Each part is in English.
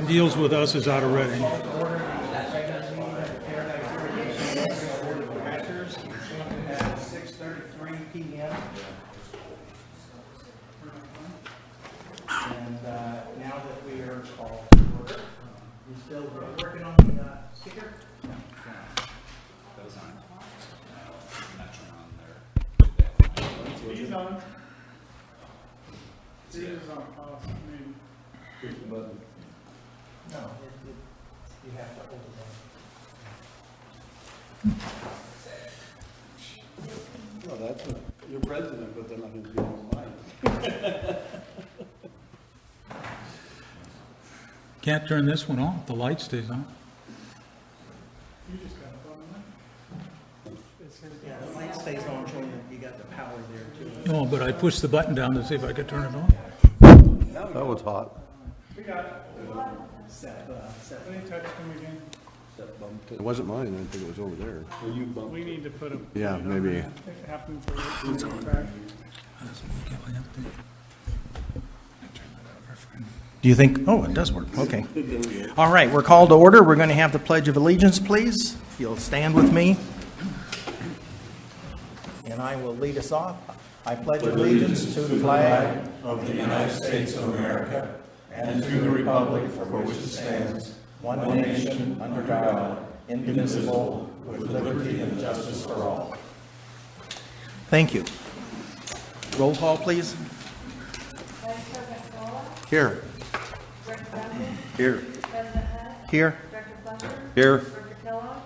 deals with us is out of Reading. At 6:33 p.m. And now that we are called to order, you still working on the speaker? Those aren't. Not turn on there. He's on. He is on. Push the button. No, you have to hold it No, that's a, you're president, but they're not going to be on mine. Can't turn this one off, the light stays on. You just got it on there. Yeah, the light stays on, showing that you got the power there too. No, but I pushed the button down to see if I could turn it on. That was hot. We got it. Let me touch him again. It wasn't mine, I think it was over there. Well, you bumped. We need to put a. Yeah, maybe. It happened for the Do you think, oh, it does work, okay. All right, we're called to order. We're going to have the Pledge of Allegiance, please. If you'll stand with me. And I will lead us off. I pledge allegiance to the flag of the United States of America and to the republic for which it stands, one nation, under God, indivisible, with liberty and justice for all. Thank you. Roll call, please. Here. Here. Here. Here.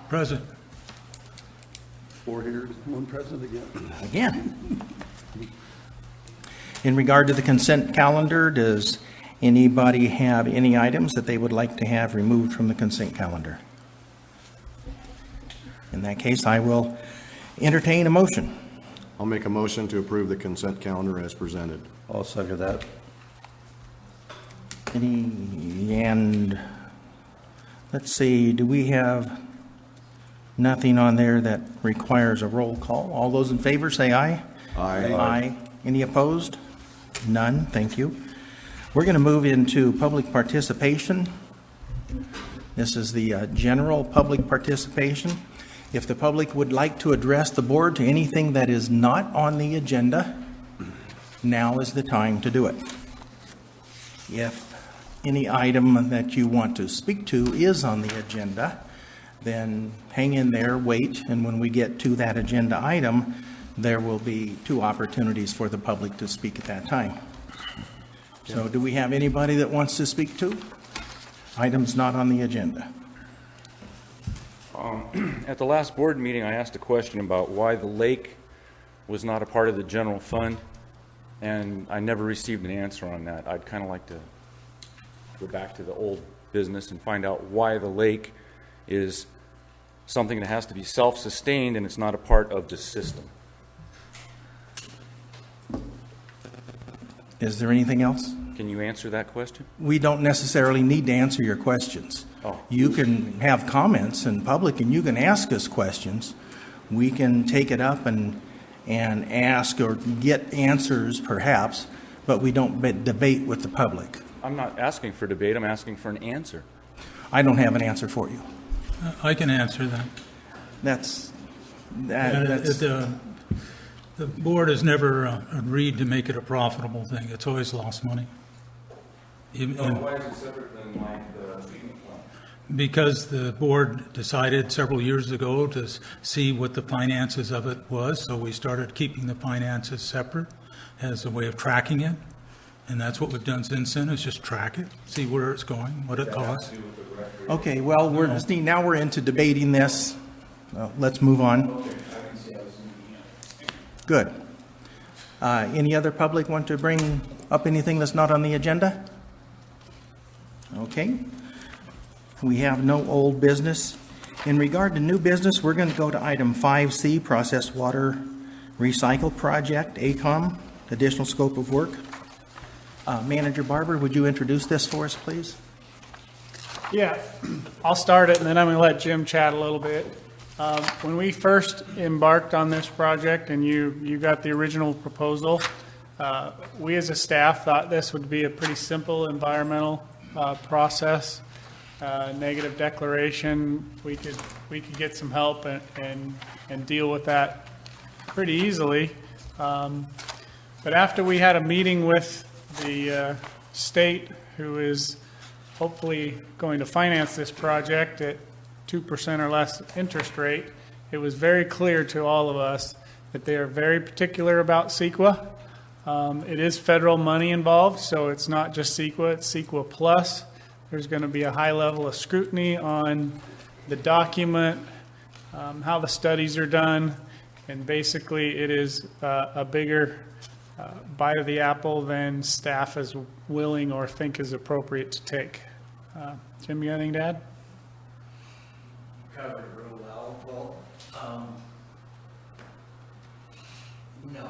Present. 4 here, 1 present again. Again. In regard to the consent calendar, does anybody have any items that they would like to have removed from the consent calendar? In that case, I will entertain a motion. I'll make a motion to approve the consent calendar as presented. I'll second that. And let's see, do we have nothing on there that requires a roll call? All those in favor say aye. Aye. Aye. Any opposed? None, thank you. We're going to move into public participation. This is the general public participation. If the public would like to address the board to anything that is not on the agenda, now is the time to do it. If any item that you want to speak to is on the agenda, then hang in there, wait, and when we get to that agenda item, there will be 2 opportunities for the public to speak at that time. So do we have anybody that wants to speak to items not on the agenda? At the last board meeting, I asked a question about why the lake was not a part of the general fund, and I never received an answer on that. I'd kind of like to go back to the old business and find out why the lake is something that has to be self-sustained and it's not a part of the system. Is there anything else? Can you answer that question? We don't necessarily need to answer your questions. Oh. You can have comments in public and you can ask us questions. We can take it up and ask or get answers perhaps, but we don't debate with the public. I'm not asking for debate, I'm asking for an answer. I don't have an answer for you. I can answer that. That's The board has never agreed to make it a profitable thing. It's always lost money. Why is it separate than like the treatment plant? Because the board decided several years ago to see what the finances of it was, so we started keeping the finances separate as a way of tracking it. And that's what we've done since then, is just track it, see where it's going, what it costs. okay. Well, now we're into debating this. Let's move on. Good. Any other public want to bring up anything that's not on the agenda? Okay. We have no old business. In regard to new business, we're going to go to item 5C, Processed Water Recycle Project, ACOM, additional scope of work. Manager Barber, would you introduce this for us, please? Yeah, I'll start it and then I'm going to let Jim chat a little bit. When we first embarked on this project and you got the original proposal, we as a staff thought this would be a pretty simple environmental process. negative declaration, we could get some help and deal with that pretty easily. But after we had a meeting with the state, who is hopefully going to finance this project at 2% or less interest rate, it was very clear to all of us that they are very particular about CEQA. It is federal money involved, so it's not just CEQA, it's CEQA plus. There's going to be a high level of scrutiny on the document, how the studies are done, and basically it is a bigger bite of the apple than staff is willing or think is appropriate to take. Jim, you got anything to add? Covered it real well. Well, no,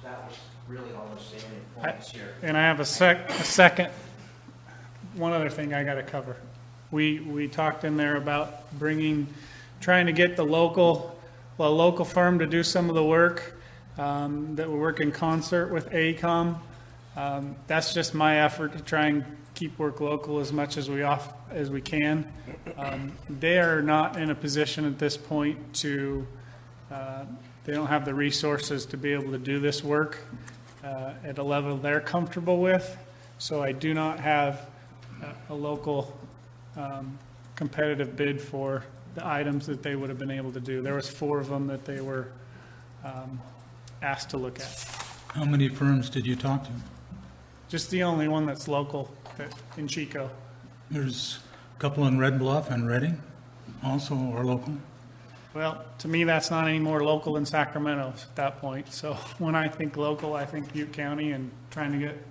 that was really all the salient points here. And I have a second, one other thing I got to cover. We talked in there about trying to get a local firm to do some of the work, that will work in concert with AECOM. That's just my effort to try and keep work local as much as we can. They are not in a position at this point to, they don't have the resources to be able to do this work at a level they're comfortable with. So I do not have a local competitive bid for the items that they would have been able to do. There was 4 of them that they were asked to look at. How many firms did you talk to? Just the only one that's local in Chico. There's a couple in Red Bluff and Redding also are local. Well, to me, that's not any more local than Sacramento at that point. So when I think local, I think Butte County and trying to get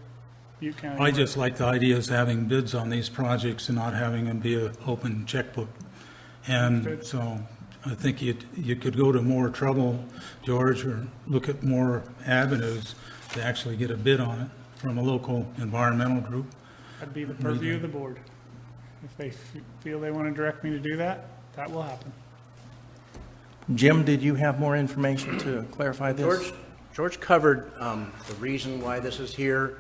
Butte County. I just like the idea of having bids on these projects and not having them be an open checkbook. And so I think you could go to more trouble, George, or look at more avenues to actually get a bid on it from a local environmental group. That'd be the purview of the board. If they feel they want to direct me to do that, that will happen. Jim, did you have more information to clarify this? George covered the reason why this is here.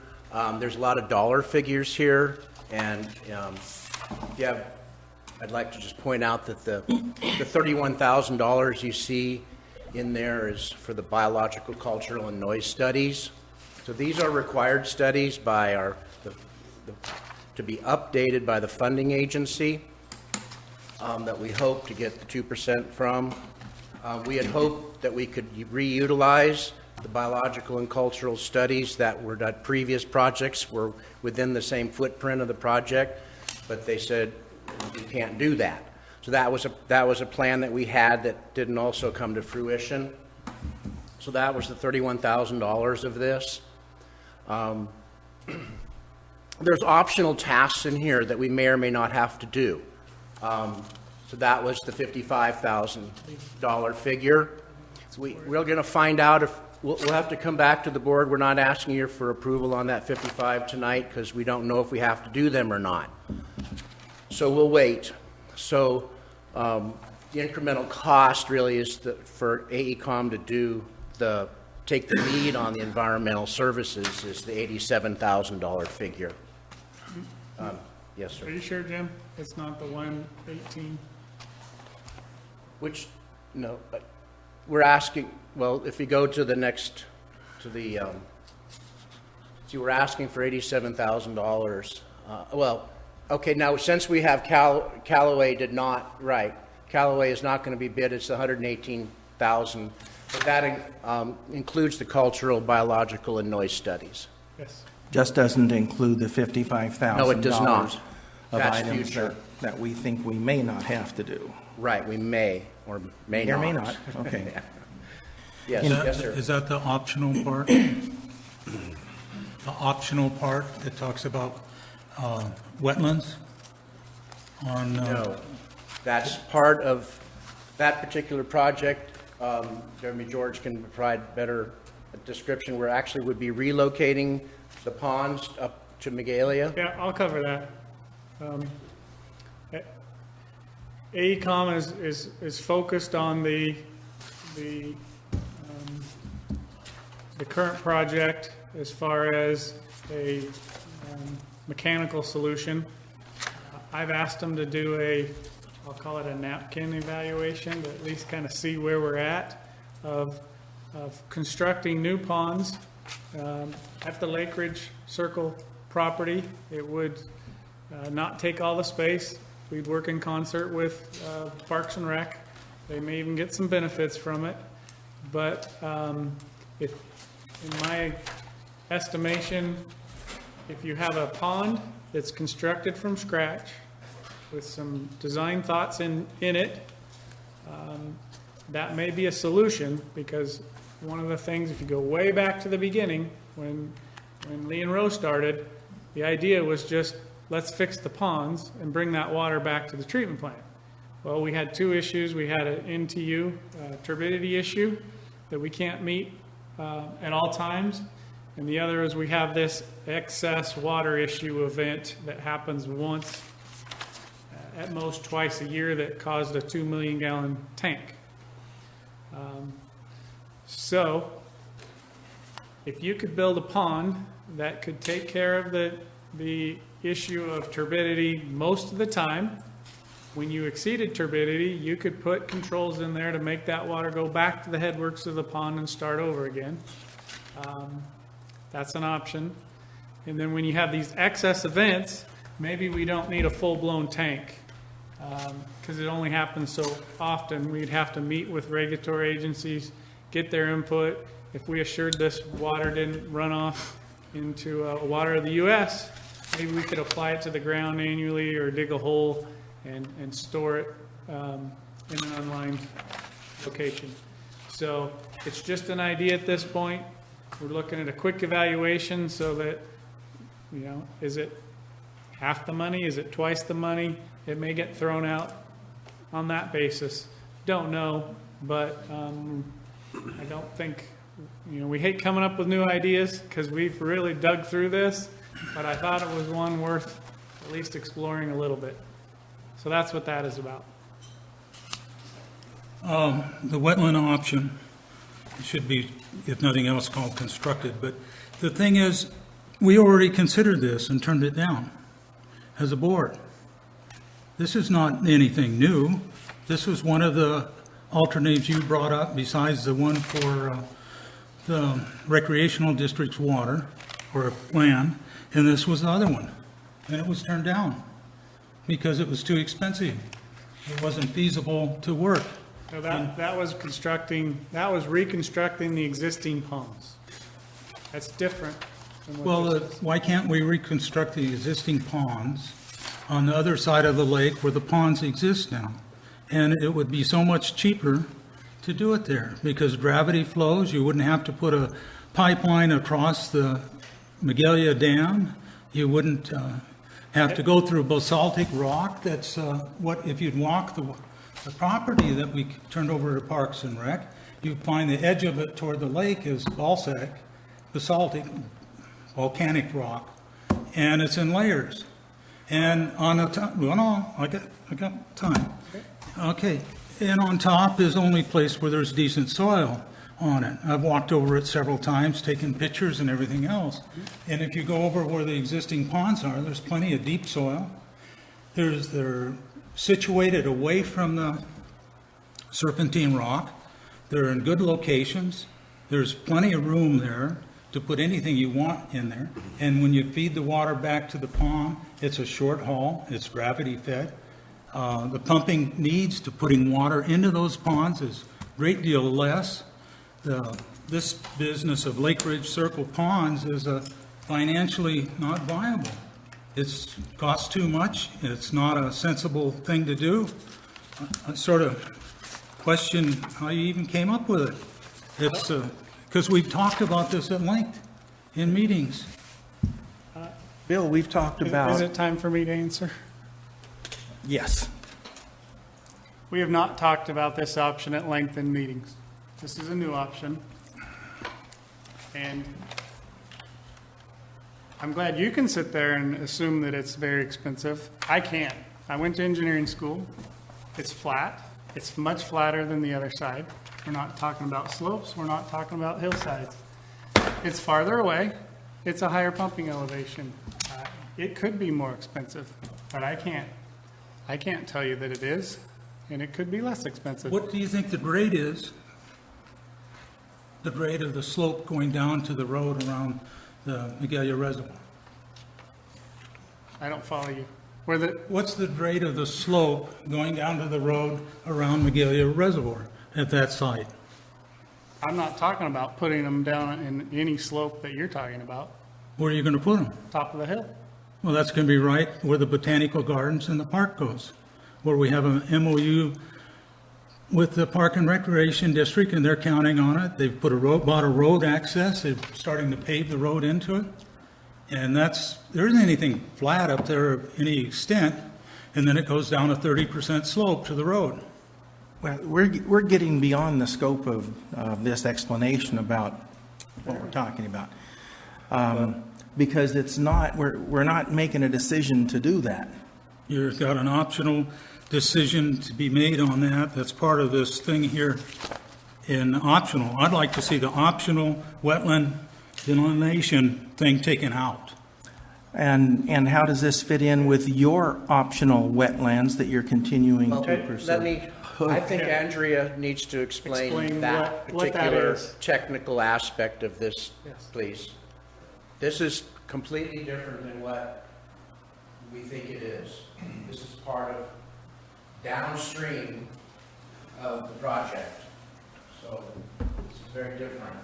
There's a lot of dollar figures here, and I'd like to just point out that the $31,000 you see in there is for the biological, cultural, and noise studies. So these are required studies by to be updated by the funding agency that we hope to get the 2% from. We had hoped that we could reutilize the biological and cultural studies that were done. Previous projects were within the same footprint of the project, but they said you can't do that. So that was a plan that we had that didn't also come to fruition. So that was the $31,000 of this. There's optional tasks in here that we may or may not have to do. So that was the $55,000 figure. We're going to find out if we'll have to come back to the board. We're not asking you for approval on that 55 tonight because we don't know if we have to do them or not. So we'll wait. So the incremental cost really is for AECOM to take the lead on the environmental services is the $87,000 figure. Yes, sir. Are you sure, Jim? It's not the 118? Which, no, we're asking, well, if you go to the next, see, we're asking for $87,000. Well, okay, now since we have Callaway Callaway is not going to be bid, it's $118,000, but that includes the cultural, biological, and noise studies. Yes. Just doesn't include the $55,000. No, it does not. Of That's items future. that we think we may not have to do. Right, we may or may Or not. may not, okay. Yes, Is that- yes, sir. Is that the optional part? The optional part that talks about wetlands? No, that's part of that particular project. Jeremy George can provide better description. We're actually would be relocating the ponds up to Magalia. Yeah, I'll cover that. AECOM is focused on the current project as far as a mechanical solution. I've asked them to do I'll call it a napkin evaluation, to at least kind of see where we're at of constructing new ponds at the Lake Ridge Circle property. It would not take all the space. We'd work in concert with Parks and Rec. They may even get some benefits from it. But if, in my estimation, if you have a pond that's constructed from scratch with some design thoughts in it, that may be a solution, because one of the things, if you go way back to the beginning, when Lee and Rowe started, the idea was just, let's fix the ponds and bring that water back to the treatment plant. Well, we had two issues. We had an NTU turbidity issue that we can't meet at all times. And the other is we have this excess water issue event that happens once, at most twice a year, that caused a 2 million gallon tank. So if you could build a pond that could take care of the issue of turbidity most of the time, when you exceeded turbidity, you could put controls in there to make that water go back to the headworks of the pond and start over again. That's an option. And then when you have these excess events, maybe we don't need a full-blown tank, because it only happens so often. We'd have to meet with regulatory agencies, get their input. If we assured this water didn't run off into water of the U.S., maybe we could apply it to the ground annually or dig a hole and store it in an unlined location. So it's just an idea at this point. We're looking at a quick evaluation so that, you know, is it half the money? Is it twice the money? It may get thrown out on that basis. Don't know, but I don't think, you know, we hate coming up with new ideas because we've really dug through this, but I thought it was one worth at least exploring a little bit. So that's what that is about. The wetland option should be, if nothing else, called constructed. But the thing is, we already considered this and turned it down as a board. This is not anything new. This was one of the alternatives you brought up besides the one for the recreational district's water or land, and this was the other one. And it was turned down because it was too expensive. It wasn't feasible to work. So that was reconstructing the existing ponds. That's different than what Well, this is. why can't we reconstruct the existing ponds on the other side of the lake where the ponds exist now? And it would be so much cheaper to do it there because gravity flows. You wouldn't have to put a pipeline across the Magalia Dam. You wouldn't have to go through basaltic rock. That's what, if you'd walk the property that we turned over to Parks and Rec, you'd find the edge of it toward the lake is basaltic, volcanic rock, and it's in layers. And on the top, well, no, I got time. Okay, and on top is the only place where there's decent soil on it. I've walked over it several times, taken pictures and everything else. And if you go over where the existing ponds are, there's plenty of deep soil. They're situated away from the serpentine rock. They're in good locations. There's plenty of room there to put anything you want in there. And when you feed the water back to the pond, it's a short haul. It's gravity fed. The pumping needs to putting water into those ponds is a great deal less. This business of Lake Ridge Circle ponds is financially not viable. It costs too much. It's not a sensible thing to do. I sort of question how you even came up with it. It's because we've talked about this at length in meetings. Bill, we've talked Is about, it time for me to answer? yes. We have not talked about this option at length in meetings. This is a new option. And I'm glad you can sit there and assume that it's very expensive. I can't. I went to engineering school. It's flat. It's much flatter than the other side. We're not talking about slopes. We're not talking about hillsides. It's farther away. It's a higher pumping elevation. It could be more expensive, but I can't I can't tell you that it is, and it could be less expensive. What do you think the grade is? The grade of the slope going down to the road around the Magalia Reservoir? I don't follow you. What's the grade of the slope going down to the road around Magalia Reservoir at that site? I'm not talking about putting them down in any slope that you're talking about, Where are you going to put them? top of the hill. Well, that's going to be right where the Botanical Gardens and the park goes, where we have an MOU with the Park and Recreation District, and they're counting on it. They've bought a road access. They're starting to pave the road into it. And there isn't anything flat up there of any extent, and then it goes down a 30% slope to the road. Well, we're getting beyond the scope of this explanation about what we're talking about. Because it's not, we're not making a decision to do that. You've got an optional decision to be made on that. That's part of this thing here in optional. I'd like to see the optional wetland delineation thing taken out. And how does this fit in with your optional wetlands that you're continuing to pursue? I think Andrea needs to explain Explain that what that particular is. technical aspect of this, Yes. please. This is completely different than what we think it is. This is part of downstream of the project. So it's very different.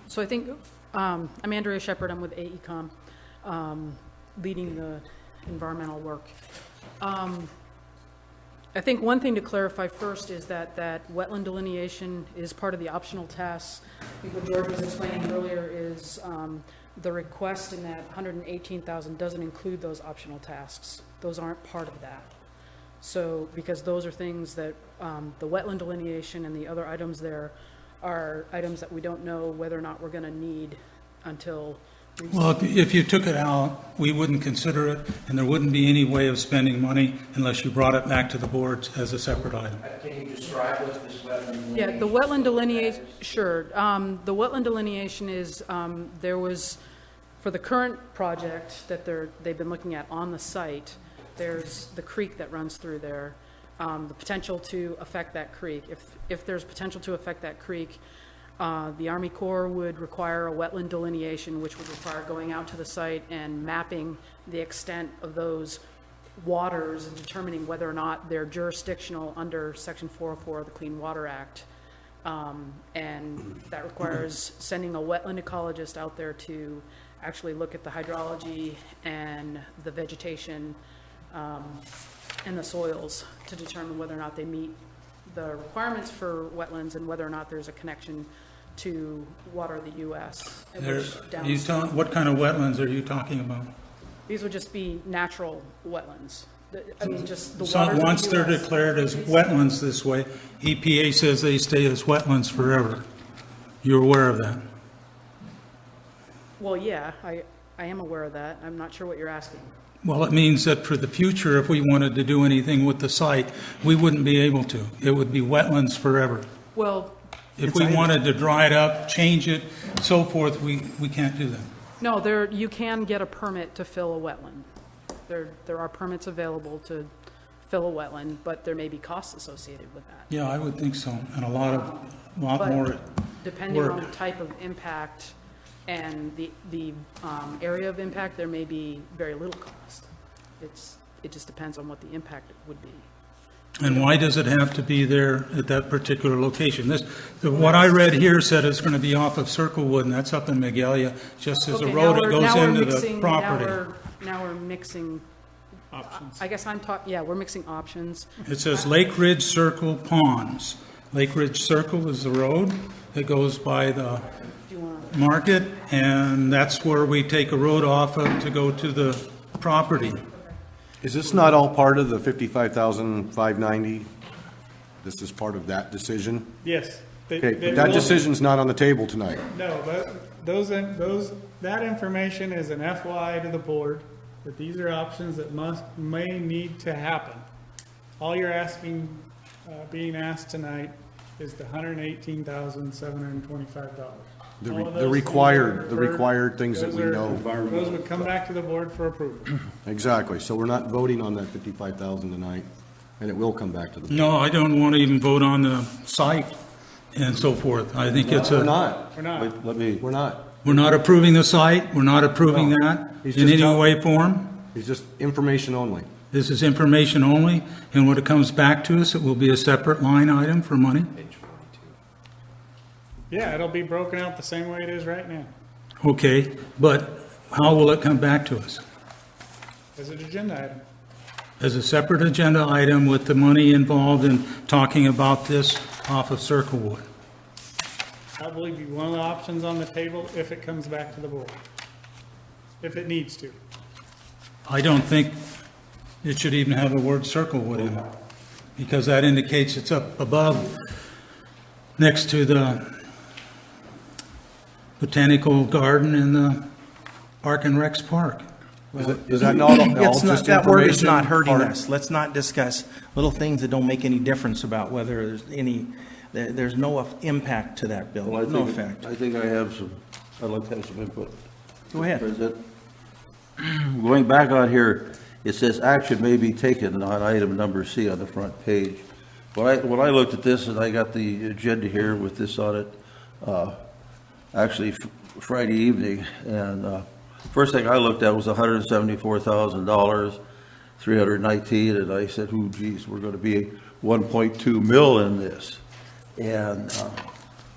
So I think, I'm Andrea Shepard, I'm with AECom, leading the environmental work. I think one thing to clarify first is that wetland delineation is part of the optional tasks. I think what George was explaining earlier is the request in that $118,000 doesn't include those optional tasks. Those aren't part of that. So, because those are things that the wetland delineation and the other items there are items that we don't know whether or not we're going to need until. Well, if you took it out, we wouldn't consider it, and there wouldn't be any way of spending money unless you brought it back to the board as a separate item. Can you describe what this wetland delineation? Yeah, the wetland delineation, sure. The wetland delineation is, there was, for the current project that they've been looking at on the site, there's the creek that runs through there, the potential to affect that creek. If there's potential to affect that creek, the Army Corps would require a wetland delineation, which would require going out to the site and mapping the extent of those waters and determining whether or not they're jurisdictional under Section 404 of the Clean Water Act. And that requires sending a wetland ecologist out there to actually look at the hydrology and the vegetation and the soils to determine whether or not they meet the requirements for wetlands and whether or not there's a connection to water of the U.S. What kind of wetlands are you talking about? These would just be natural wetlands. I mean, just the So waters of the once they're US. declared as wetlands this way, EPA says they stay as wetlands forever. You're aware of that? Well, yeah, I am aware of that. I'm not sure what you're asking. Well, it means that for the future, if we wanted to do anything with the site, we wouldn't be able to. It would be wetlands forever. Well, If we wanted to dry it up, change it, so forth, we can't do that. no, you can get a permit to fill a wetland. There are permits available to fill a wetland, but there may be costs associated with that. Yeah, I would think so, and a lot more But depending on work. the type of impact and the area of impact, there may be very little cost. It just depends on what the impact would be. And why does it have to be there at that particular location? What I read here said it's going to be off of Circlewood, and that's up in Magalia, just as a Okay, road now that we're- goes now we're into the mixing- property. Now we're mixing, Options. I guess we're mixing options. It says Lake Ridge Circle Ponds. Lake Ridge Circle is the road that goes by the Do you want to? market, and that's where we take a road off of to go to the property. Is this not all part of the 55,590? This is part of that decision? Yes. Okay, but that decision's not on the table tonight. No, that information is an FYI to the board, that these are options that may need to happen. All you're asking, being asked tonight is the $118,725. The All of the those required, things are- required things that we those are- know. Those would come back to the board for approval. Exactly, so we're not voting on that 55,000 tonight, and it will come back to the. No, I don't want to even vote on the site and so forth. I think it's We're a, not, We're not. let me, we're not. we're not approving the site, we're not approving No. that He's in just any tell- way, form. It's just information only. This is information only, and when it comes back to us, it will be a separate line item for money. Yeah, it'll be broken out the same way it is right now, Okay, but how will it come back to us? as an agenda item. As a separate agenda item with the money involved in talking about this off of Circlewood? That will be one of the options on the table if it comes back to the board. If it needs to. I don't think it should even have the word Circlewood in it, because that indicates it's up above, next to the Botanical Garden and the Park and Recs Park. Is that not all It's not, just that word is information? not hurting Or- us. Let's not discuss little things that don't make any difference about whether there's any, there's no impact to that bill, Well, no effect. I think I have some, I'd like to have some input. Go ahead. President. Going back on here, it says action may be taken on item number C on the front page. When I looked at this, and I got the agenda here with this on it, actually Friday evening, and first thing I looked at was $174,000, 319, and I said, "Ooh, geez, we're going to be 1.2 mil in this." And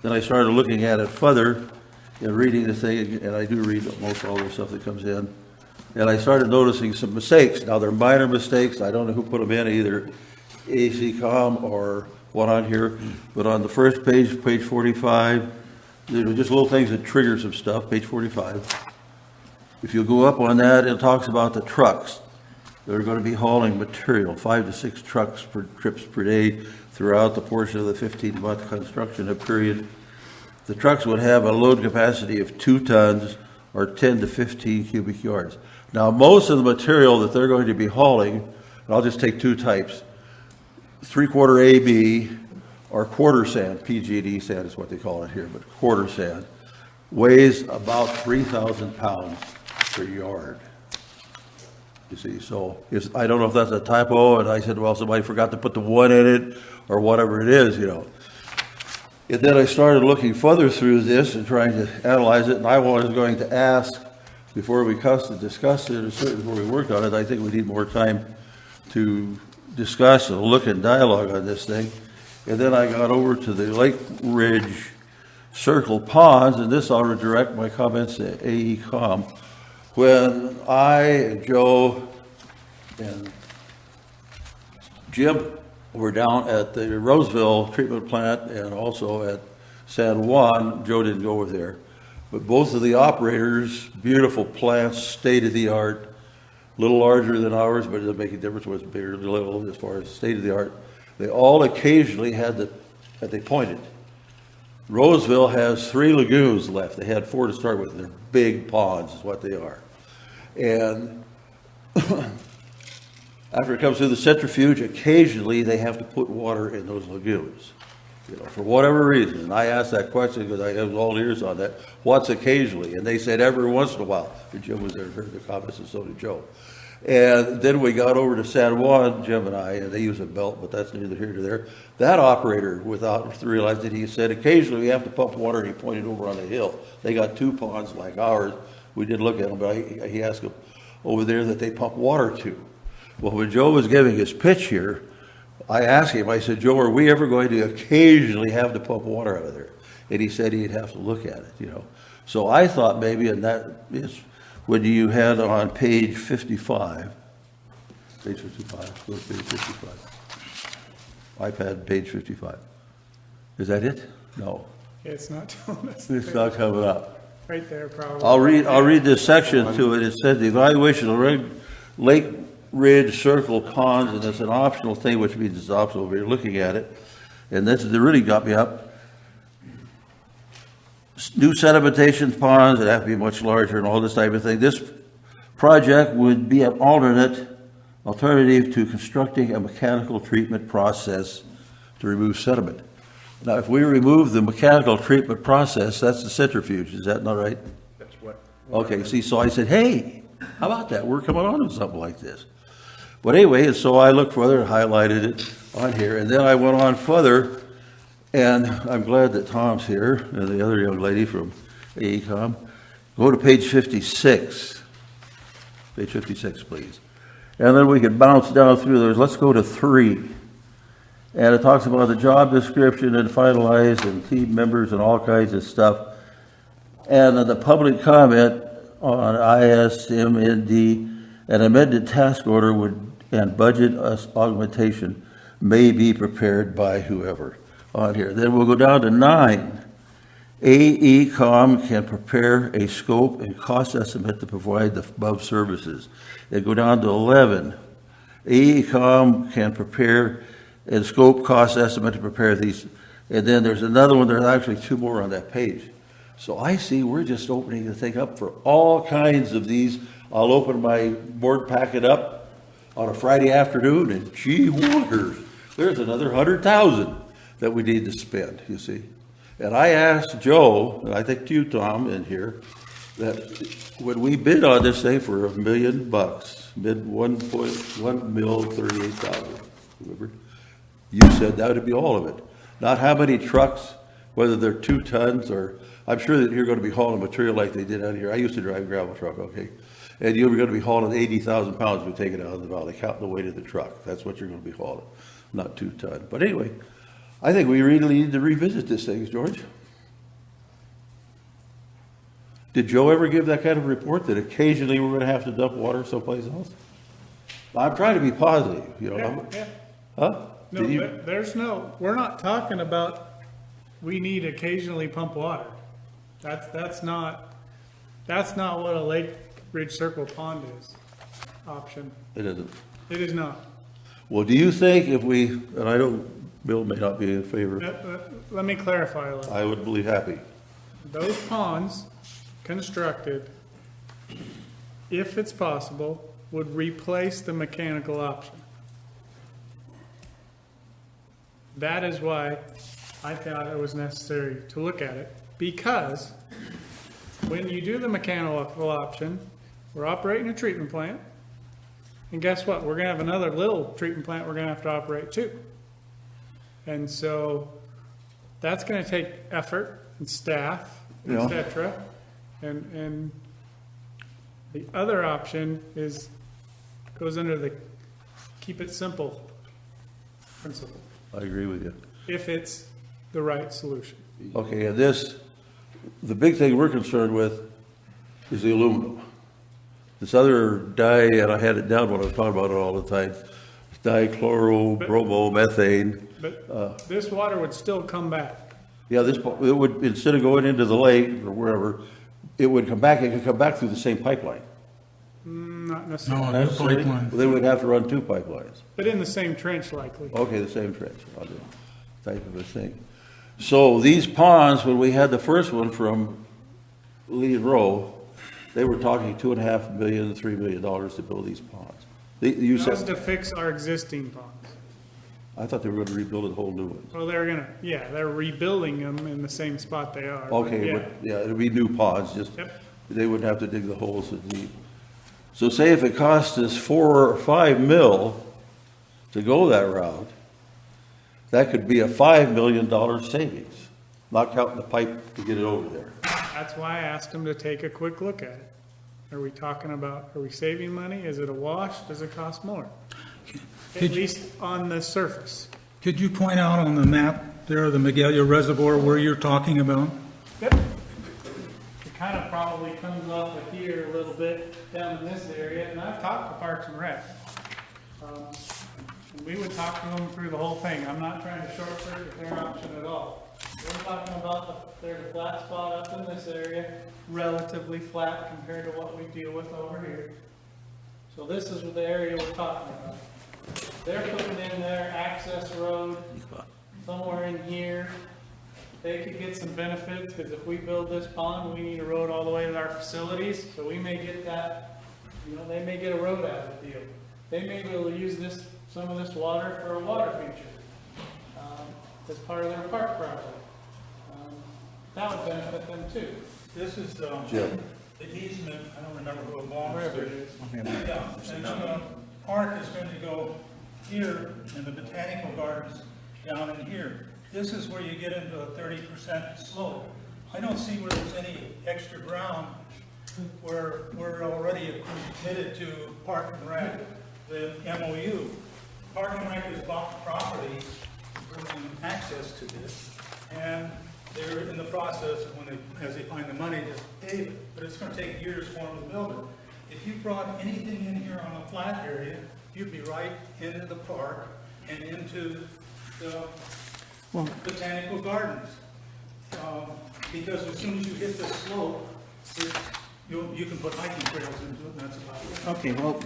then I started looking at it further and reading the thing, and I do read most all the stuff that comes in. And I started noticing some mistakes. Now, they're minor mistakes. I don't know who put them in, either ACCOM or what on here. But on the first page, page 45, there were just little things that trigger some stuff, page 45. If you go up on that, it talks about the trucks. They're going to be hauling material, 5 to 6 trucks per trips per day throughout the portion of the 15-month construction period. The trucks would have a load capacity of 2 tons or 10 to 15 cubic yards. Now, most of the material that they're going to be hauling, and I'll just take 2 types, 3/4 AB or quarter sand, PG&E sand is what they call it here, but quarter sand, weighs about 3,000 pounds per yard. You see, so I don't know if that's a typo, and I said, well, somebody forgot to put the 1 in it, or whatever it is, you know. And then I started looking further through this and trying to analyze it, and I was going to ask, before we discuss it, or certainly before we worked on it, I think we need more time to discuss and look and dialogue on this thing. And then I got over to the Lake Ridge Circle Ponds, and this I'll redirect my comments to AECOM. When I and Joe and Jim were down at the Roseville treatment plant and also at San Juan, Joe didn't go over there, but both of the operators, beautiful plants, state-of-the-art, a little larger than ours, but it doesn't make a difference whether it's bigger or little as far as state-of-the-art. They all occasionally had that they pointed. Roseville has 3 lagoons left. They had 4 to start with. They're big ponds is what they are. And after it comes through the centrifuge, occasionally they have to put water in those lagoons, you know, for whatever reason. And I asked that question because I was all ears on that. What's occasionally? And they said every once in a while. And Jim was there and heard the comments, and so did Joe. And then we got over to San Juan, Jim and I, and they use a belt, but that's neither here nor there. That operator, without realizing it, he said, occasionally we have to pump water, and he pointed over on the hill. They got 2 ponds like ours. We did look at them, but he asked them over there that they pump water to. Well, when Joe was giving his pitch here, I asked him, I said, Joe, are we ever going to occasionally have to pump water out of there? And he said he'd have to look at it, you know. So I thought maybe, and that is when you had on page 55, go to page 55. iPad, page 55. Is that it? No, It's not telling us. it's not coming up. Right there, probably. I'll read this section to it. It says the evaluation of Lake Ridge Circle ponds, and it's an optional thing, which means it's optional, but you're looking at it. And this really got me up. New sedimentation ponds that have to be much larger and all this type of thing. This project would be an alternative to constructing a mechanical treatment process to remove sediment. Now, if we remove the mechanical treatment process, that's the centrifuge, is that not right? That's what. Okay, see, so I said, hey, how about that? We're coming on to something like this. But anyway, and so I looked further and highlighted it on here, and then I went on further, and I'm glad that Tom's here, and the other young lady from AECom. Go to page 56. Page 56, please. And then we can bounce down through those. Let's go to 3. And it talks about the job description and finalized and team members and all kinds of stuff. And then the public comment on ISMND, an amended task order and budget augmentation may be prepared by whoever on here. Then we'll go down to 9. AECom can prepare a scope and cost estimate to provide the above services. And go down to 11. AECom can prepare a scope cost estimate to prepare these. And then there's another one, there's actually 2 more on that page. So I see we're just opening the thing up for all kinds of these. I'll open my board packet up on a Friday afternoon and gee willikers, there's another 100,000 that we need to spend, you see. And I asked Joe, and I think you, Tom, in here, that when we bid on this thing for $1 million, bid 1,138,000, remember? You said that would be all of it. Not how many trucks, whether they're 2 tons or, I'm sure that you're going to be hauling material like they did out here. I used to drive a gravel truck, okay? And you're going to be hauling 80,000 pounds we take it out of the valley, counting the weight of the truck. That's what you're going to be hauling, not 2 ton. But anyway, I think we really need to revisit this thing, George. Did Joe ever give that kind of report that occasionally we're going to have to dump water someplace else? I'm trying to be positive, you know. Yeah. Huh? No, Did you- we're not talking about we need occasionally pump water. That's not what a Lake Ridge Circle Pond is, option. It isn't. It is not. Well, do you think if we, and I don't, Bill may not be in favor, Let me clarify a little. I would be happy. Those ponds constructed, if it's possible, would replace the mechanical option. That is why I thought it was necessary to look at it, because when you do the mechanical option, we're operating a treatment plant, and guess what? We're gonna have another little treatment plant we're gonna have to operate too. And so that's gonna take effort and staff, Yeah. et cetera. And the other option goes under the keep it simple principle, I agree with you. if it's the right solution. Okay, and this, the big thing we're concerned with is the aluminum. This other dye, and I had it down when I was talking about it all the time, dichlorobromomethane. But this water would still come back. Yeah, it would, instead of going into the lake or wherever, it would come back, it could come back through the same pipeline. Not necessarily, No, new pipeline. They would have to run 2 pipelines. but in the same trench likely. Okay, the same trench, I'll do type of a thing. So these ponds, when we had the first one from Lee and Rowe, they were talking $2.5 million, $3 million to build these ponds. You That was said, to fix our existing ponds. I thought they were going to rebuild a whole new one. Well, they're rebuilding them in the same spot they are. but Okay, yeah. but yeah, it'd be new ponds, just, Yep. they wouldn't have to dig the holes so deep. So say if it cost us 4 or 5 mil to go that route, that could be a $5 million savings, not counting the pipe to get it over there. That's why I asked them to take a quick look at it. Are we saving money? Is it a wash? Does it cost more? At least on the surface. Could you point out on the map there, the Magalia Reservoir, where you're talking about? Yep. It kind of probably comes off of here a little bit down in this area, and I've talked to Parks and Rec. And we would talk to them through the whole thing. I'm not trying to short circuit their option at all. We're talking about there's a flat spot up in this area, relatively flat compared to what we deal with over here. So this is the area we're talking about. They're putting in their access road somewhere in here. They could get some benefits, because if we build this pond, we need a road all the way to our facilities, so we may get that, they may get a road out of the deal. They may be able to use some of this water for a water feature. as part of their park project. That would benefit them too. This is the easement, I don't remember who it belongs Wherever it to. is. Yeah, and the park is going to go here, and the botanical gardens down in here. This is where you get into a 30% slope. I don't see where there's any extra ground where we're already committed to Park and Rec, the MOU. Park and Rec has bought the property, bringing access to this, and they're in the process of as they find the money to pave it, but it's going to take years for them to build it. If you brought anything in here on a flat area, you'd be right into the park and into the botanical gardens. Because as soon as you hit the slope, you can put hiking trails into it, and that's about it. Okay, well,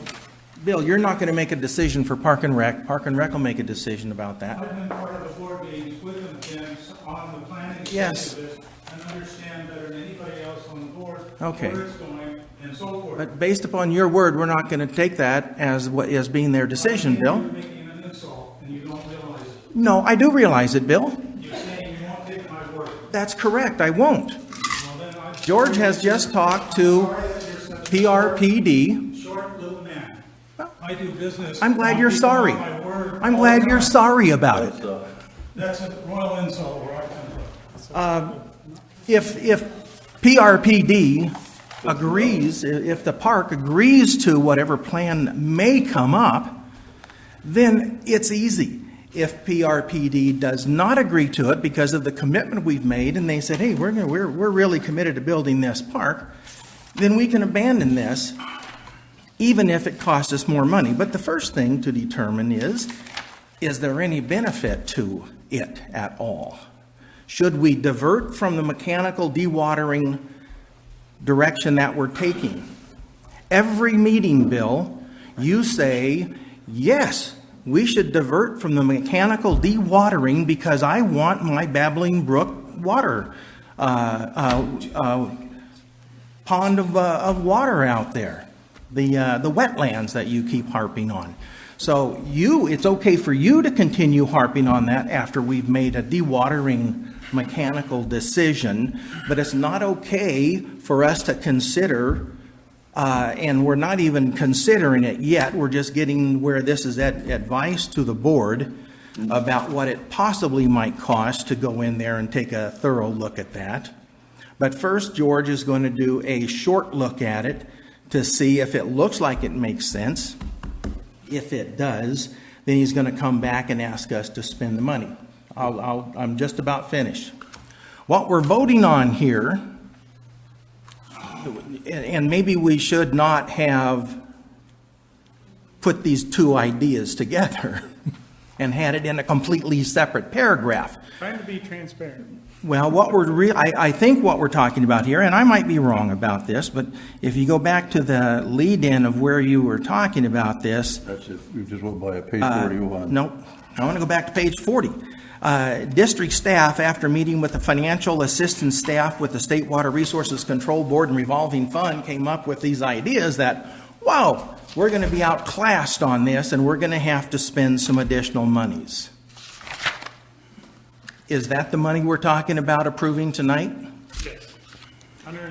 Bill, you're not going to make a decision for Park and Rec. Park and Rec will make a decision about that. I've been part of the board meetings with them again on the planning Yes. side of this, and understand better than anybody else on the board Okay. where it's going and so forth. But based upon your word, we're not going to take that as what is being their decision, Bill. You're making an insult, and you don't realize it. No, I do realize it, Bill. You're saying you won't take my word. That's correct, I won't. Well, then I'm George has just talked to sorry that you're such a PRPD. short little man. I do business. I'm glad on you're people sorry. on my word I'm all glad the you're time. sorry about it. That's a royal insult where I come from. If PRPD agrees, if the park agrees to whatever plan may come up, then it's easy. If PRPD does not agree to it because of the commitment we've made, and they said, hey, we're really committed to building this park, then we can abandon this, even if it costs us more money. But the first thing to determine is there any benefit to it at all? Should we divert from the mechanical dewatering direction that we're taking? Every meeting, Bill, you say, yes, we should divert from the mechanical dewatering because I want my Babbling Brook water, pond of water out there, the wetlands that you keep harping on. So it's okay for you to continue harping on that after we've made a dewatering mechanical decision, but it's not okay for us to consider, and we're not even considering it yet, we're just getting where this is advice to the board about what it possibly might cost to go in there and take a thorough look at that. But first, George is going to do a short look at it to see if it looks like it makes sense. If it does, then he's going to come back and ask us to spend the money. I'm just about finished. What we're voting on here, and maybe we should not have put these two ideas together and had it in a completely separate paragraph. Trying to be transparent. Well, I think what we're talking about here, and I might be wrong about this, but if you go back to the lead-in of where you were talking about this. That's it, we just went by page 41. Nope, I want to go back to page 40. District staff, after meeting with the financial assistance staff with the State Water Resources Control Board and Revolving Fund, came up with these ideas that, wow, we're going to be outclassed on this and we're going to have to spend some additional monies. Is that the money we're talking about approving tonight? Yes.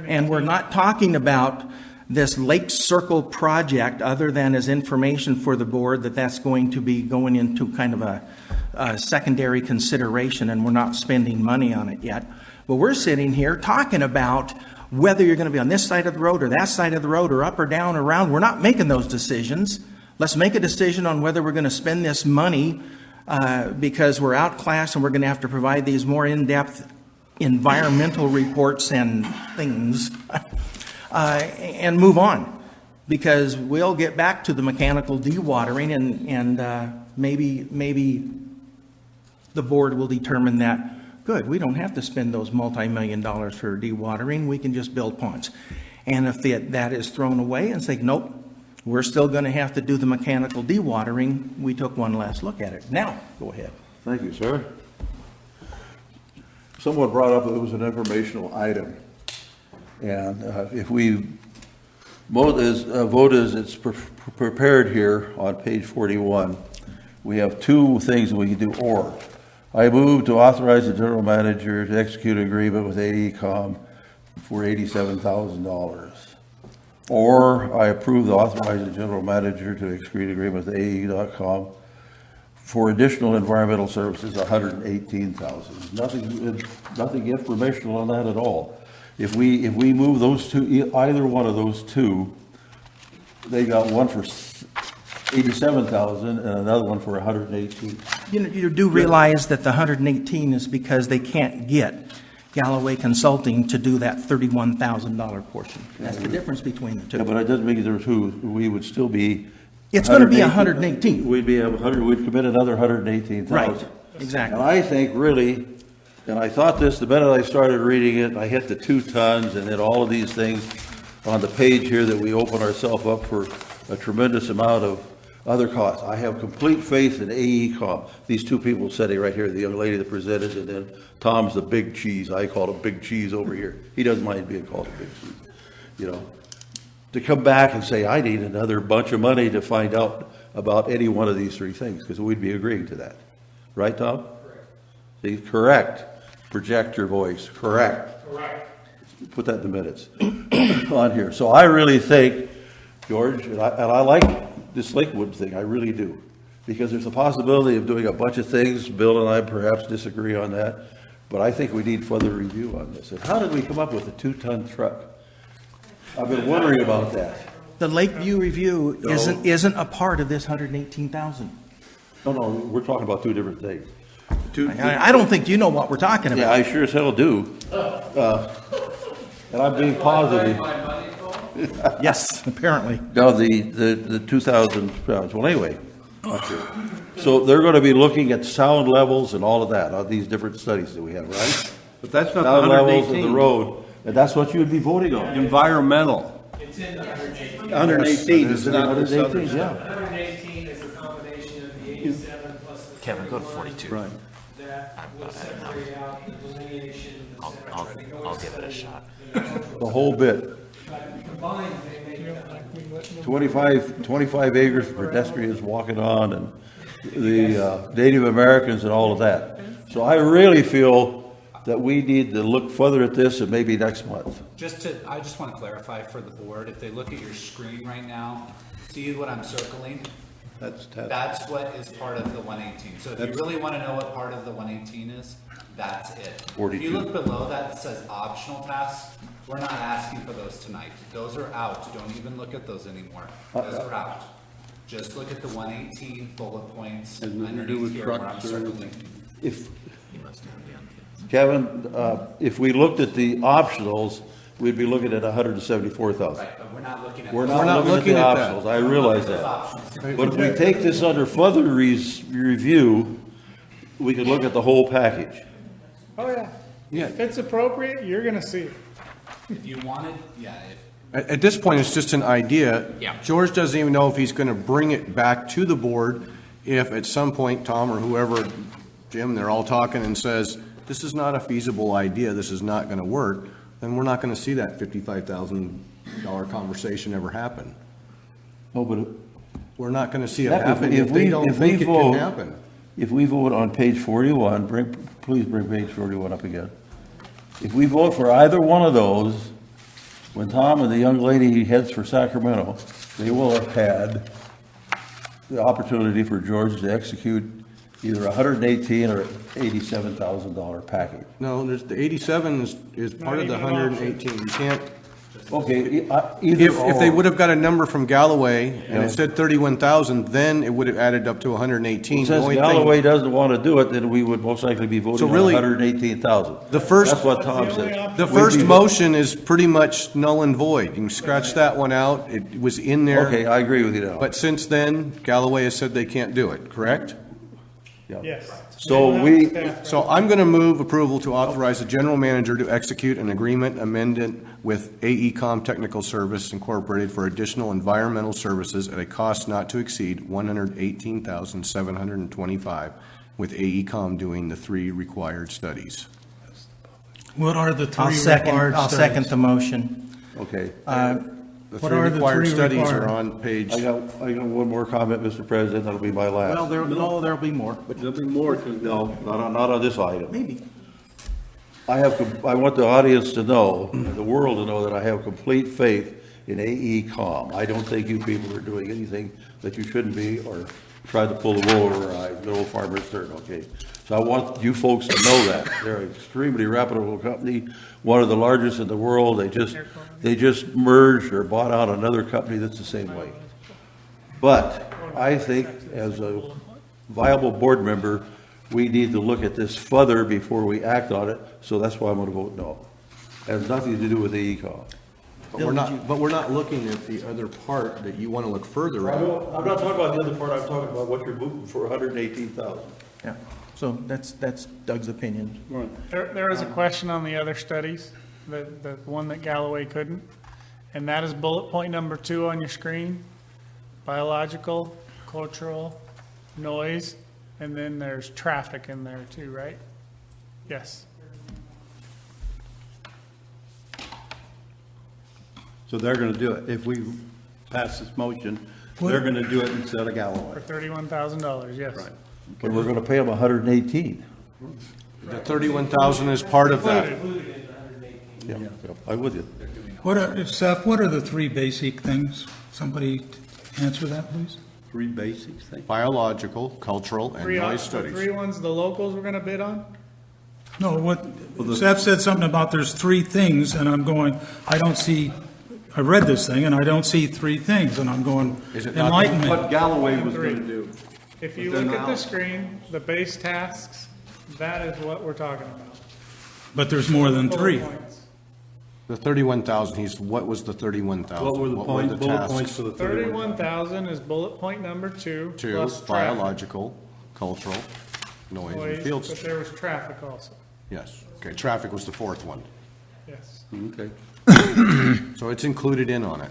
And we're not talking about this Lake Circle project other than as information for the board that's going to be going into kind of a secondary consideration, and we're not spending money on it yet. But we're sitting here talking about whether you're going to be on this side of the road or that side of the road or up or down or around. We're not making those decisions. Let's make a decision on whether we're going to spend this money because we're outclassed and we're going to have to provide these more in-depth environmental reports and things and move on, because we'll get back to the mechanical dewatering and maybe the board will determine that, good, we don't have to spend those multi-million dollars for dewatering, we can just build ponds. And if that is thrown away and say, nope, we're still going to have to do the mechanical dewatering, we took one last look at it. Now, go ahead. Thank you, sir. Someone brought up that it was an informational item. And if we vote as it's prepared here on page 41, we have two things that we can do, or I move to authorize the general manager to execute an agreement with AECom for $87,000. Or I approve the authorize the general manager to execute an agreement with AE.com for additional environmental services, $118,000. Nothing informational on that at all. If we move those two, either one of those two, they got one for $87,000 and another one for $118,000. You do realize that the 118 is because they can't get Galloway Consulting to do that $31,000 portion. That's the difference between the two. Yeah, but it doesn't mean there were two. We would still be. It's going to be 118. We'd be 100. We'd commit another 118,000. Right, exactly. And I think really, and I thought this the minute I started reading it, I hit the 2 tons and then all of these things on the page here that we open ourselves up for a tremendous amount of other costs. I have complete faith in AECom. These two people sitting right here, the young lady that presented, and then Tom's the big cheese. I call him Big Cheese over here. He doesn't mind being called a big cheese. You know, to come back and say, I need another bunch of money to find out about any one of these 3 things, because we'd be agreeing to that. Right, Tom? Correct. See, correct. Project your voice. Correct. Correct. Put that in the minutes on here. So I really think, George, and I like this Lakewood thing, I really do, because there's a possibility of doing a bunch of things. Bill and I perhaps disagree on that, but I think we need further review on this. And how did we come up with a 2-ton truck? I've been wondering about that. The Lakeview review isn't a part of this 118,000. No, we're talking about 2 different things. I don't think you know what we're talking Yeah, about. I sure as hell do. And I'm being positive. Yes, apparently. Now, the 2,000 pounds, well, anyway. So they're going to be looking at sound levels and all of that on these different studies that we have, right? But that's not the Sound levels of the 118. road, and that's what you would be voting on. Environmental. It's in the 118. 118 is not this other 118, stuff. yeah. 118 is a combination of the 87 plus the. Kevin, go to 42. Right. That will separate out the delineation, et cetera. I'll give it a shot. The whole bit. But combined, they make it 25 acres for pedestrians walking on, and the Native Americans and all of that. So I really feel that we need to look further at this, and maybe next month. I just want to clarify for the board, if they look at your screen right now, see what I'm circling? That's what is part of the 118. So if you really want to know what part of the 118 is, that's it. 42. If you look below that, it says optional tasks. We're not asking for those tonight. Those are out. Don't even look at those anymore. Those are out. Just look at the 118 bullet points Has nothing to do with underneath here where I'm trucks or circling. If, Kevin, if we looked at the optionals, we'd be looking at 174,000. Right, but we're not looking at. We're those. not looking at the that. optionals, I realize Those that. options. But if we take this under further review, we could look at the whole package. Oh, yeah. If it's appropriate, you're going to see it. If you wanted, yeah, At this point, it's just an idea. Yeah. George doesn't even know if he's going to bring it back to the board if at some point Tom or whoever, Jim, they're all talking and says, this is not a feasible idea, this is not going to work, then we're not going to see that $55,000 conversation ever happen. No, but We're not going to see it That- happen if they don't if we think it vote- can happen. If we vote on page 41, please bring page 41 up again. If we vote for either one of those, when Tom and the young lady heads for Sacramento, they will have had the opportunity for George to execute either $118,000 or $87,000 package. No, there's, the 87 is part of the 118. You can't, Okay, either if they or. would have got a number from Galloway and Yeah. it said 31,000, then it would have added up to 118. The Since only Galloway thing, doesn't want to do it, then we would most likely be voting So on really, 118,000. the first- That's what Tom said. the We'd first be- motion is pretty much null and void. You can scratch that one out. It was in there. Okay, I agree with you now. But since then, Galloway has said they can't do it, correct? Yeah. Yes. So we, So I'm going to move approval to authorize the general manager to execute an agreement amendment with AECom Technical Service Incorporated for additional environmental services at a cost not to exceed $118,725, with AECom doing the 3 required studies. What are the 3 I'll required second the studies? motion. okay. The What three are the required three studies required? are on page, I got one more comment, Mr. President, that'll be my last. Well, there'll be more, but There'll be more to. No, not on this item. maybe. I want the audience to know, the world to know that I have complete faith in AECom. I don't think you people are doing anything that you shouldn't be or try to pull the wool over our eyes, little farmer's turn, okay? So I want you folks to know that. They're an extremely reputable company, one of the largest in the world. They just merged or bought out another company that's the same way. But I think as a viable board member, we need to look at this further before we act on it, so that's why I'm gonna vote no. It has nothing to do with the AECom. but we're not looking at the other part that you want to look further at. I'm not talking about the other part, I'm talking about what you're moving for $118,000. Yeah, so that's Doug's opinion. There was a question on the other studies, the one that Galloway couldn't, and that is bullet point number 2 on your screen. Biological, cultural, noise, and then there's traffic in there too, right? Yes. So they're going to do it. If we pass this motion, they're going to do it instead of For Galloway. $31,000, yes. Right. But we're gonna pay them 118. The 31,000 is part of that. Yeah, I'm with you. Seth, what are the three basic things? Somebody answer that, please? 3 basics, thing. Biological, cultural, and noise The studies. 3 ones the locals were gonna bid on? No, Seth said something about there's 3 things, and I'm going, I read this thing, and I don't see 3 things, and I'm going, Is it not enlighten me. What Galloway was Three. going to do. If you But then look at the now- screen, the base tasks, that is what we're talking about. But there's more than 3. Bullet points. The 31,000, what was the 31,000? What were the points, bullet tasks? points for the 31? 31,000 is bullet point number 2, 2, plus traffic, biological, cultural, noise, and noise, field. but there was traffic also, Yes, okay, traffic was the 4th one. yes. Okay. So it's included in on it.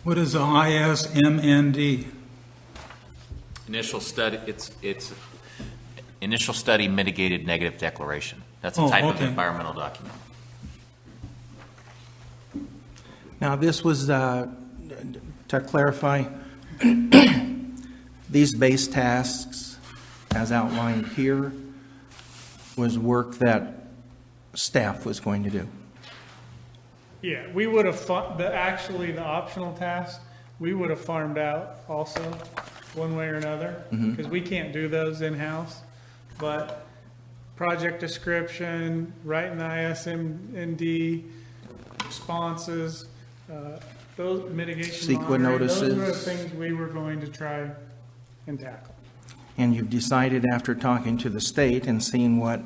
What is the ISMND? Initial study, it's initial study mitigated negative declaration. That's a Oh, type of okay. environmental document. Now, this was, to clarify, these base tasks, as outlined here, was work that staff was going to do. Yeah, we would have, actually, the optional task, we would have farmed out also, one way or another, because we can't do those in-house. But project description, writing the ISMND, responses, those mitigation CEQA monitoring, those were the notices. things we were going to try and tackle. And you've decided after talking to the state and seeing what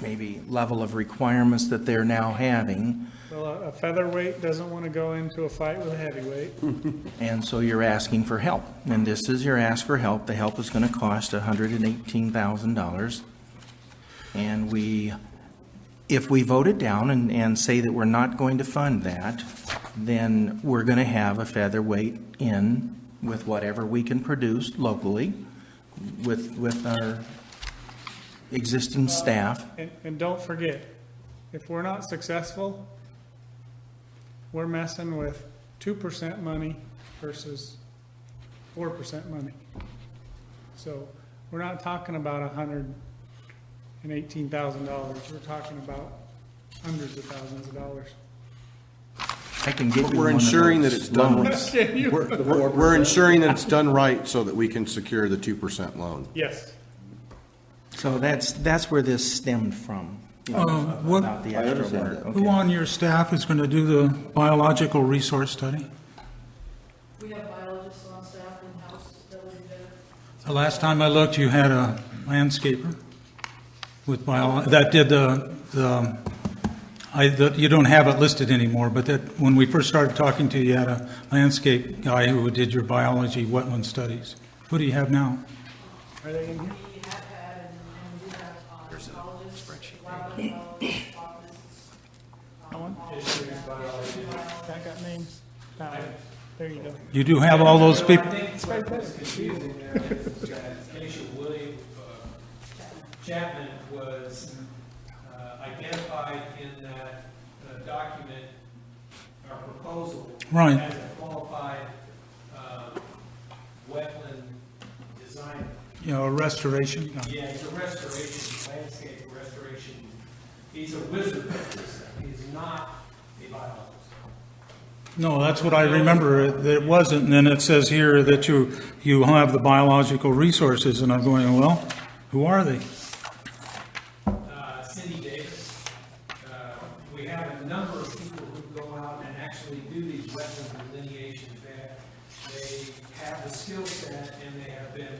maybe level of requirements that they're now having, Well, a featherweight doesn't want to go into a fight with a heavyweight. and so you're asking for help. And this is your ask for help. The help is going to cost $118,000. And if we vote it down and say that we're not going to fund that, then we're going to have a featherweight in with whatever we can produce locally with our existing staff. And don't forget, if we're not successful, we're messing with 2% money versus 4% money. So we're not talking about $118,000. We're talking about hundreds of thousands of dollars. I can get But you we're one of ensuring that those it's done, loans. we're ensuring that it's done right so that we can secure the 2% loan. Yes. So that's where this stemmed from, you know, What- about the extra understand work. that. Who Okay. on your staff is going to do the biological resource study? We have biologists on staff in-house that would be better. The last time I looked, you had a landscaper with that did you don't have it listed anymore, but that, when we first started talking to you, you had a landscape guy who did your biology wetland studies. Who do you have now? Are they in here? We have had, and we do have There's a biologists, spreadsheet. lab biologists, botanists. That one? That got names? That one. There you go. You do have all those people? It's right there. confusing there is that Aisha William Chapman was identified in that document, our proposal Right. as a qualified wetland designer. You know, a restoration guy. Yeah, he's a restoration, landscape restoration. He's a wizard at this thing. He's not a biologist. No, that's what I remember, that it wasn't, and then it says here that you have the biological resources, and I'm going, well, who are they? Cindy Davis. We have a number of people who go out and actually do these wetland delineations. They have the skill set and they have been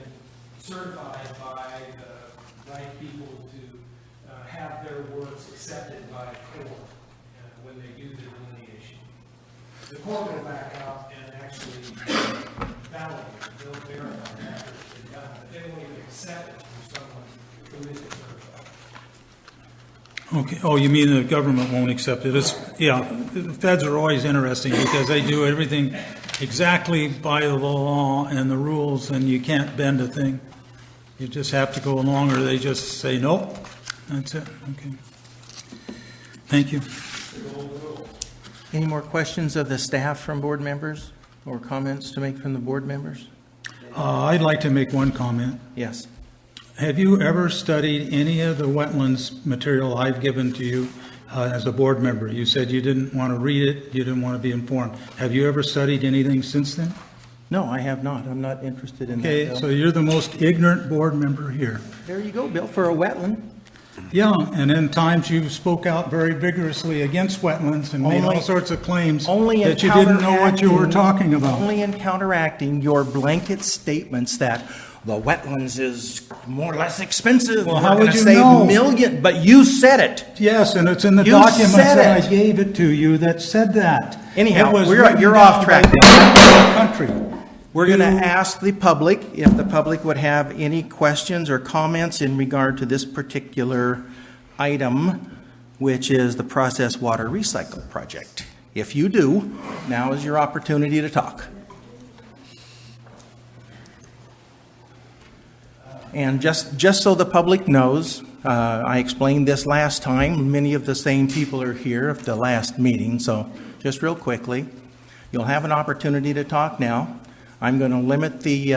certified by the right people to have their works accepted by Corps when they do the delineation. The Corps will back out and actually validate it. They'll verify that it's been done, but they won't even accept it from someone who isn't certified. Okay, oh, you mean the government won't accept it? It's, yeah, the feds are always interesting because they do everything exactly by the law and the rules, and you can't bend a thing. You just have to go along, or they just say, nope, that's it, okay. Thank you. Any more questions of the staff from board members or comments to make from the board members? I'd like to make one comment. Yes. Have you ever studied any of the wetlands material I've given to you as a board member? You said you didn't want to read it, you didn't want to be informed. Have you ever studied anything since then? No, I have not. I'm not interested in that. Okay, Bill. so you're the most ignorant board member here. There you go, Bill, for a wetland. Yeah, and in times you spoke out very vigorously against wetlands and made Only- all sorts of claims Only in that you didn't know what you were counteracting- talking about. Only in counteracting your blanket statements that the wetlands is more or less expensive. Well, we're how gonna would you save know? million, but you said it. Yes, and it's in the You documents said that it. I gave it to you that said that. Anyhow, It was you're written off down track by now. the country. We're going to ask the public if the public would have any questions or comments in regard to this particular item, which is the process water recycle project. If you do, now is your opportunity to talk. And just so the public knows, I explained this last time. Many of the same people are here at the last meeting, so just real quickly, you'll have an opportunity to talk now. I'm going to limit the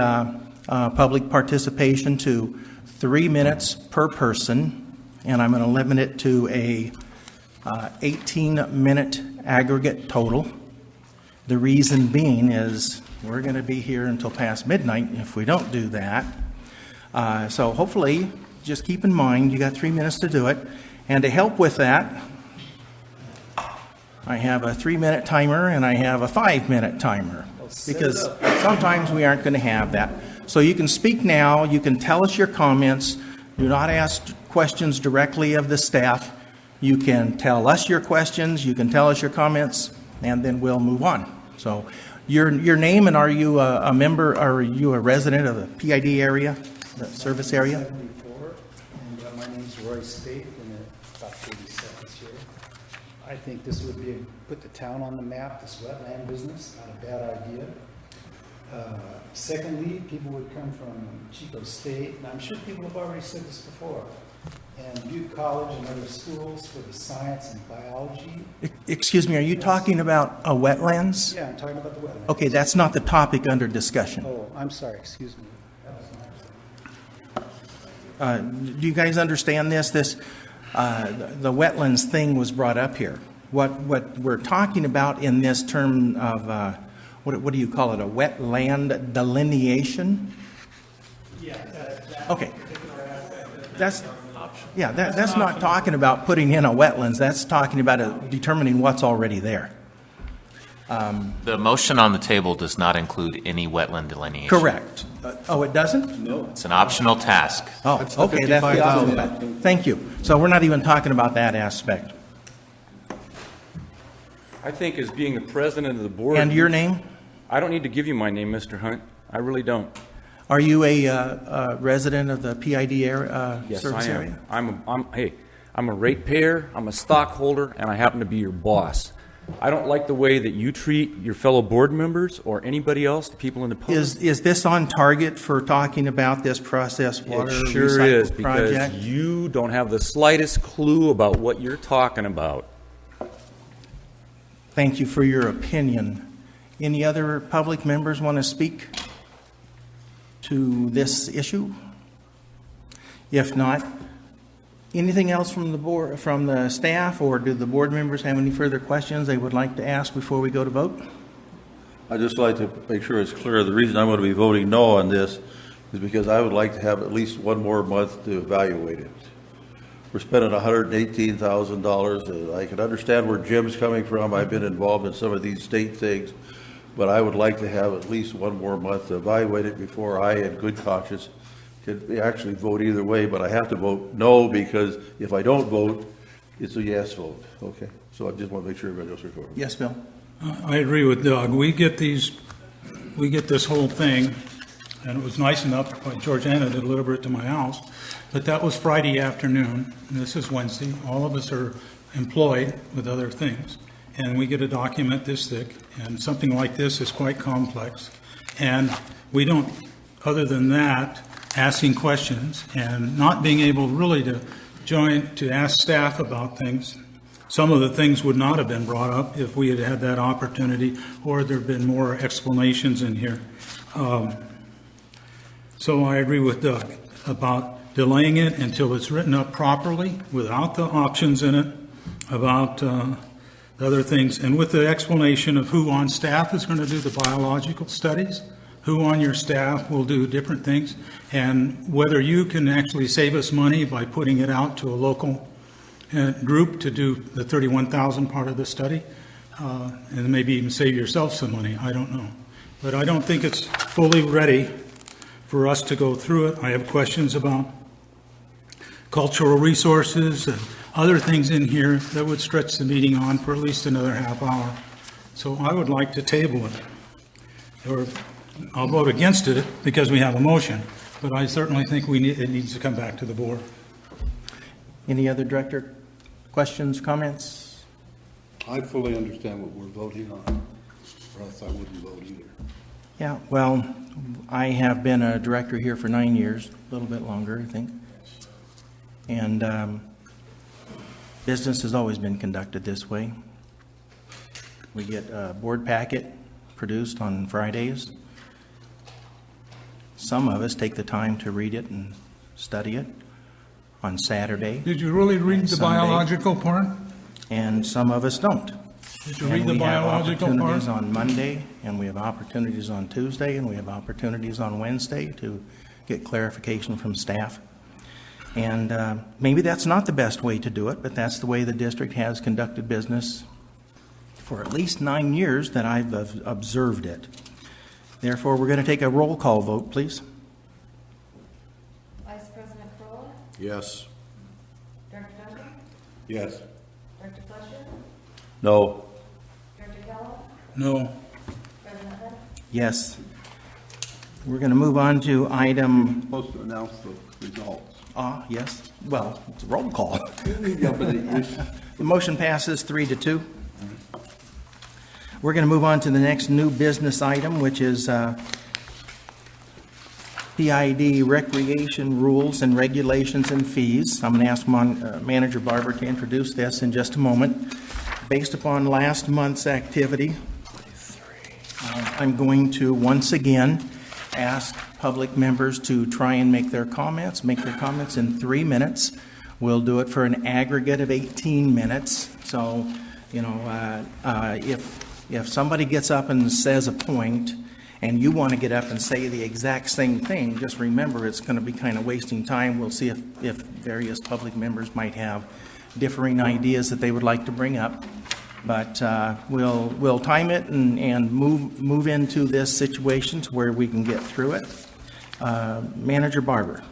public participation to 3 minutes per person, and I'm going to limit it to a 18-minute aggregate total. The reason being is we're going to be here until past midnight if we don't do that. So hopefully, just keep in mind, you got 3 minutes to do it. And to help with that, I have a 3-minute timer and I have a 5-minute timer. Because sometimes we aren't going to have that. So you can speak now, you can tell us your comments. Do not ask questions directly of the staff. You can tell us your questions, you can tell us your comments, and then we'll move on. So your name, and are you a member, are you a resident of the PID area, the service area? 74, and my name's Roy Spate, and about 30 seconds here. I think this would be, put the town on the map, this wetland business, not a bad idea. Secondly, people would come from Chico State, and I'm sure people have already said this before, and Butte College and other schools for the science and biology. Excuse me, are you talking about wetlands? Yeah, I'm talking about the wetlands. Okay, that's not the topic under discussion. Oh, I'm sorry, excuse me. That was my mistake. Do you guys understand this? The wetlands thing was brought up here. What we're talking about in this term of, what do you call it, a wetland delineation? Yeah. Okay. That's not talking about putting in a wetlands. That's talking about determining what's already there. The motion on the table does not include any wetland delineation. Correct. Oh, it doesn't? No. It's an optional task. Oh, That's the okay, that's the $55,000. opposite. Thank you. So we're not even talking about that aspect. I think as being the president of the board. And your name? I don't need to give you my name, Mr. Hunt. I really don't. Are you a resident of the PID area, Yes, service I am. area? I'm a ratepayer, I'm a stockholder, and I happen to be your boss. I don't like the way that you treat your fellow board members or anybody else, the people in the public. Is this on target for talking about this process water It sure is, recycle because project? you don't have the slightest clue about what you're talking about. Thank you for your opinion. Any other public members want to speak to this issue? If not, anything else from the board, from the staff, or do the board members have any further questions they would like to ask before we go to vote? I'd just like to make sure it's clear, the reason I'm going to be voting no on this is because I would like to have at least one more month to evaluate it. We're spending $118,000. I can understand where Jim's coming from. I've been involved in some of these state things, but I would like to have at least one more month to evaluate it before I, in good conscience, could actually vote either way. But I have to vote no, because if I don't vote, it's a yes vote. Okay? So I just want to make sure everybody else is recording. Yes, Bill? I agree with Doug. We get this whole thing, and it was nice enough by Georgiana to deliver it to my house, but that was Friday afternoon, and this is Wednesday. All of us are employed with other things, and we get a document this thick, and something like this is quite complex. And we don't, other than that, asking questions and not being able really to ask staff about things. Some of the things would not have been brought up if we had had that opportunity, or there had been more explanations in here. So I agree with Doug about delaying it until it's written up properly, without the options in it, about the other things, and with the explanation of who on staff is going to do the biological studies, who on your staff will do different things, and whether you can actually save us money by putting it out to a local group to do the 31,000 part of the study, and maybe even save yourself some money. I don't know. But I don't think it's fully ready for us to go through it. I have questions about cultural resources and other things in here that would stretch the meeting on for at least another half hour. So I would like to table it. Or I'll vote against it because we have a motion, but I certainly think it needs to come back to the board. Any other director questions, comments? I fully understand what we're voting on, or else I wouldn't vote either. Yeah, well, I have been a director here for 9 years, a little bit longer, I think. And business has always been conducted this way. We get a board packet produced on Fridays. Some of us take the time to read it and study it on Saturday. Did you really read the Sunday. biological part? And some of us don't. Did you read the biological And we have part? opportunities on Monday, and we have opportunities on Tuesday, and we have opportunities on Wednesday to get clarification from staff. And maybe that's not the best way to do it, but that's the way the district has conducted business for at least 9 years that I've observed it. Therefore, we're going to take a roll call vote, please. Vice President Corolla? Yes. Director Duncan? Yes. Director Fletcher? No. Director Kellogg? No. President Hunt? Yes. We're going to move on to item, Supposed to announce the results. yes, well, it's a roll call. Yeah, but The motion passes 3-2. We're going to move on to the next new business item, which is PID recreation rules and regulations and fees. I'm going to ask Manager Barber to introduce this in just a moment. Based upon last month's activity, I'm going to once again ask public members to try and make their comments in 3 minutes. We'll do it for an aggregate of 18 minutes. So, if somebody gets up and says a point and you want to get up and say the exact same thing, just remember it's going to be kind of wasting time. We'll see if various public members might have differing ideas that they would like to bring up. But we'll time it and move into this situation to where we can get through it. Manager Barber.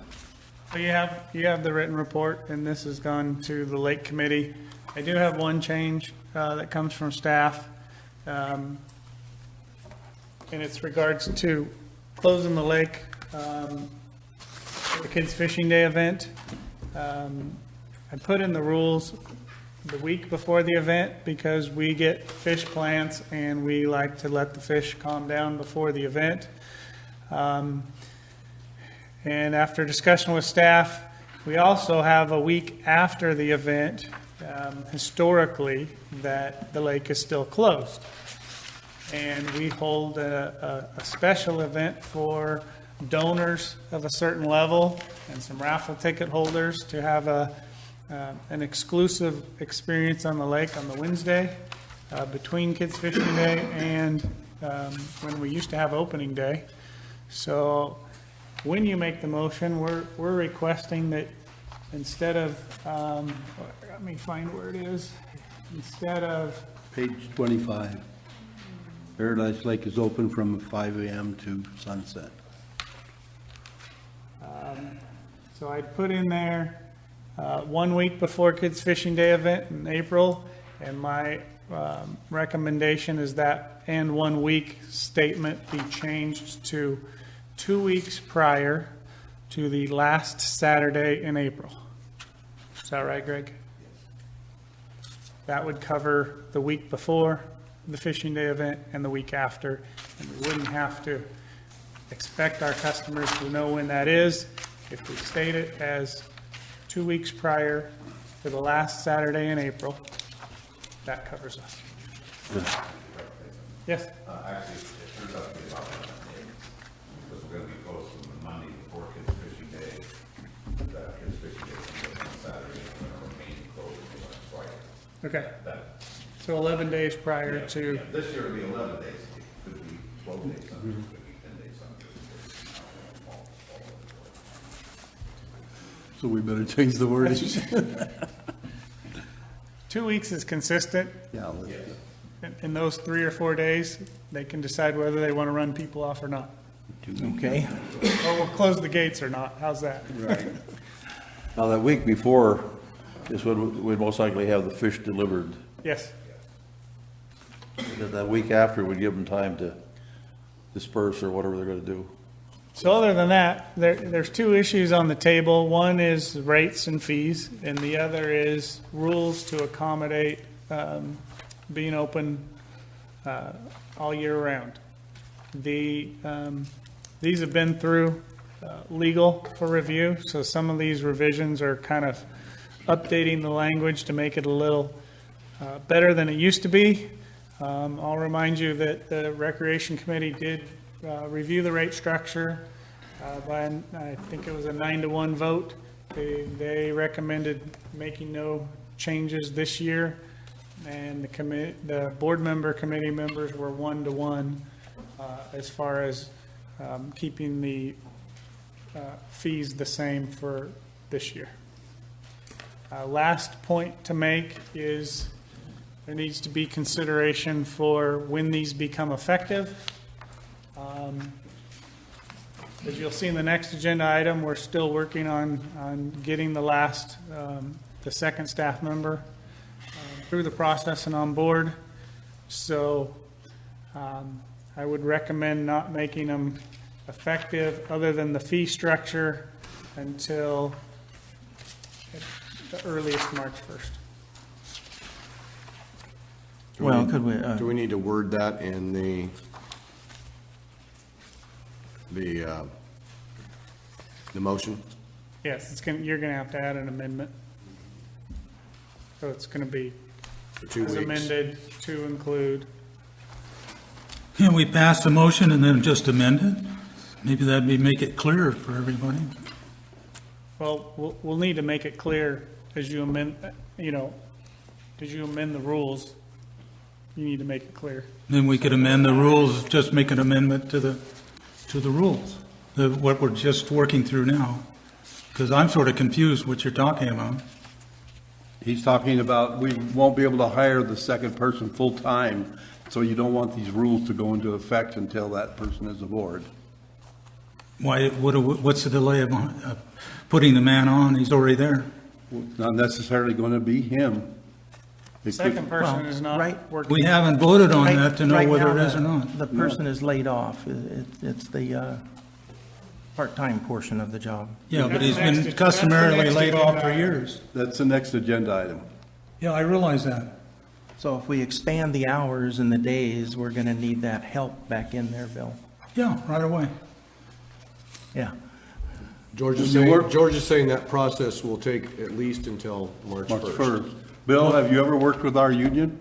So you have the written report, and this has gone to the Lake Committee. I do have one change that comes from staff, and it's regards to closing the lake for the Kids Fishing Day event. I put in the rules the week before the event because we get fish plants and we like to let the fish calm down before the event. And after discussion with staff, we also have a week after the event historically that the lake is still closed. And we hold a special event for donors of a certain level and some raffle ticket holders to have an exclusive experience on the lake on the Wednesday between Kids Fishing Day and when we used to have opening day. So when you make the motion, we're requesting that instead of, let me find where it is, instead of, Page 25. Paradise Lake is open from 5 a.m. to sunset. so I'd put in there 1 week before Kids Fishing Day event in April, and my recommendation is that and 1 week statement be changed to 2 weeks prior to the last Saturday in April. Is that right, Greg? That would cover the week before the fishing day event and the week after, and we wouldn't have to expect our customers to know when that is. If we state it as 2 weeks prior to the last Saturday in April, that covers us. Yes? Actually, it turns out to be about that, because we're going to be posting the Monday before Kids Fishing Day. That Kids Fishing Day is on Saturday, and we're going to remain closed until next Friday. Okay. That, So 11 days prior to, this year it'll be 11 days. It could be 12 days, some years it could be 10 days, some years it could be all over the place. So we better change the wording. 2 weeks is consistent. Yeah, let's- In those 3 or 4 days, they can decide whether they want to run people off or not. Okay. Or we'll close the gates or not. How's that? right. Now, that week before is when we'd most likely have the fish delivered. Yes. That week after would give them time to disperse or whatever they're going to do. So other than that, there's 2 issues on the table. One is rates and fees, and the other is rules to accommodate being open all year round. These have been through legal for review, so some of these revisions are kind of updating the language to make it a little better than it used to be. I'll remind you that the Recreation Committee did review the rate structure by, I think it was a 9-1 vote. They recommended making no changes this year, and the board member committee members were 1-1 as far as keeping the fees the same for this year. Last point to make is there needs to be consideration for when these become effective. As you'll see in the next agenda item, we're still working on getting the second staff member through the process and on board. So I would recommend not making them effective other than the fee structure until the earliest March 1st. Well, could we, Do we need to word that in the motion? Yes, you're going to have to add an amendment. So it's going to be For 2 as weeks? amended to include. Can we pass the motion and then just amend it? Maybe that'd make it clearer for everybody. Well, we'll need to make it clear as you amend, as you amend the rules, you need to make it clear. Then we could amend the rules, just make an amendment to the rules, what we're just working through now. Because I'm sort of confused what you're talking about. He's talking about we won't be able to hire the second person full-time, so you don't want these rules to go into effect until that person is aboard. Why, what's the delay of putting the man on? He's already there. It's not necessarily going to be him. It could- Second person is not right. working. We haven't voted on that to know Right whether now, it is or not. The person is laid off. It's the part-time portion of the job. Yeah, but he's That's the been next- customarily that's the next laid off for agenda years. That's the next agenda item. Yeah, I realize that. So if we expand the hours and the days, we're going to need that help back in there, Bill. Yeah, right away. Yeah. George is saying that process will take at least until March March 1st. 1st. Bill, have you ever worked with our union?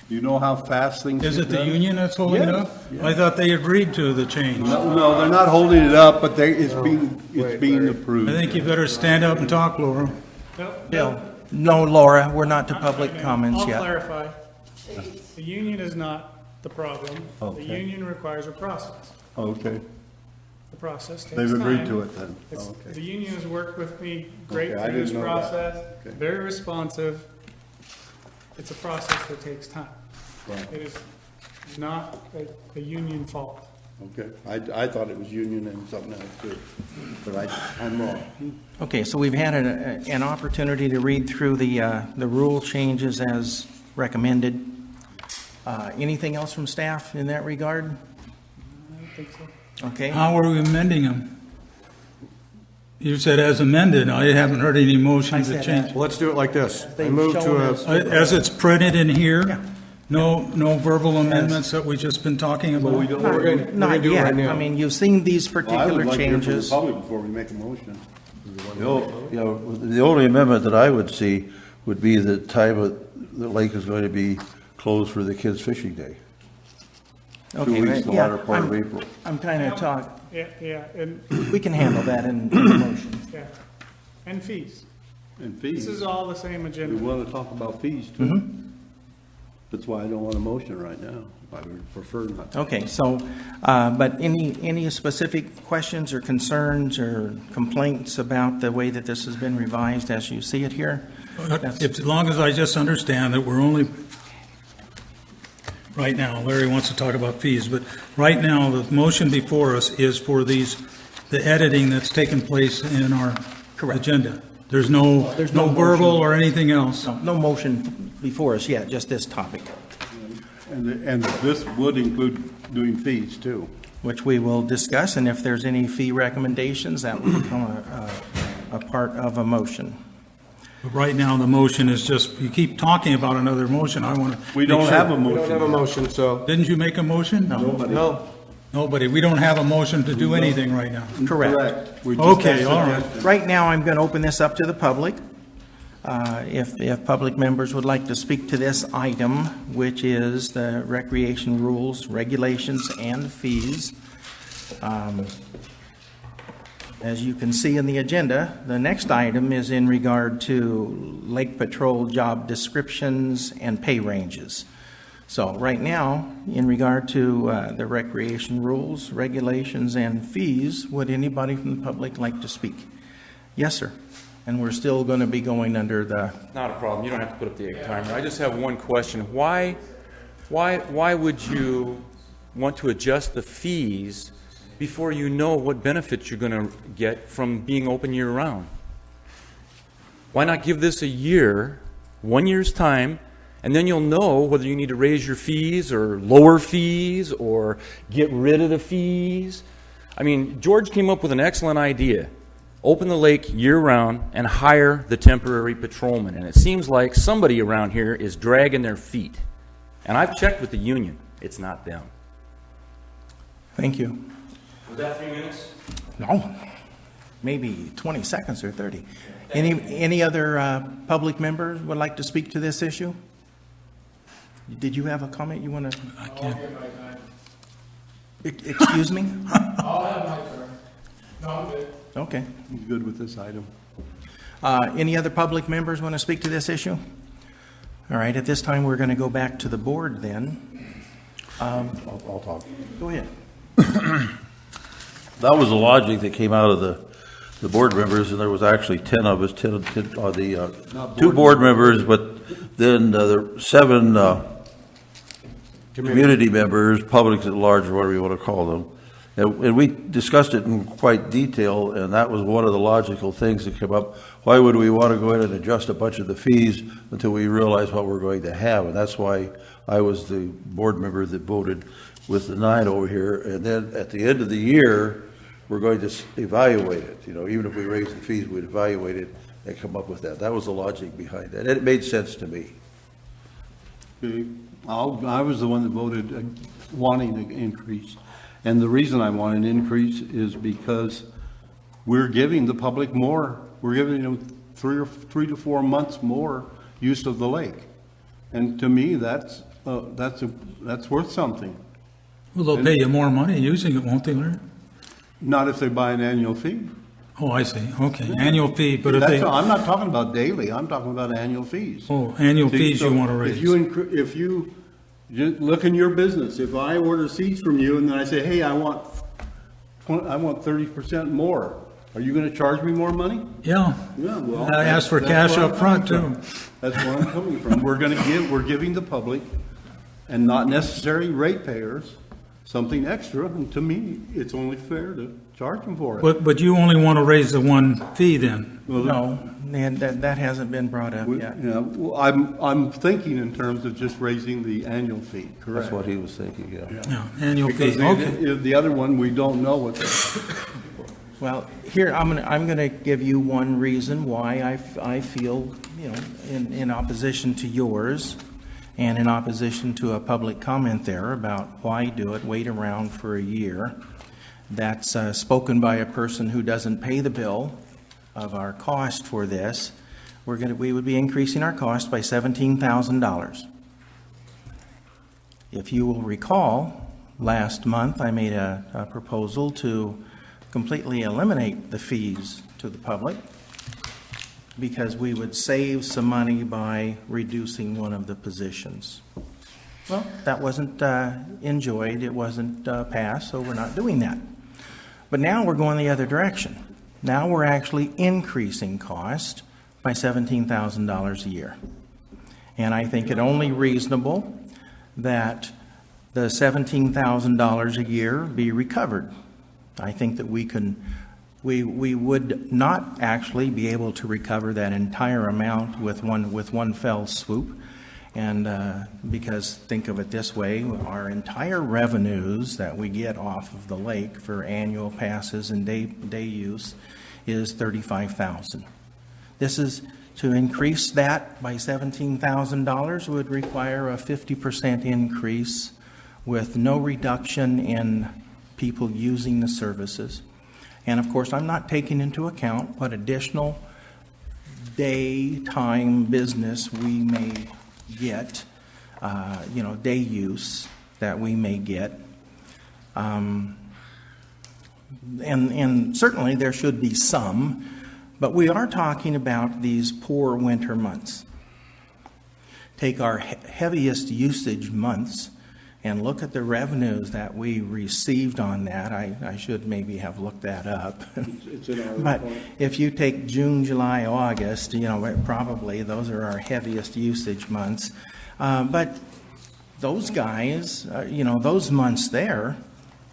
You know how fast things Is get it the done? union that's holding it Yes, up? yes. I thought they agreed to the change. No, they're not holding it up, but it's being approved. I think you better stand up and talk, Laura. Bill? No, Laura, we're not to public comments I'll yet. clarify. The union is not the problem. The Okay. union requires a process. Okay, The process takes time. they've agreed to it then. It's- Okay. The union has worked with me great Okay, I through this didn't know that. process, Okay. very responsive. It's a process that takes time. Right. It is not a union fault. Okay, I thought it was union and something else too, but I'm wrong. Okay, so we've had an opportunity to read through the rule changes as recommended. Anything else from staff in that regard? I don't think so. Okay, How are we amending them? You said as amended. I haven't heard any motion I to said change. Well, let's do it like this. I They've move shown to us- As it's printed in Yeah. here? No verbal amendments that we've just been talking about? we're gonna not do it yet. right now. I mean, you've seen these Well, I would particular like to hear from the changes. public before we make a motion. The only amendment that I would see would be the time the lake is going to be closed for the kids' fishing day. Okay, 2 weeks, right, the yeah, latter part of I'm- April. I'm kind of Yeah, and, we can handle that in the motion. yeah. And fees. And This fees, is all the same we agenda. want to talk about fees too. That's why I don't want a motion right now. I would prefer not. Okay, so, but any specific questions or concerns or complaints about the way that this has been revised as you see it here? As long as I just understand that we're only, right now, Larry wants to talk about fees, but right now, the motion before us is for the editing that's taken place in our agenda. There's no verbal motion. or anything else. No motion before us yet, just this topic, And this would include doing fees too. which we will discuss, and if there's any fee recommendations, that will become a part of a motion. But right now, the motion is just, you keep talking about another motion, I want to. We don't have a We don't have a motion. motion, so. Didn't you make a motion? No. Nobody, we don't have a motion to do anything right now. Correct. We just Okay, have all right. suggestions. Right now, I'm going to open this up to the public. If public members would like to speak to this item, which is the recreation rules, regulations, and fees. As you can see in the agenda, the next item is in regard to Lake Patrol job descriptions and pay ranges. So right now, in regard to the recreation rules, regulations, and fees, would anybody from the public like to speak? Yes, sir. And we're still going to be going under the, Not a problem, you don't have to put up the timer. I just have one question. Why would you want to adjust the fees before you know what benefits you're going to get from being open year-round? Why not give this a year, 1 year's time, and then you'll know whether you need to raise your fees or lower fees or get rid of the fees? I mean, George came up with an excellent idea. Open the lake year-round and hire the temporary patrolman. And it seems like somebody around here is dragging their feet. And I've checked with the union. It's not them. thank you. Was that 3 minutes? No, maybe 20 seconds or 30. Any other public members would like to speak to this issue? Did you have a comment you want to? I can't. Excuse me? I'll have my turn. No, I'm good. Okay. He's good with this item. Any other public members want to speak to this issue? All right, at this time, we're going to go back to the board then. I'll talk. Go ahead. That was the logic that came out of the board members, and there was actually 10 of us, 10 two board members, but then the 7 community members, public at large, or whatever you want to call them. And we discussed it in quite detail, and that was one of the logical things that came up. Why would we want to go in and adjust a bunch of the fees until we realize what we're going to have? And that's why I was the board member that voted with the 9 over here. And then at the end of the year, we're going to evaluate it. You know, even if we raise the fees, we'd evaluate it and come up with that. That was the logic behind that. And it made sense to me. Okay. I was the one that voted wanting an increase. And the reason I want an increase is because we're giving the public more. We're giving them 3 to 4 months more use of the lake. And to me, that's worth something. Well, they'll pay you more money using it, won't they, Larry? Not if they buy an annual fee. Oh, I see. Okay, annual fee, but if they, I'm not talking about daily, I'm talking about annual fees. oh, annual See, fees so you want to raise. If you look in your business, if I order seeds from you and then I say, hey, I want 30% more, are you gonna charge me more money? Yeah. Yeah, well. I asked for that's cash where I'm up front, coming too. from. That's where I'm coming from. We're giving the public, and not necessarily ratepayers, something extra, and to me, it's only fair to charge them for it. But you only want to raise the one fee then? Well, No, and that hasn't been brought up yet. Yeah, well, I'm thinking in terms of just raising the annual fee, correct? That's what he was thinking, yeah. Yeah, annual fee, Because okay. the other one, we don't know what Well, here, I'm gonna give you one reason why I feel, in opposition to yours and in opposition to a public comment there about why do it, wait around for a year. That's spoken by a person who doesn't pay the bill of our cost for this. We would be increasing our cost by $17,000. If you will recall, last month I made a proposal to completely eliminate the fees to the public because we would save some money by reducing one of the positions. Well, that wasn't enjoyed, it wasn't passed, so we're not doing that. But now we're going the other direction. Now we're actually increasing cost by $17,000 a year. And I think it only reasonable that the $17,000 a year be recovered. I think that we would not actually be able to recover that entire amount with one fell swoop. And because think of it this way, our entire revenues that we get off of the lake for annual passes and day use is $35,000. This is to increase that by $17,000 would require a 50% increase with no reduction in people using the services. And of course, I'm not taking into account what additional daytime business we may get, day use that we may get. And certainly there should be some, but we are talking about these poor winter months. Take our heaviest usage months and look at the revenues that we received on that. I should maybe have looked that up. It's in our But report. if you take June, July, August, probably those are our heaviest usage months. But those guys, those months there,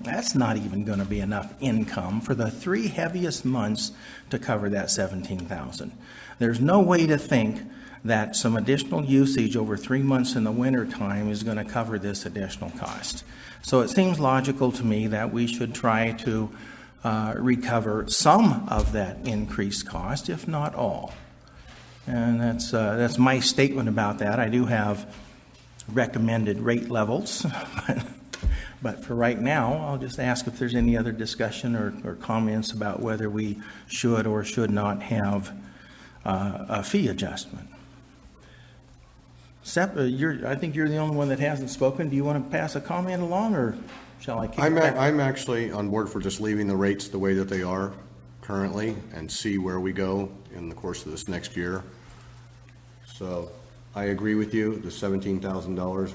that's not even going to be enough income for the 3 heaviest months to cover that $17,000. There's no way to think that some additional usage over 3 months in the winter time is going to cover this additional cost. So it seems logical to me that we should try to recover some of that increased cost, if not all. And that's my statement about that. I do have recommended rate levels, but for right now, I'll just ask if there's any other discussion or comments about whether we should or should not have a fee adjustment. Sep, I think you're the only one that hasn't spoken. Do you want to pass a comment along, or shall I kick it back? I'm actually on board for just leaving the rates the way that they are currently and see where we go in the course of this next year. So I agree with you, the $17,000.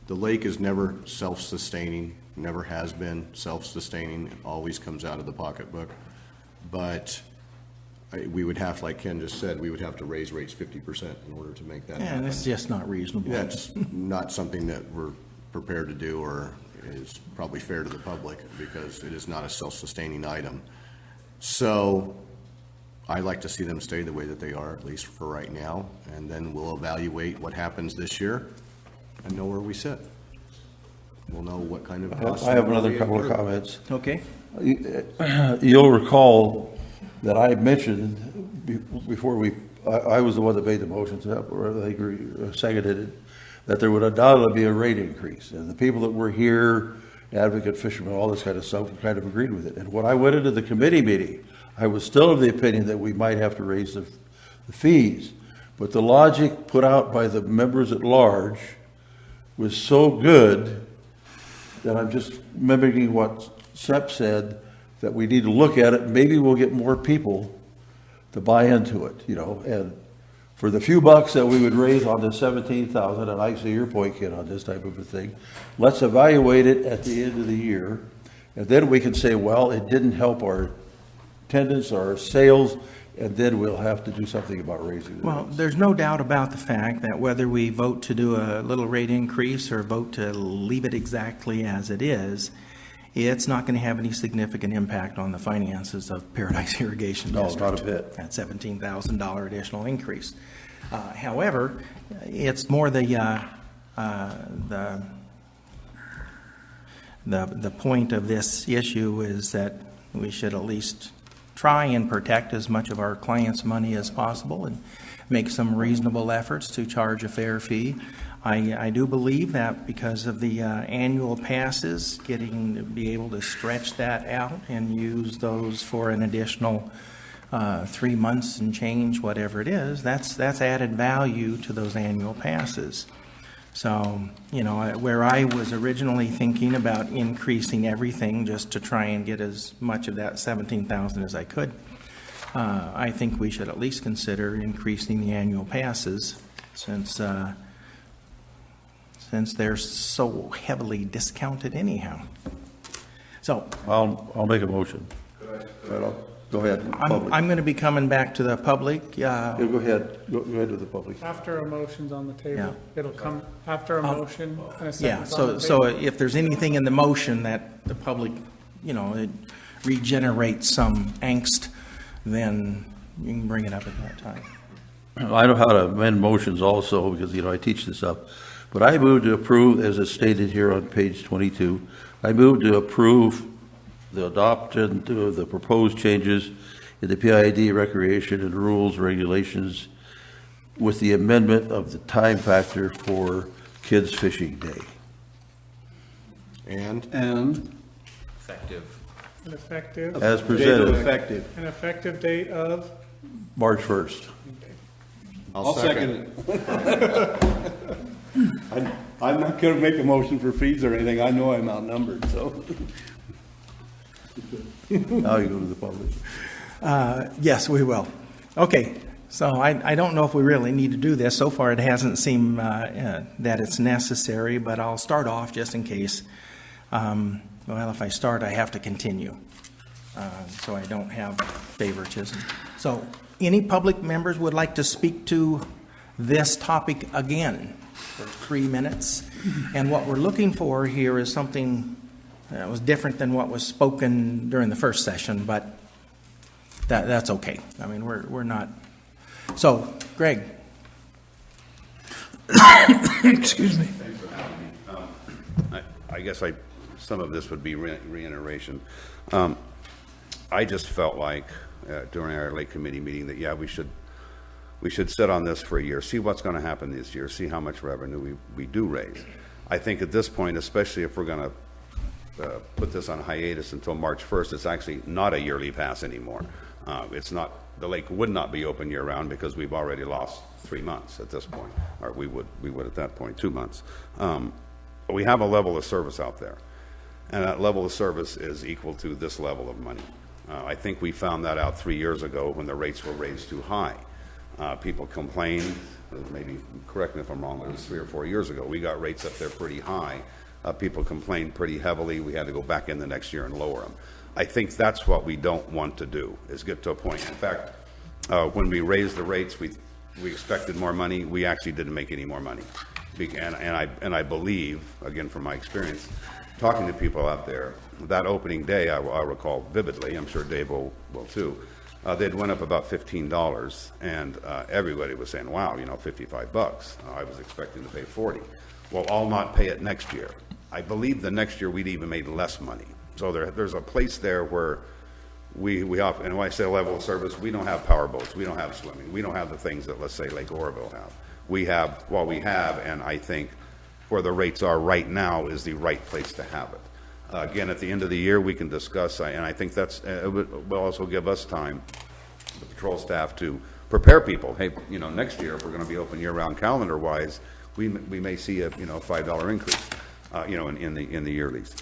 The lake is never self-sustaining, never has been self-sustaining. It always comes out of the pocketbook. But we would have, like Ken just said, we would have to raise rates 50% in order to make that happen. And it's just not reasonable. That's not something that we're prepared to do or is probably fair to the public because it is not a self-sustaining item. So I like to see them stay the way that they are, at least for right now, and then we'll evaluate what happens this year and know where we sit. We'll know what kind of costs. I have another couple of comments. Okay. You'll recall that I mentioned before I was the one that made the motion, or I think seconded it, that there would undoubtedly be a rate increase. And the people that were here, advocate, fishermen, all this kind of stuff, kind of agreed with it. And when I went into the committee meeting, I was still of the opinion that we might have to raise the fees. But the logic put out by the members at large was so good that I'm just mimicking what Sepp said, that we need to look at it. Maybe we'll get more people to buy into it, you know, and for the few bucks that we would raise on the 17,000, and I see your point, Ken, on this type of a thing, let's evaluate it at the end of the year, and then we can say, well, it didn't help our attendance or our sales, and then we'll have to do something about raising the Well, rates. there's no doubt about the fact that whether we vote to do a little rate increase or vote to leave it exactly as it is, it's not going to have any significant impact on the finances of Paradise Irrigation No, District. not a bit. That $17,000 additional increase. However, it's more the point of this issue is that we should at least try and protect as much of our clients' money as possible and make some reasonable efforts to charge a fair fee. I do believe that because of the annual passes, getting to be able to stretch that out and use those for an additional 3 months and change, whatever it is, that's added value to those annual passes. So, you know, where I was originally thinking about increasing everything just to try and get as much of that 17,000 as I could, I think we should at least consider increasing the annual passes since they're so heavily discounted anyhow. So I'll make a motion. Go ahead. I'm going to be coming back to the public. Yeah, go ahead. Go ahead to the public. After a motion's on the table, Yeah. it'll come after a motion and a Yeah, second's on the so table. if there's anything in the motion that the public, you know, it regenerates some angst, then you can bring it up at that time. I know how to amend motions also, because, you know, I teach this up. But I move to approve, as it's stated here on page 22, I move to approve the adoption of the proposed changes in the PID recreation and rules, regulations, with the amendment of the time factor for Kids Fishing Day. And Effective. An effective, As Date presented, of effective. an effective date of, March 1st. I'll second it. I'm not going to make a motion for fees or anything. I know I'm outnumbered, so. Now you go to the public. Yes, we will. Okay, so I don't know if we really need to do this. So far, it hasn't seemed that it's necessary, but I'll start off just in case. Well, if I start, I have to continue, so I don't have favoritism. So any public members would like to speak to this topic again for 3 minutes? And what we're looking for here is something that was different than what was spoken during the first session, but that's okay. I mean, we're not. So, Greg. Excuse me. Thanks for having me. I guess some of this would be reiteration. I just felt like during our late committee meeting that, yeah, we should sit on this for a year, see what's going to happen this year, see how much revenue we do raise. I think at this point, especially if we're going to put this on hiatus until March 1st, it's actually not a yearly pass anymore. It's not, the lake would not be open year-round because we've already lost 3 months at this point, or we would at that point 2 months. But we have a level of service out there, and that level of service is equal to this level of money. I think we found that out 3 years ago when the rates were raised too high. People complained, maybe correct me if I'm wrong, it was 3 or 4 years ago. We got rates up there pretty high. People complained pretty heavily. We had to go back in the next year and lower them. I think that's what we don't want to do, is get to a point. In fact, when we raised the rates, we expected more money. We actually didn't make any more money. And I believe, again from my experience, talking to people out there, that opening day I recall vividly, I'm sure Dave will too, they'd went up about $15, and everybody was saying, wow, you know, $55. I was expecting to pay $40. Well, I'll not pay it next year. I believe the next year we'd even made less money. So there's a place there where we often, and when I say level of service, we don't have power boats, we don't have swimming, we don't have the things that, let's say, Lake Oroville have. We have what we have, and I think where the rates are right now is the right place to have it. Again, at the end of the year, we can discuss, and I think that's, it will also give us time, the patrol staff, to prepare people. Hey, next year, if we're going to be open year-round calendar-wise, we may see a, $5 increase, in the yearlies.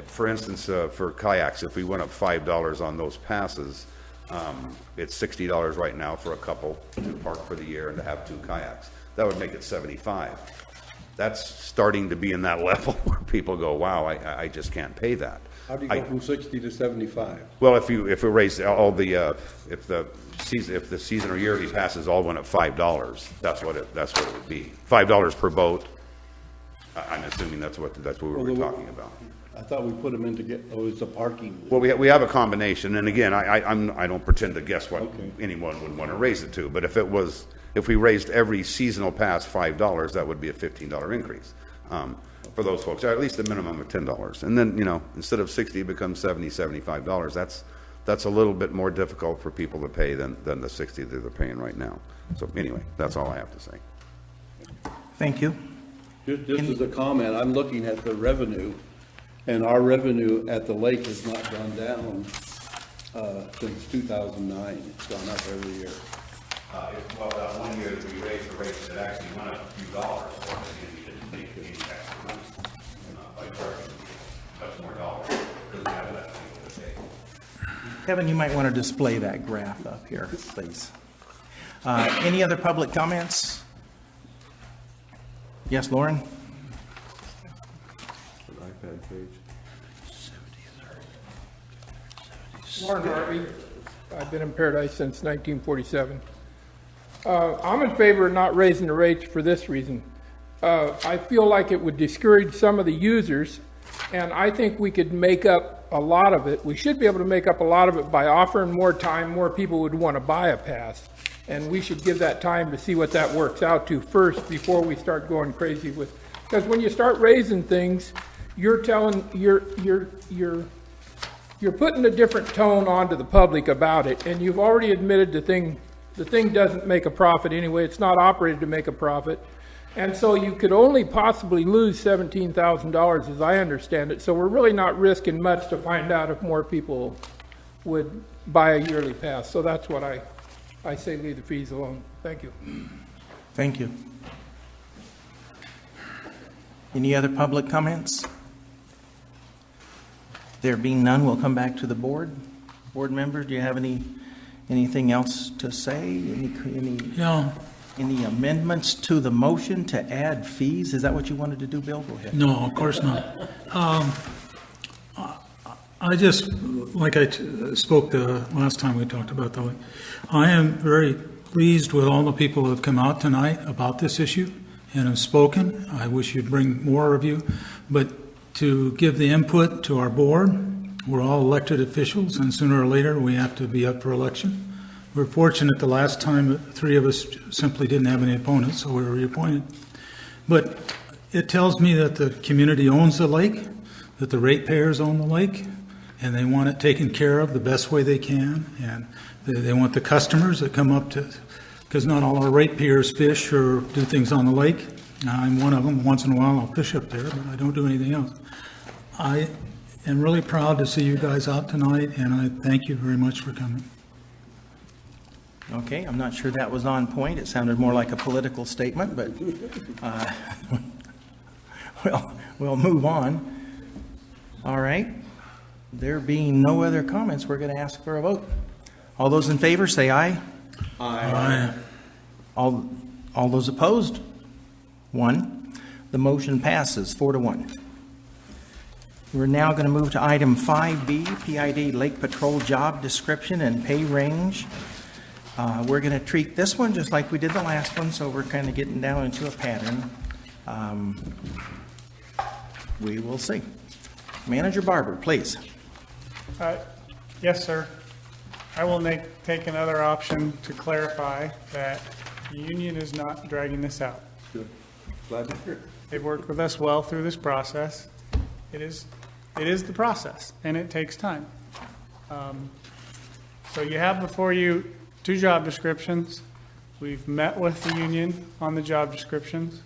For instance, for kayaks, if we went up $5 on those passes, it's $60 right now for a couple to park for the year and to have 2 kayaks. That would make it $75. That's starting to be in that level where people go, wow, I just can't pay that. How do you go from 60 to 75? Well, if we raise all the, if the season or yearly passes all went up $5, that's what it would be. $5 per boat. I'm assuming that's what we were talking about. I thought we put them in to get, it's a parking. Well, we have a combination, and again, I don't pretend to guess what anyone would want to raise it to, but if we raised every seasonal pass $5, that would be a $15 increase for those folks, or at least a minimum of $10. And then, instead of 60, it becomes $70, $75. That's a little bit more difficult for people to pay than the 60 that they're paying right now. So anyway, that's all I have to say. Thank you. Just as a comment, I'm looking at the revenue, and our revenue at the lake has not gone down since 2009. It's gone up every year. Well, that one year that we raised the rates, it actually went up a few dollars, so we didn't make any extra money by charging much more dollars, because we have less people to pay. Kevin, you might want to display that graph up here, please. Any other public comments? Yes, Lauren? Lauren Harvey. I've been in Paradise since 1947. I'm in favor of not raising the rates for this reason. I feel like it would discourage some of the users, and I think we could make up a lot of it. We should be able to make up a lot of it by offering more time. More people would want to buy a pass, and we should give that time to see what that works out to first before we start going crazy with. Because when you start raising things, you're putting a different tone onto the public about it, and you've already admitted the thing doesn't make a profit anyway. It's not operated to make a profit. And so you could only possibly lose $17,000 as I understand it. So we're really not risking much to find out if more people would buy a yearly pass. So that's what I say, leave the fees alone. Thank you. Thank you. Any other public comments? There being none, we'll come back to the board. Board members, do you have anything else to say? Any amendments to the motion to add fees? Is that what you wanted to do, Bill? Go ahead. No, of course not. I just, like I spoke the last time we talked about the lake, I am very pleased with all the people who have come out tonight about this issue and have spoken. I wish you'd bring more of you, but to give the input to our board, we're all elected officials, and sooner or later we have to be up for election. We're fortunate the last time 3 of us simply didn't have any opponents, so we were reappointed. But it tells me that the community owns the lake, that the ratepayers own the lake, and they want it taken care of the best way they can, and they want the customers that come up to, because not all our ratepayers fish or do things on the lake. I'm one of them. Once in a while I'll fish up there, but I don't do anything else. I am really proud to see you guys out tonight, and I thank you very much for coming. Okay, I'm not sure that was on point. It sounded more like a political statement, but we'll move on. All right. There being no other comments, we're going to ask for a vote. All those in favor, say aye. Aye. All those opposed? 1. The motion passes 4-1. We're now going to move to item 5B, PID Lake Patrol job description and pay range. We're going to treat this one just like we did the last one, so we're kind of getting down into a pattern. We will see. Manager Barber, please. Yes, sir. I will take another option to clarify that the union is not dragging this out. Good. Glad to hear it. They've worked with us well through this process. It is the process, and it takes time. So you have before you 2 job descriptions. We've met with the union on the job descriptions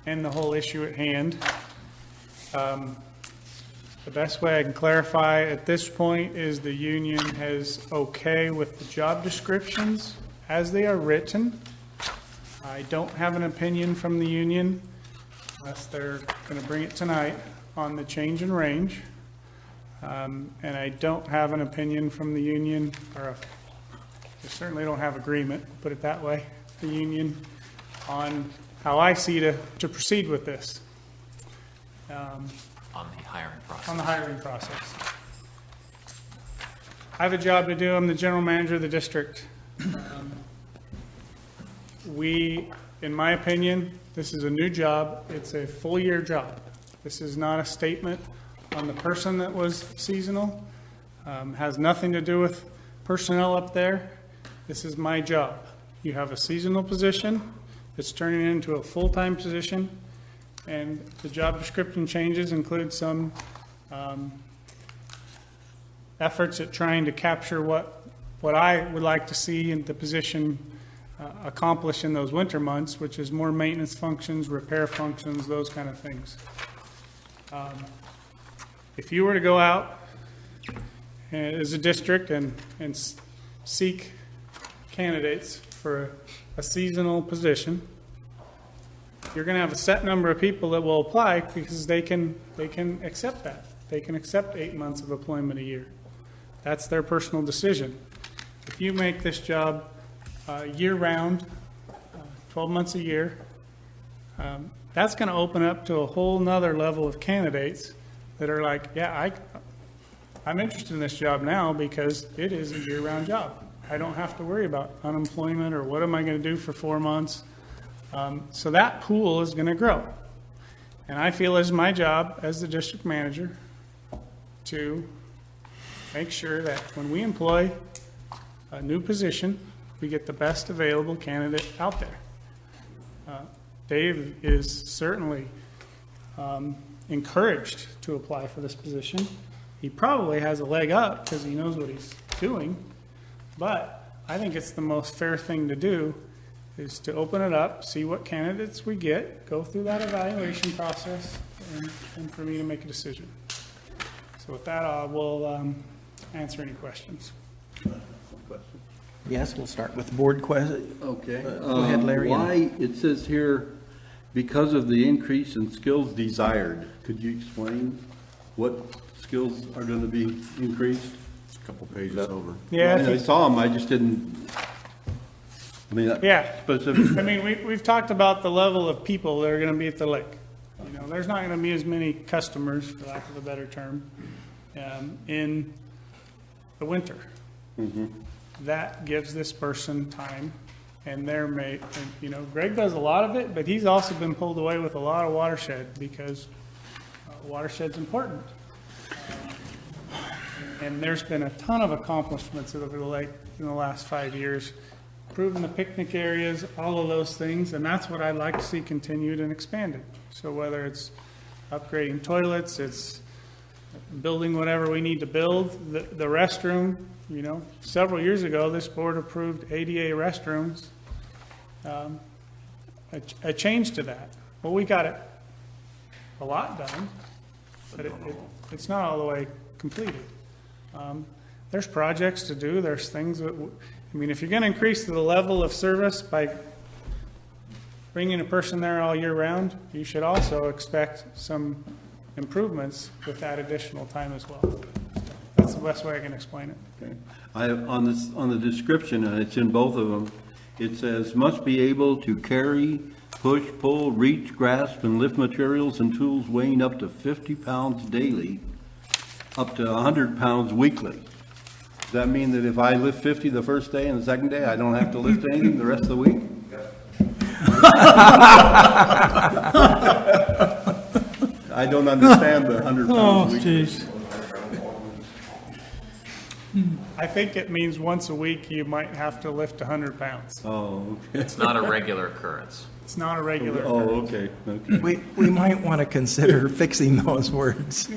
and the whole issue at hand. The best way I can clarify at this point is the union has okay with the job descriptions as they are written. I don't have an opinion from the union, unless they're going to bring it tonight, on the change in range. And I don't have an opinion from the union, or I certainly don't have agreement, put it that way, the union, on how I see to proceed with this. On the hiring process. On the hiring process. I have a job to do. I'm the general manager of the district. In my opinion, this is a new job. It's a full year job. This is not a statement on the person that was seasonal. Has nothing to do with personnel up there. This is my job. You have a seasonal position. It's turning into a full-time position. And the job description changes include some efforts at trying to capture what I would like to see in the position accomplish in those winter months, which is more maintenance functions, repair functions, those kind of things. If you were to go out as a district and seek candidates for a seasonal position, you're going to have a set number of people that will apply because they can accept that. They can accept 8 months of employment a year. That's their personal decision. If you make this job year-round, 12 months a year, that's going to open up to a whole nother level of candidates that are like, yeah, I'm interested in this job now because it is a year-round job. I don't have to worry about unemployment or what am I going to do for 4 months. So that pool is going to grow. And I feel it's my job as the district manager to make sure that when we employ a new position, we get the best available candidate out there. Dave is certainly encouraged to apply for this position. He probably has a leg up because he knows what he's doing, but I think it's the most fair thing to do is to open it up, see what candidates we get, go through that evaluation process, and for me to make a decision. So with that, I will answer any questions. Yes, we'll start with board question. Okay. Go ahead, Larry. Why, it says here, because of the increase in skills desired, could you explain what skills are going to be increased? It's a couple pages over. Yeah, I saw them, I just didn't, yeah. specific. I mean, we've talked about the level of people that are going to be at the lake. You know, there's not going to be as many customers, for lack of a better term, in the winter. Mm-hmm. That gives this person time, and you know, Greg does a lot of it, but he's also been pulled away with a lot of watershed because watershed's important. And there's been a ton of accomplishments over the lake in the last 5 years, improving the picnic areas, all of those things, and that's what I'd like to see continued and expanded. So whether it's upgrading toilets, it's building whatever we need to build, the restroom, you know, several years ago, this board approved ADA restrooms, a change to that. Well, we got it a lot done, but it's not all the way completed. There's projects to do, there's things that, I mean, if you're going to increase the level of service by bringing a person there all year round, you should also expect some improvements with that additional time as well. That's the best way I can explain it. Okay. On the description, and it's in both of them, it says, must be able to carry, push, pull, reach, grasp, and lift materials and tools weighing up to 50 pounds daily, up to 100 pounds weekly. Does that mean that if I lift 50 the first day and the second day, I don't have to lift anything the rest of the week? I don't understand the 100 pounds weekly. I think it means once a week you might have to lift 100 pounds. Oh, okay. It's not a regular occurrence. It's not a regular Oh, occurrence. okay, okay. We might want to consider fixing those words.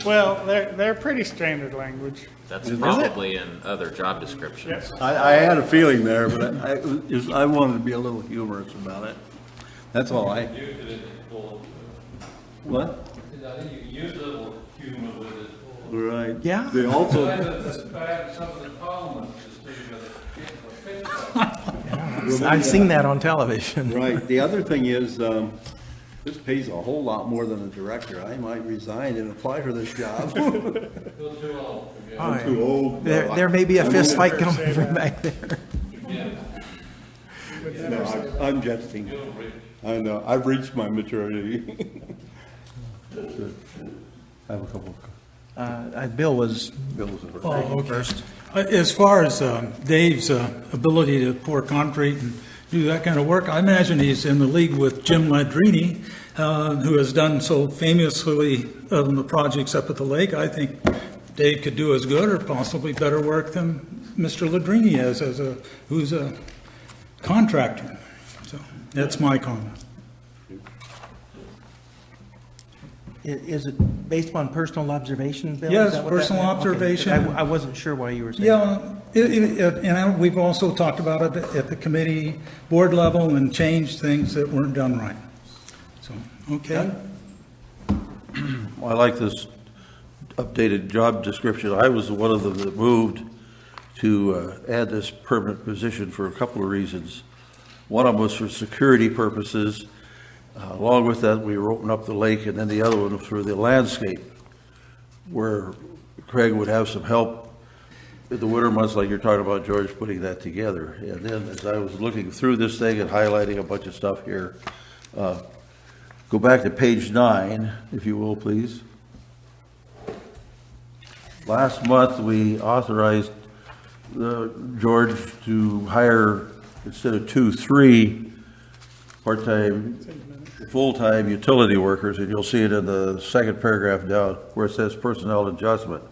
Well, they're pretty standard language. That's probably in other job descriptions. Yes. I had a feeling there, but I wanted to be a little humorous about it. That's all I. What? I think you use a little humor with it. Right. Yeah. They also. That's bad, some of the parliament is I've seen that on television. Right. The other thing is, this pays a whole lot more than a director. I might resign and apply for this job. Still too old. I'm too old. There may be a fist fight going from back there. No, I'm jesting. I know, I've reached my maturity. I have a couple. Bill was okay. first. As far as Dave's ability to pour concrete and do that kind of work, I imagine he's in the league with Jim Ladrini, who has done so famously on the projects up at the lake. I think Dave could do as good or possibly better work than Mr. Ladrini is, who's a contractor. So that's my comment. Is it based upon personal observation, Bill? Yes, Is that what that personal meant? Okay. observation. I wasn't sure why you were saying that. Yeah, and we've also talked about it at the committee board level and changed things that weren't done right. So, okay. I like this updated job description. I was one of them that moved to add this permanent position for a couple of reasons. One of them was for security purposes. Along with that, we were opening up the lake, and then the other one was for the landscape, where Craig would have some help in the winter months, like you're talking about, George, putting that together. And then as I was looking through this thing and highlighting a bunch of stuff here, go back to page 9, if you will, please. Last month, we authorized George to hire, instead of 2, 3 part-time, full-time utility workers, and you'll see it in the second paragraph down where it says personnel adjustment.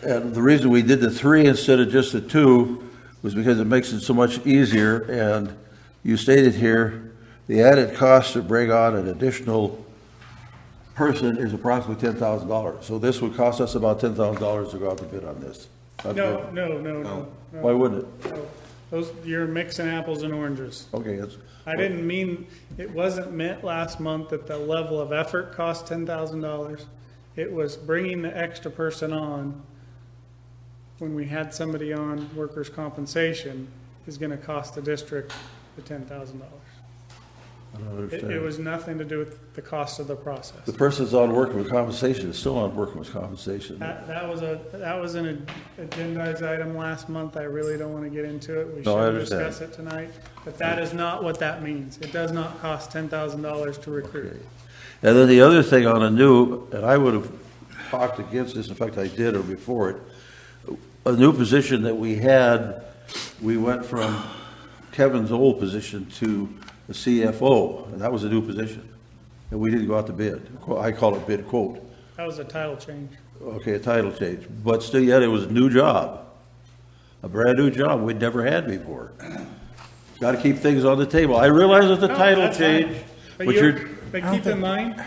And the reason we did the 3 instead of just the 2 was because it makes it so much easier, and you stated here, the added cost to bring on an additional person is approximately $10,000. So this would cost us about $10,000 to go out to bid on this. No. Why wouldn't it? No. You're mixing apples and oranges. Okay, I didn't mean, it wasn't meant last month that the level of effort cost $10,000. It was bringing the extra person on when we had somebody on workers' compensation is going to cost the district the $10,000. I don't understand. It was nothing to do with the cost of the process. The person's on workers' compensation is still on workers' compensation. That was an agendized item last month. I really don't want to get into it. We No, I should understand. discuss it tonight. But that is not what that means. It does not cost $10,000 to recruit. Okay. And then the other thing on a new, and I would have talked against this, in fact I did, or before it, a new position that we had, we went from Kevin's old position to the CFO, and that was a new position. And we didn't go out to bid. I call it bid quote. That was a title change. Okay, a title change. But still yet, it was a new job. A brand new job we'd never had before. Got to keep things on the table. I realize it's a No, title that's fine. change, But but But keep in mind,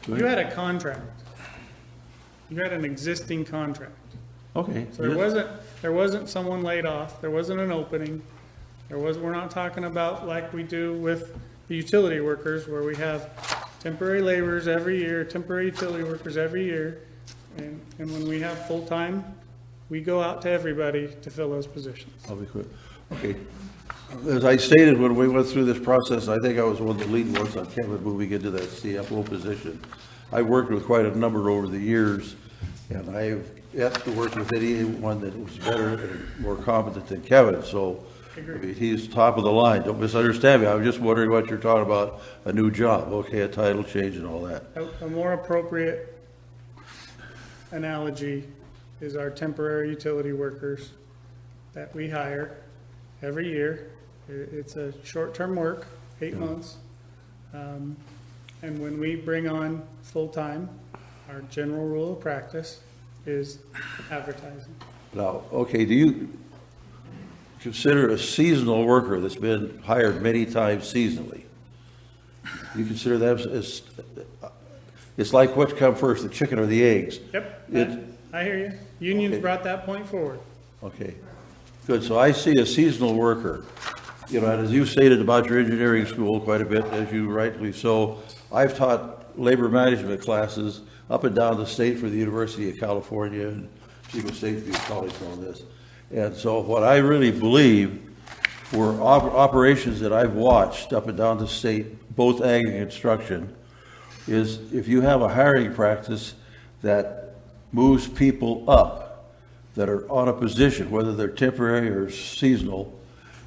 you had a contract. You had an existing contract. okay. So there wasn't someone laid off, there wasn't an opening, we're not talking about like we do with the utility workers, where we have temporary laborers every year, temporary utility workers every year, and when we have full-time, we go out to everybody to fill those positions. I'll be quick. Okay. As I stated, when we went through this process, I think I was one of the lead ones on Kevin moving into that CFO position. I worked with quite a number over the years, and I've yet to work with anyone that was better and more competent than Kevin. So, I mean, he's top of the line. Don't misunderstand me. I'm just wondering what you're talking about, a new job. Okay, a title change and all that. A more appropriate analogy is our temporary utility workers that we hire every year. It's a short-term work, 8 months. And when we bring on full-time, our general rule of practice is advertising. Now, okay, do you consider a seasonal worker that's been hired many times seasonally? Do you consider that as, it's like what come first, the chicken or the eggs? Yep, I hear you. Unions brought that point forward. Okay, good. So I see a seasonal worker, you know, and as you stated about your engineering school quite a bit, as you rightly so, I've taught labor management classes up and down the state for the University of California and Chico State College and all this. And so what I really believe for operations that I've watched up and down the state, both ag and construction, is if you have a hiring practice that moves people up that are on a position, whether they're temporary or seasonal,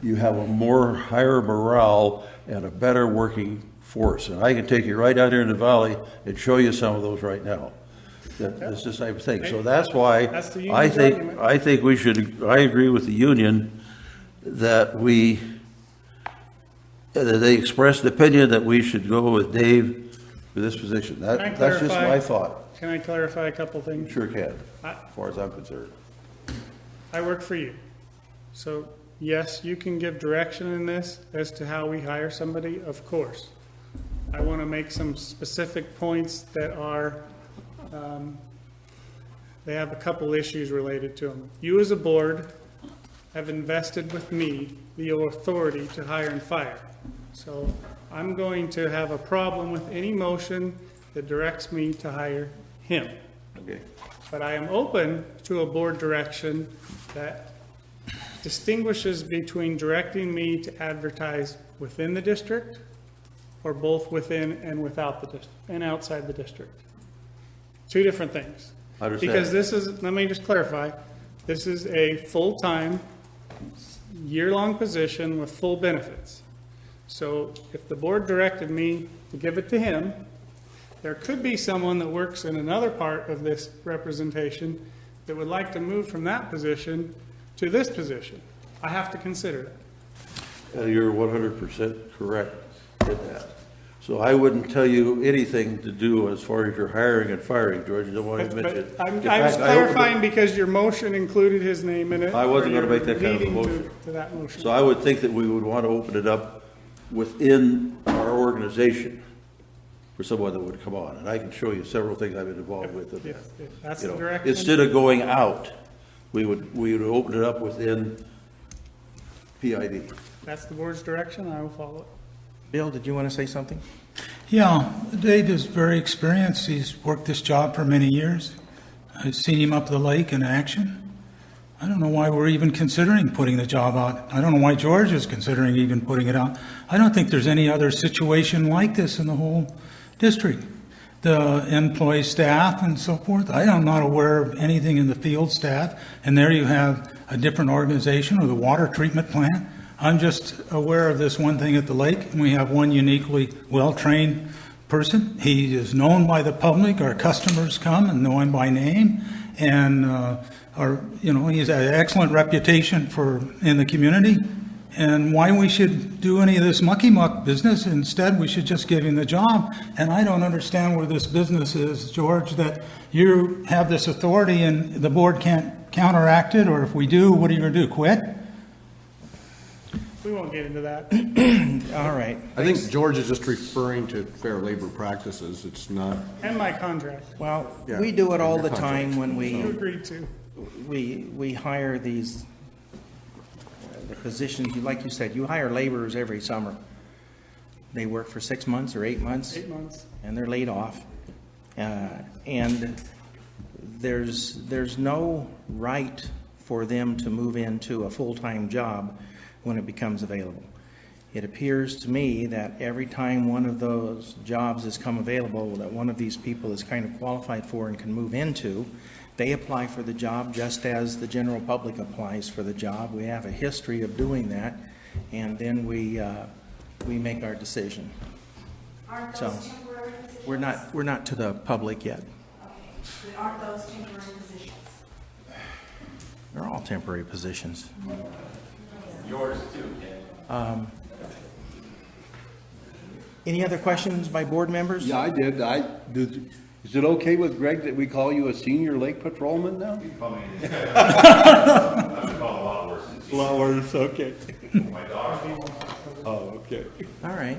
you have a more higher morale and a better working force. And I can take you right out here in the valley and show you some of those right now. That's the same thing. So that's why That's the union's argument. I think we should, I agree with the union that they expressed the opinion that we should go with Dave for this position. Can I That's just clarify? my thought. Can I clarify a couple things? Sure can, I- as far as I'm concerned. I work for you. So, yes, you can give direction in this as to how we hire somebody, of course. I want to make some specific points that are, they have a couple issues related to them. You as a board have invested with me the authority to hire and fire. So I'm going to have a problem with any motion that directs me to hire him. Okay. But I am open to a board direction that distinguishes between directing me to advertise within the district or both within and without the district and outside the district. Two different things. I understand. Because this is, let me just clarify, this is a full-time, year-long position with full benefits. So if the board directed me to give it to him, there could be someone that works in another part of this representation that would like to move from that position to this position. I have to consider that. You're 100% correct in that. So I wouldn't tell you anything to do as far as your hiring and firing, George. You don't want to mention it. But I'm In I was fact, I opened clarifying because your motion included his name in it. I wasn't or going to make that you're kind of a leading to- motion. To that motion. So I would think that we would want to open it up within our organization for someone that would come on. And I can show you several things I've been involved with. in If that's You the know, direction. instead of going out, we would open it up within PID. That's the board's direction, I will follow it. Bill, did you want to say something? Yeah, Dave is very experienced. He's worked this job for many years. I've seen him up the lake in action. I don't know why we're even considering putting the job out. I don't know why George is considering even putting it out. I don't think there's any other situation like this in the whole district. The employee staff and so forth, I am not aware of anything in the field staff. And there you have a different organization or the water treatment plant. I'm just aware of this one thing at the lake, and we have one uniquely well-trained person. He is known by the public. Our customers come and know him by name, and he has an excellent reputation in the community. And why we should do any of this mucky-muck business, instead we should just give him the job. And I don't understand where this business is, George, that you have this authority and the board can't counteract it, or if we do, what are you going to do, quit? We won't get into that. All right. I think George is just referring to fair labor practices. It's not. And my contract. Well, Yeah, we do it all the your time when You agreed to. we hire these, the positions, like you said, you hire laborers every summer. They work for 6 months or 8 months. 8 months. And they're laid off. And there's no right for them to move into a full-time job when it becomes available. It appears to me that every time one of those jobs has come available that one of these people is kind of qualified for and can move into, they apply for the job just as the general public applies for the job. We have a history of doing that, and then we make our decision. Aren't So those temporary positions? we're not to the public yet. But aren't those temporary positions? They're all temporary positions. Yours too, Ken. Any other questions by board members? Yeah, I did. Is it okay with Greg that we call you a senior lake patrolman now? A lot worse. A lot worse, okay. My daughter. Oh, okay. All right.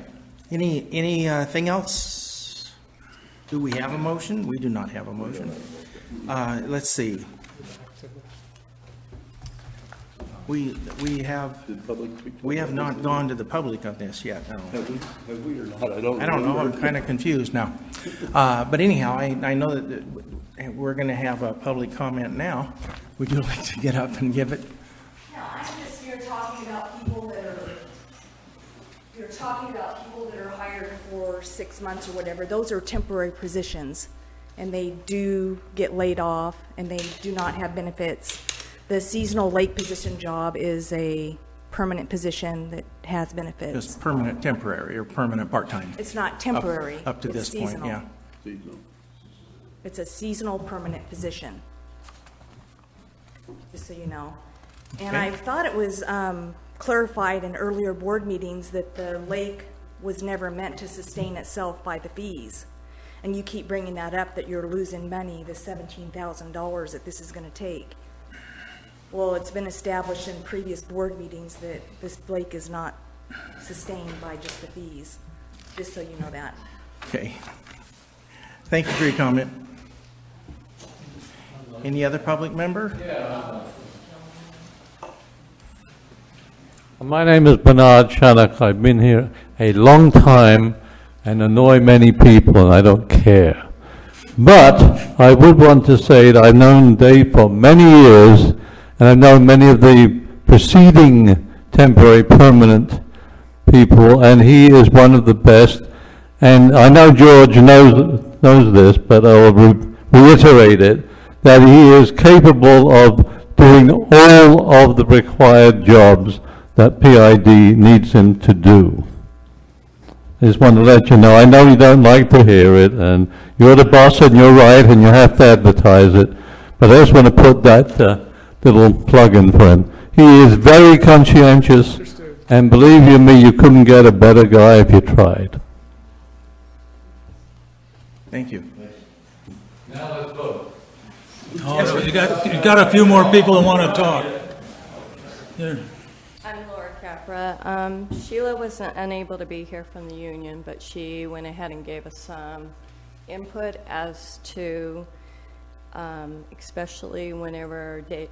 Anything else? Do we have a motion? We do not have a motion. Let's see. We have not gone to the public on this yet. No. Have we or not? I don't know. I'm kind of confused now. But anyhow, I know that we're going to have a public comment now. Would you like to get up and give it? No, I'm just So you're talking about people that are, hired for 6 months or whatever. Those are temporary positions, and they do get laid off, and they do not have benefits. The seasonal lake position job is a permanent position that has benefits. Just permanent temporary or permanent part-time? It's not temporary. Up to It's this point, seasonal. yeah. It's a seasonal permanent position, just so you know. And Okay. I thought it was clarified in earlier board meetings that the lake was never meant to sustain itself by the fees. And you keep bringing that up, that you're losing money, the $17,000 that this is going to take. Well, it's been established in previous board meetings that this lake is not sustained by just the fees, just so you know that. Okay. Thank you for your comment. Any other public member? My name is Bernard Shannock. I've been here a long time and annoy many people, and I don't care. But I would want to say that I've known Dave for many years, and I've known many of the preceding temporary permanent people, and he is one of the best. And I know George knows this, but I'll reiterate it, that he is capable of doing all of the required jobs that PID needs him to do. I just want to let you know, I know you don't like to hear it, and you're the boss and you're right, and you have to advertise it, but I just want to put that little plug in for him. He is very conscientious, and believe you me, you couldn't get a better guy if you tried. Thank you. Now let's vote. Oh, no, you got a few more people that want to talk. Yeah. I'm Laura Capra. Sheila wasn't unable to be here from the union, but she went ahead and gave us some input as to, especially whenever the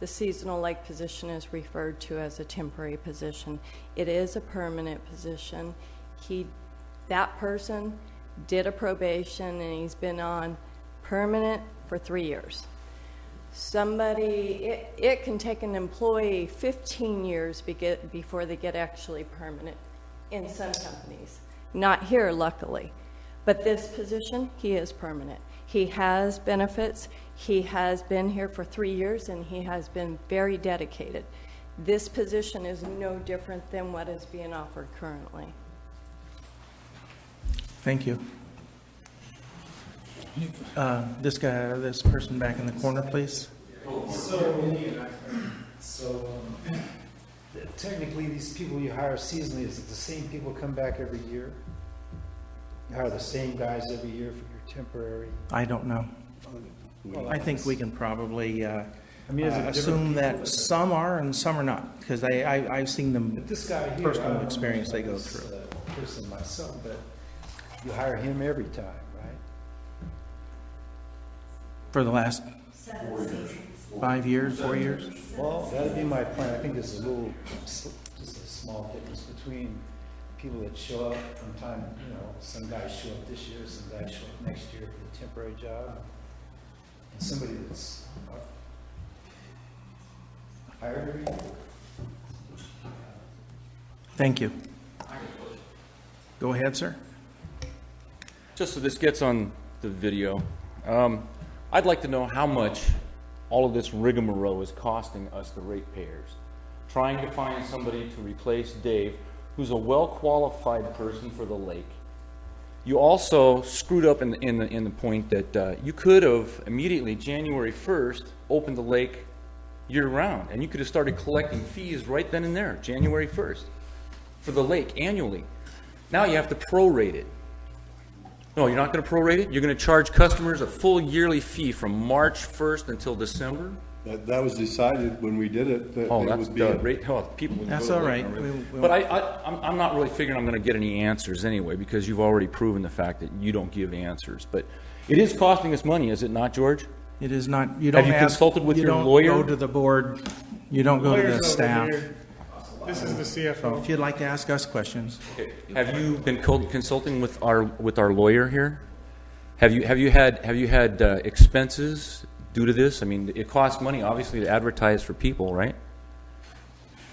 seasonal lake position is referred to as a temporary position. It is a permanent position. That person did a probation, and he's been on permanent for 3 years. It can take an employee 15 years before they get actually permanent in some companies. Not here, luckily. But this position, he is permanent. He has benefits. He has been here for 3 years, and he has been very dedicated. This position is no different than what is being offered currently. Thank you. This person back in the corner, please. So technically, these people you hire seasonally, is it the same people come back every year? You hire the same guys every year for your temporary? I don't know. I think we can probably assume that some are and some are not, because I've seen them, This guy here, personal experience they go through. Person myself, but you hire him every time, right? For the last 5 years, 4 years? Well, that'd be my point. I think there's just a small difference between people that show up from time, some guys show up this year, some guys show up next year for the temporary job, and somebody that's hired every year. Thank you. Go ahead, sir. Just so this gets on the video, I'd like to know how much all of this rigmarole is costing us, the ratepayers. Trying to find somebody to replace Dave, who's a well-qualified person for the lake. You also screwed up in the point that you could have immediately, January 1st, opened the lake year-round, and you could have started collecting fees right then and there, January 1st, for the lake annually. Now you have to prorate it. No, you're not going to prorate it? You're going to charge customers a full yearly fee from March 1st until December? That was decided when we did it. That Oh, it that's would be the a- rate. Oh, people would That's go to all the right. lake already. We'll- But I'm not really figuring I'm going to get any answers anyway, because you've already proven the fact that you don't give answers. But it is costing us money, is it not, George? It is not, you don't Have you ask- consulted with you your don't lawyer? go to the board, you don't go to the Lawyer's over staff. here. This is the So CFO. if you'd like to ask us questions. Have you been consulting with our lawyer here? Have you had expenses due to this? I mean, it costs money, obviously, to advertise for people, right?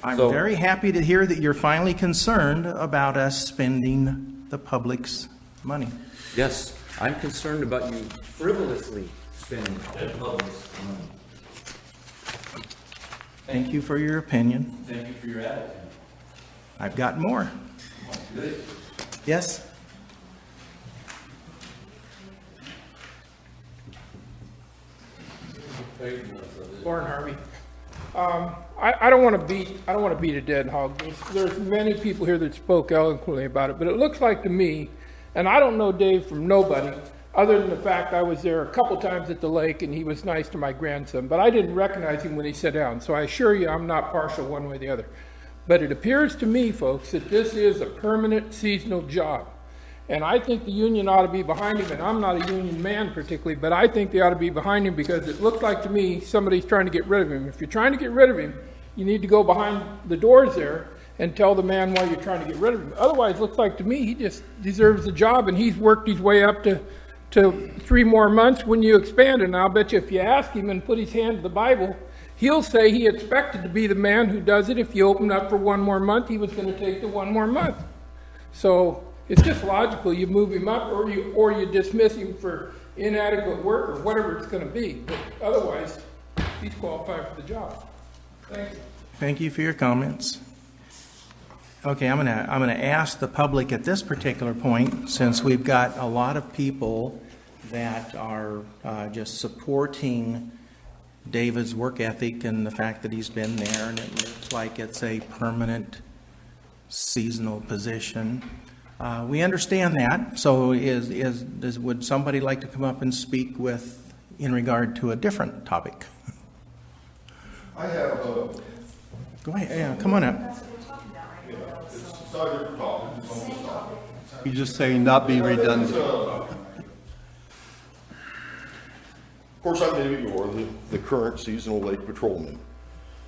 I'm So- very happy to hear that you're finally concerned about us spending the public's money. Yes, I'm concerned about you frivolously spending the public's money. Thank you for your opinion. Thank you for your attitude. I've got more. Good. Yes? Lauren Harvey. I don't want to beat a dead hog. There's many people here that spoke eloquently about it, but it looks like to me, and I don't know Dave from nobody, other than the fact I was there a couple times at the lake and he was nice to my grandson, but I didn't recognize him when he sat down. So I assure you I'm not partial one way or the other. But it appears to me, folks, that this is a permanent seasonal job. And I think the union ought to be behind him, and I'm not a union man particularly, but I think they ought to be behind him because it looked like to me somebody's trying to get rid of him. If you're trying to get rid of him, you need to go behind the doors there and tell the man why you're trying to get rid of him. Otherwise, it looks like to me he just deserves the job, and he's worked his way up to 3 more months when you expand it. And I'll bet you if you ask him and put his hand to the Bible, he'll say he expected to be the man who does it. If you open up for 1 more month, he was going to take the 1 more month. So it's just logical. You move him up or you dismiss him for inadequate work or whatever it's going to be. But otherwise, he's qualified for the job. Thank you. Thank you for your comments. Okay, I'm gonna ask the public at this particular point, since we've got a lot of people that are just supporting David's work ethic and the fact that he's been there, and it looks like it's a permanent seasonal position. We understand that. So would somebody like to come up and speak in regard to a different topic? I have Go ahead, yeah, come on up. it's not a different topic, it's almost a topic. You just saying not be redundant. Of course, I'm David Yore, the current seasonal lake patrolman.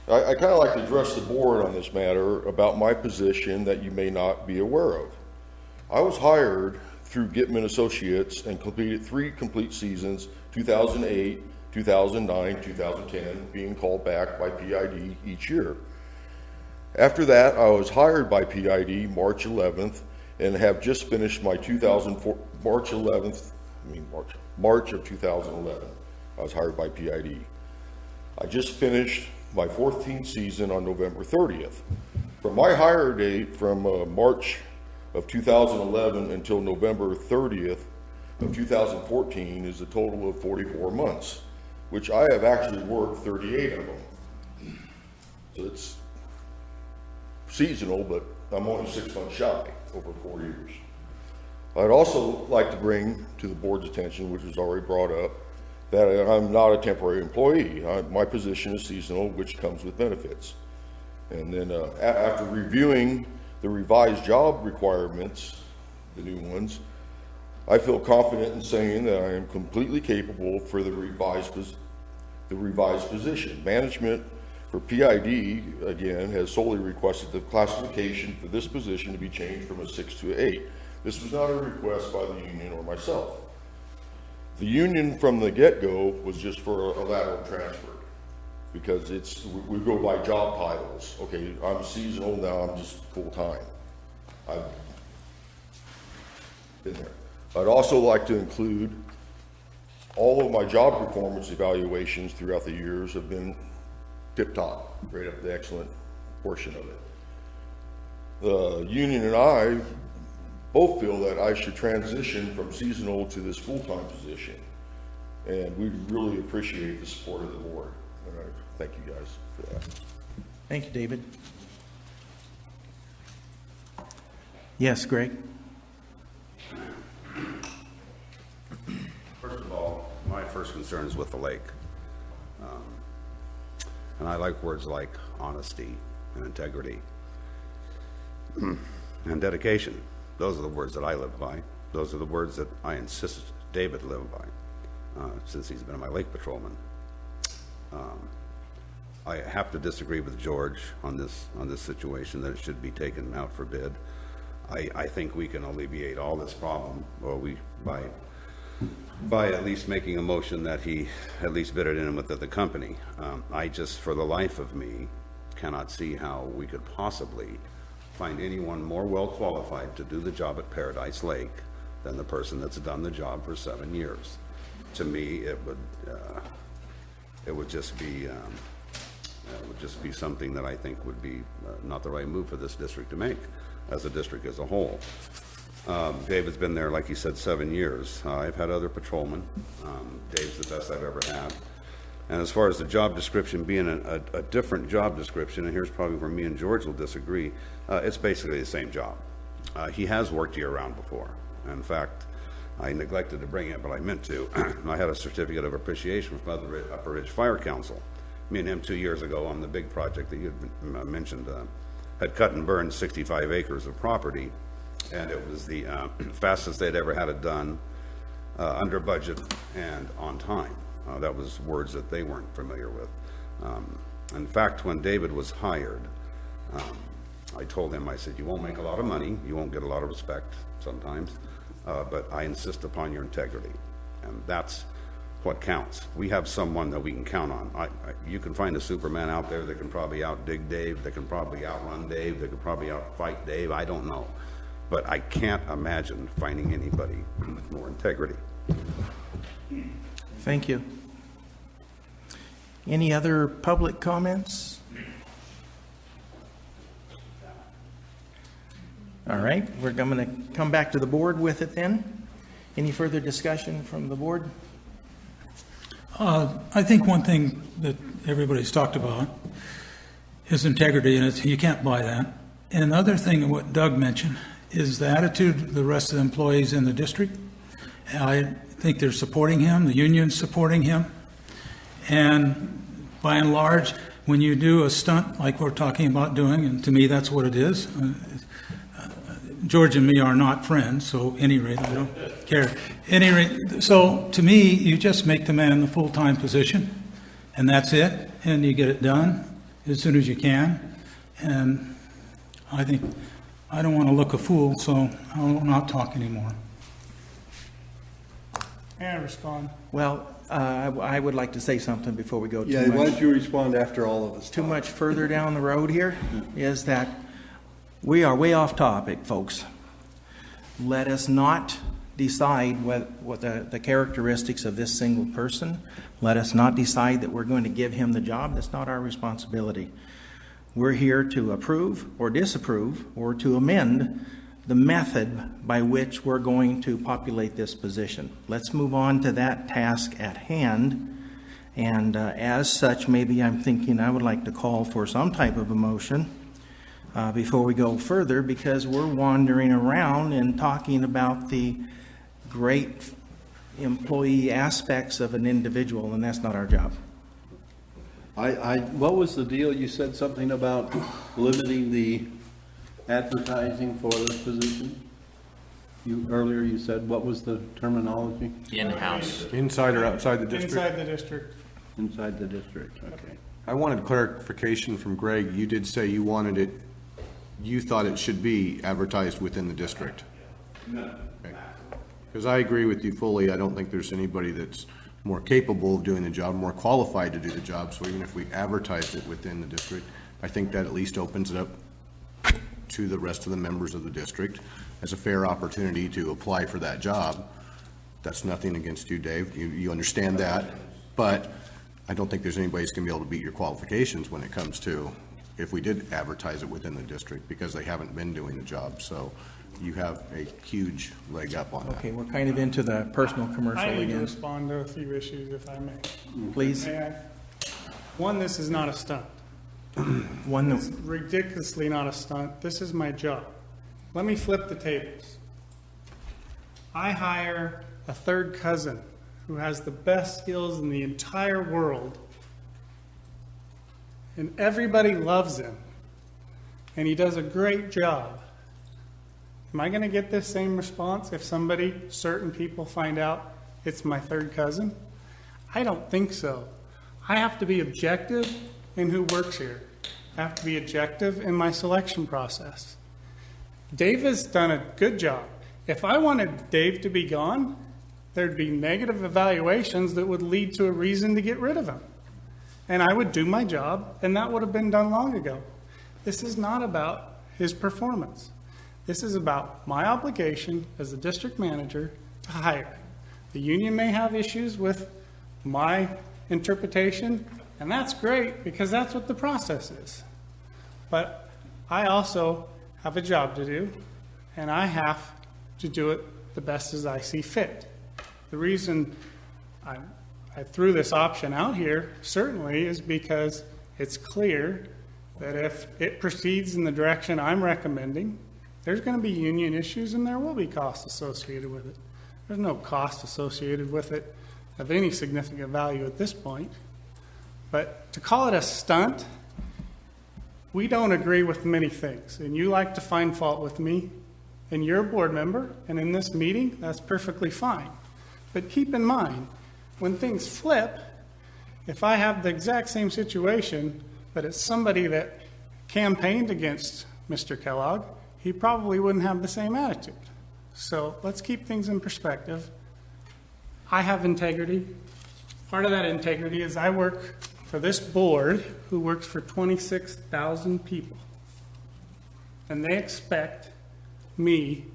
I kind of like to address the board on this matter about my position that you may not be aware of. I was hired through Gitman Associates and completed 3 complete seasons, 2008, 2009, 2010, being called back by PID each year. After that, I was hired by PID March 11th and have just finished my March of 2011. I was hired by PID. I just finished my 14th season on November 30th. From my hire date from March of 2011 until November 30th of 2014 is a total of 44 months, which I have actually worked 38 of them. So it's seasonal, but I'm only 6 months shy over 4 years. I'd also like to bring to the board's attention, which was already brought up, that I'm not a temporary employee. My position is seasonal, which comes with benefits. And then after reviewing the revised job requirements, the new ones, I feel confident in saying that I am completely capable for the revised position. Management for PID, again, has solely requested the classification for this position to be changed from a 6 to an 8. This was not a request by the union or myself. The union from the get-go was just for a lateral transfer, because we go by job titles. Okay, I'm seasonal, now I'm just full-time. I've been there. I'd also like to include all of my job performance evaluations throughout the years have been tip-top, right up the excellent portion of it. The union and I both feel that I should transition from seasonal to this full-time position. And we really appreciate the support of the board. And I thank you guys for that. Thank you, David. Yes, Greg? First of all, my first concern is with the lake. And I like words like honesty and integrity and dedication. Those are the words that I live by. Those are the words that I insist David live by, since he's been my lake patrolman. I have to disagree with George on this situation, that it should be taken out for bid. I think we can alleviate all this problem, or by at least making a motion that he at least bid it in with the company. I just, for the life of me, cannot see how we could possibly find anyone more well qualified to do the job at Paradise Lake than the person that's done the job for 7 years. To me, it would just be something that I think would be not the right move for this district to make, as a district as a whole. David's been there, like he said, 7 years. I've had other patrolmen. Dave's the best I've ever had. And as far as the job description being a different job description, and here's probably where me and George will disagree, it's basically the same job. He has worked year-round before. In fact, I neglected to bring it, but I meant to. I had a certificate of appreciation from Upper Ridge Fire Council. Me and him 2 years ago on the big project that you had mentioned had cut and burned 65 acres of property, and it was the fastest they'd ever had it done, under budget and on time. That was words that they weren't familiar with. In fact, when David was hired, I told him, I said, you won't make a lot of money, you won't get a lot of respect sometimes, but I insist upon your integrity, and that's what counts. We have someone that we can count on. You can find a Superman out there that can probably outdig Dave, that can probably outrun Dave, that can probably outfight Dave, I don't know. But I can't imagine finding anybody with more integrity. Thank you. Any other public comments? All right, we're going to come back to the board with it then. Any further discussion from the board? I think one thing that everybody's talked about is integrity, and you can't buy that. And another thing, what Doug mentioned, is the attitude of the rest of the employees in the district. I think they're supporting him, the union's supporting him. And by and large, when you do a stunt like we're talking about doing, and to me that's what it is, George and me are not friends, so at any rate, I don't care. Any rate, so to me, you just make the man the full-time position, and that's it, and you get it done as soon as you can. And I think, I don't want to look a fool, so I'll not talk anymore. May I respond? Well, I would like to say something before we go too Yeah, much. why don't you respond after all of us? Too much further down the road here is that we are way off topic, folks. Let us not decide what the characteristics of this single person. Let us not decide that we're going to give him the job. That's not our responsibility. We're here to approve or disapprove or to amend the method by which we're going to populate this position. Let's move on to that task at hand. And as such, maybe I'm thinking I would like to call for some type of a motion before we go further, because we're wandering around and talking about the great employee aspects of an individual, and that's not our job. What was the deal? You said something about limiting the advertising for this position? Earlier you said, what was the terminology? In-house. Inside or outside the district? Inside the district. Inside the district, okay. I wanted clarification from Greg. You did say you wanted it, you thought it should be advertised within the district. No. Because I agree with you fully. I don't think there's anybody that's more capable of doing the job, more qualified to do the job. So even if we advertised it within the district, I think that at least opens it up to the rest of the members of the district as a fair opportunity to apply for that job. That's nothing against you, Dave. You understand that. But I don't think there's anybody who's going to be able to beat your qualifications when it comes to if we did advertise it within the district, because they haven't been doing the job. So you have a huge leg up on that. Okay, we're kind of into the personal commercial I need to again. respond to a few issues, if I may. Please. May I? One, this is not a stunt. It's ridiculously not a stunt. This is my job. Let me flip the tables. I hire a third cousin who has the best skills in the entire world, and everybody loves him, and he does a great job. Am I going to get this same response if certain people find out it's my third cousin? I don't think so. I have to be objective in who works here. I have to be objective in my selection process. Dave has done a good job. If I wanted Dave to be gone, there'd be negative evaluations that would lead to a reason to get rid of him. and I would do my job, and that would have been done long ago. This is not about his performance. This is about my obligation as the district manager to hire. The union may have issues with my interpretation, and that's great because that's what the process is. But I also have a job to do, and I have to do it the best as I see fit. The reason I threw this option out here certainly is because it's clear that if it proceeds in the direction I'm recommending, there's going to be union issues and there will be costs associated with it. There's no cost associated with it of any significant value at this point. But to call it a stunt, we don't agree with many things, and you like to find fault with me, and you're a board member, and in this meeting, that's perfectly fine. But keep in mind, when things flip, if I have the exact same situation, but it's somebody that campaigned against Mr. Kellogg, he probably wouldn't have the same attitude. So let's keep things in perspective. I have integrity. Part of that integrity is I work for this board who works for 26,000 people. And they expect me,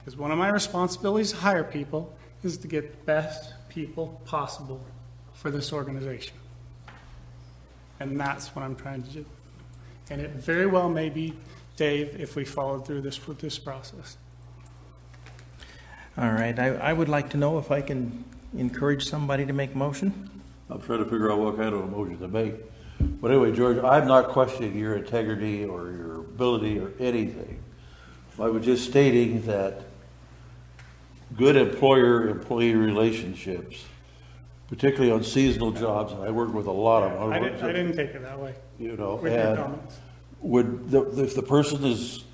as one of my responsibilities to hire people, is to get the best people possible for this organization. And that's what I'm trying to do. And it very well may be, Dave, if we followed through with this process. All right, I would like to know if I can encourage somebody to make a motion. I'm trying to figure out what kind of a motion to make. But anyway, George, I'm not questioning your integrity or your ability or anything. I was just stating that good employer-employee relationships, particularly on seasonal jobs, and I work with a lot of them. I didn't take it that way. You know, with your comments. If the person is,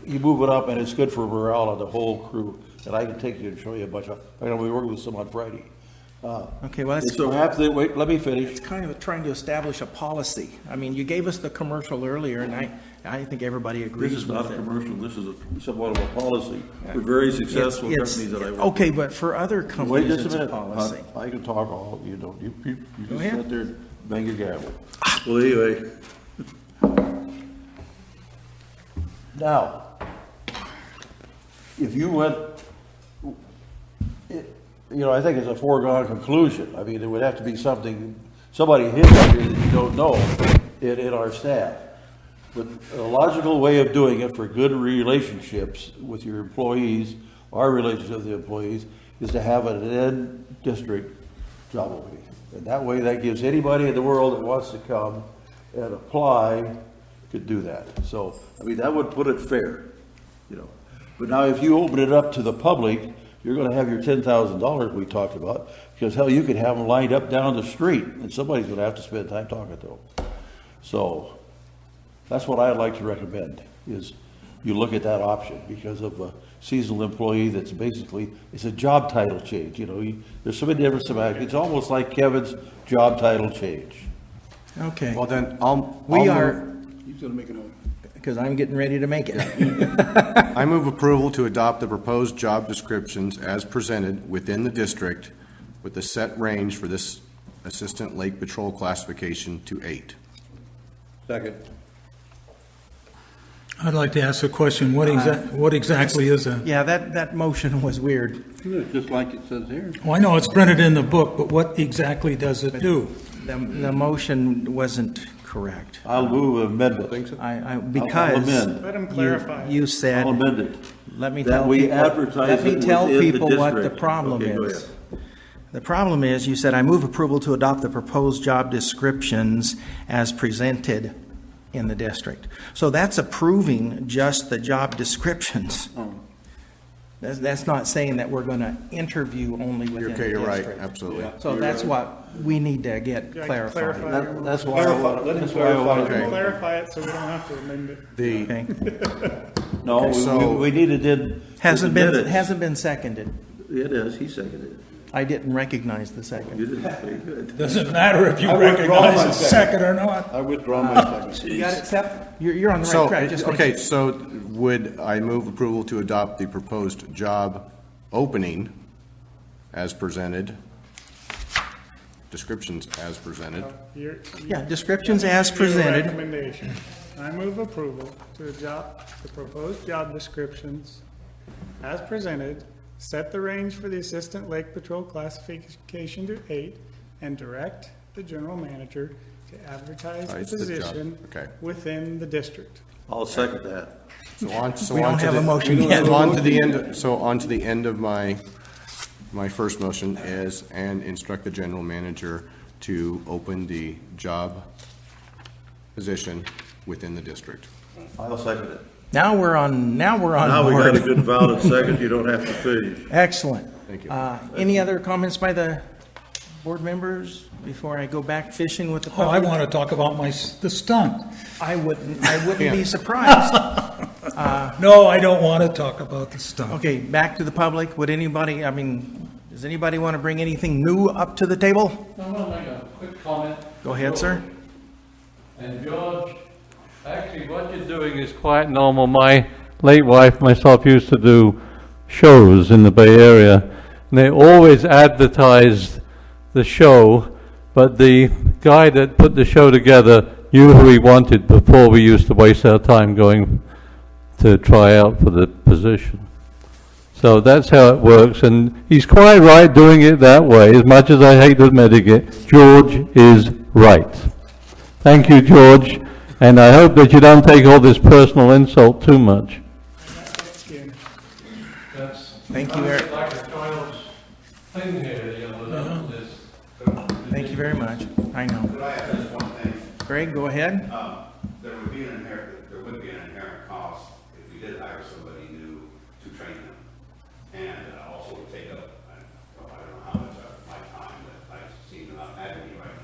you move it up and it's good for morale of the whole crew, then I can take you and show you a bunch of, I'm going to be working with some on Friday. Okay, well, that's, so wait, let me finish. It's kind of trying to establish a policy. I mean, you gave us the commercial earlier, and I think everybody agrees with it. This is not a commercial, this is somewhat of a policy for very successful companies that I work with. Okay, but for other companies, it's a policy. I can talk all, you don't, you just sit there and bang your gavel. Well, anyway. Now, if you went, I think it's a foregone conclusion. I mean, it would have to be somebody hidden here that you don't know in our staff. But a logical way of doing it for good relationships with your employees, our relationship with the employees, is to have an in-district job opening. And that way, that gives anybody in the world that wants to come and apply could do that. So, I mean, that would put it fair, But now if you open it up to the public, you're going to have your $10,000 we talked about, because hell, you could have them lined up down the street, and somebody's going to have to spend time talking to them. So that's what I'd like to recommend, is you look at that option because of a seasonal employee that's basically, it's a job title change. There's so many different, it's almost like Kevin's job title change. Okay. Well, then He's going to make a note. Because I'm getting ready to make it. I move approval to adopt the proposed job descriptions as presented within the district with the set range for this Assistant Lake Patrol classification to 8. Second. I'd like to ask a question. What exactly is a? Yeah, that motion was weird. Just like it says here. Well, I know it's printed in the book, but what exactly does it do? The motion wasn't correct. I'll move amendment. Because I'll amend. Let him clarify. You said. I'll amend it. Let me That tell we people, advertise it within the what the district. problem Okay, go is. ahead. The problem is, you said, I move approval to adopt the proposed job descriptions as presented in the district. So that's approving just the job descriptions. That's not saying that we're going to interview only within the district. Okay, you're right, absolutely. So that's what we need to get clarified. That's why I want to Clarify it so we don't have to amend it. No, we needed it. Hasn't been seconded. It is, he seconded it. I didn't recognize the second. You didn't, very good. Doesn't matter if you recognize the second or not. I withdraw my second. You got it, Seth? You're on the right track. Just so would I move approval to adopt the proposed job opening as presented descriptions as presented. Yeah, descriptions as Your presented. recommendation. I move approval to adopt the proposed job descriptions as presented, set the range for the Assistant Lake Patrol classification to 8, and direct the general manager to advertise the Advertise the job. position Okay. within the district. I'll second that. So on, so We don't on to have the- a motion yet. so on to the end, so on to the end of my first motion is, and instruct the general manager to open the job position within the district. I'll second it. Now we're on Now we got board. a good valid second, you don't have to finish. Excellent. Thank you. Any other comments by the board members before I go back fishing with the Oh, I public? want to talk about the stunt. I wouldn't be surprised. No, I don't want to talk about the stunt. Okay, back to the public. Would anybody, I mean, does anybody want to bring anything new up to the table? I want to make a quick comment. Go ahead, sir. And George, actually what you're doing is quite normal. My late wife, myself, used to do shows in the Bay Area, and they always advertised the show, but the guy that put the show together knew who he wanted before we used to waste our time going to try out for the position. So that's how it works, and he's quite right doing it that way, as much as I hate admitting it. George is right. Thank you, George, and I hope that you don't take all this personal insult too much. Thank you, Eric. Like a child's thing here, you know, Thank you very much. I know. Could I add just one thing? Greg, go ahead. There would be an inherent cost if we did hire somebody new to train them. And also would take up, I don't know how much of my time that I seem to not have any right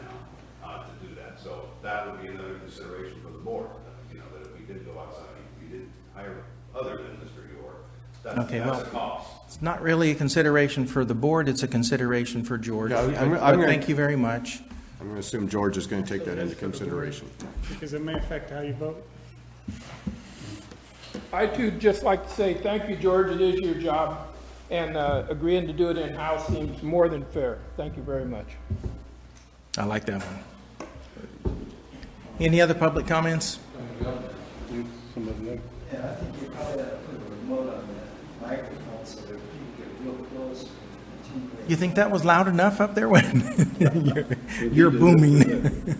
now, to do that. So that would be another consideration for the board, you know, that if we did go outside, if we did hire other than Mr. York, that's a cost. It's not really a consideration for the board, it's a consideration for George. Yeah, I'm But gonna- thank you very much. I'm going to assume George is going to take that into consideration. Because it may affect how you vote. I too just like to say thank you, George, it is your job, and agreeing to do it in-house seems more than fair. Thank you very much. I like that one. Any other public comments? Yeah, I think you probably have to put a remote on the microphone so that people get real close. You think that was loud enough up there when you're booming?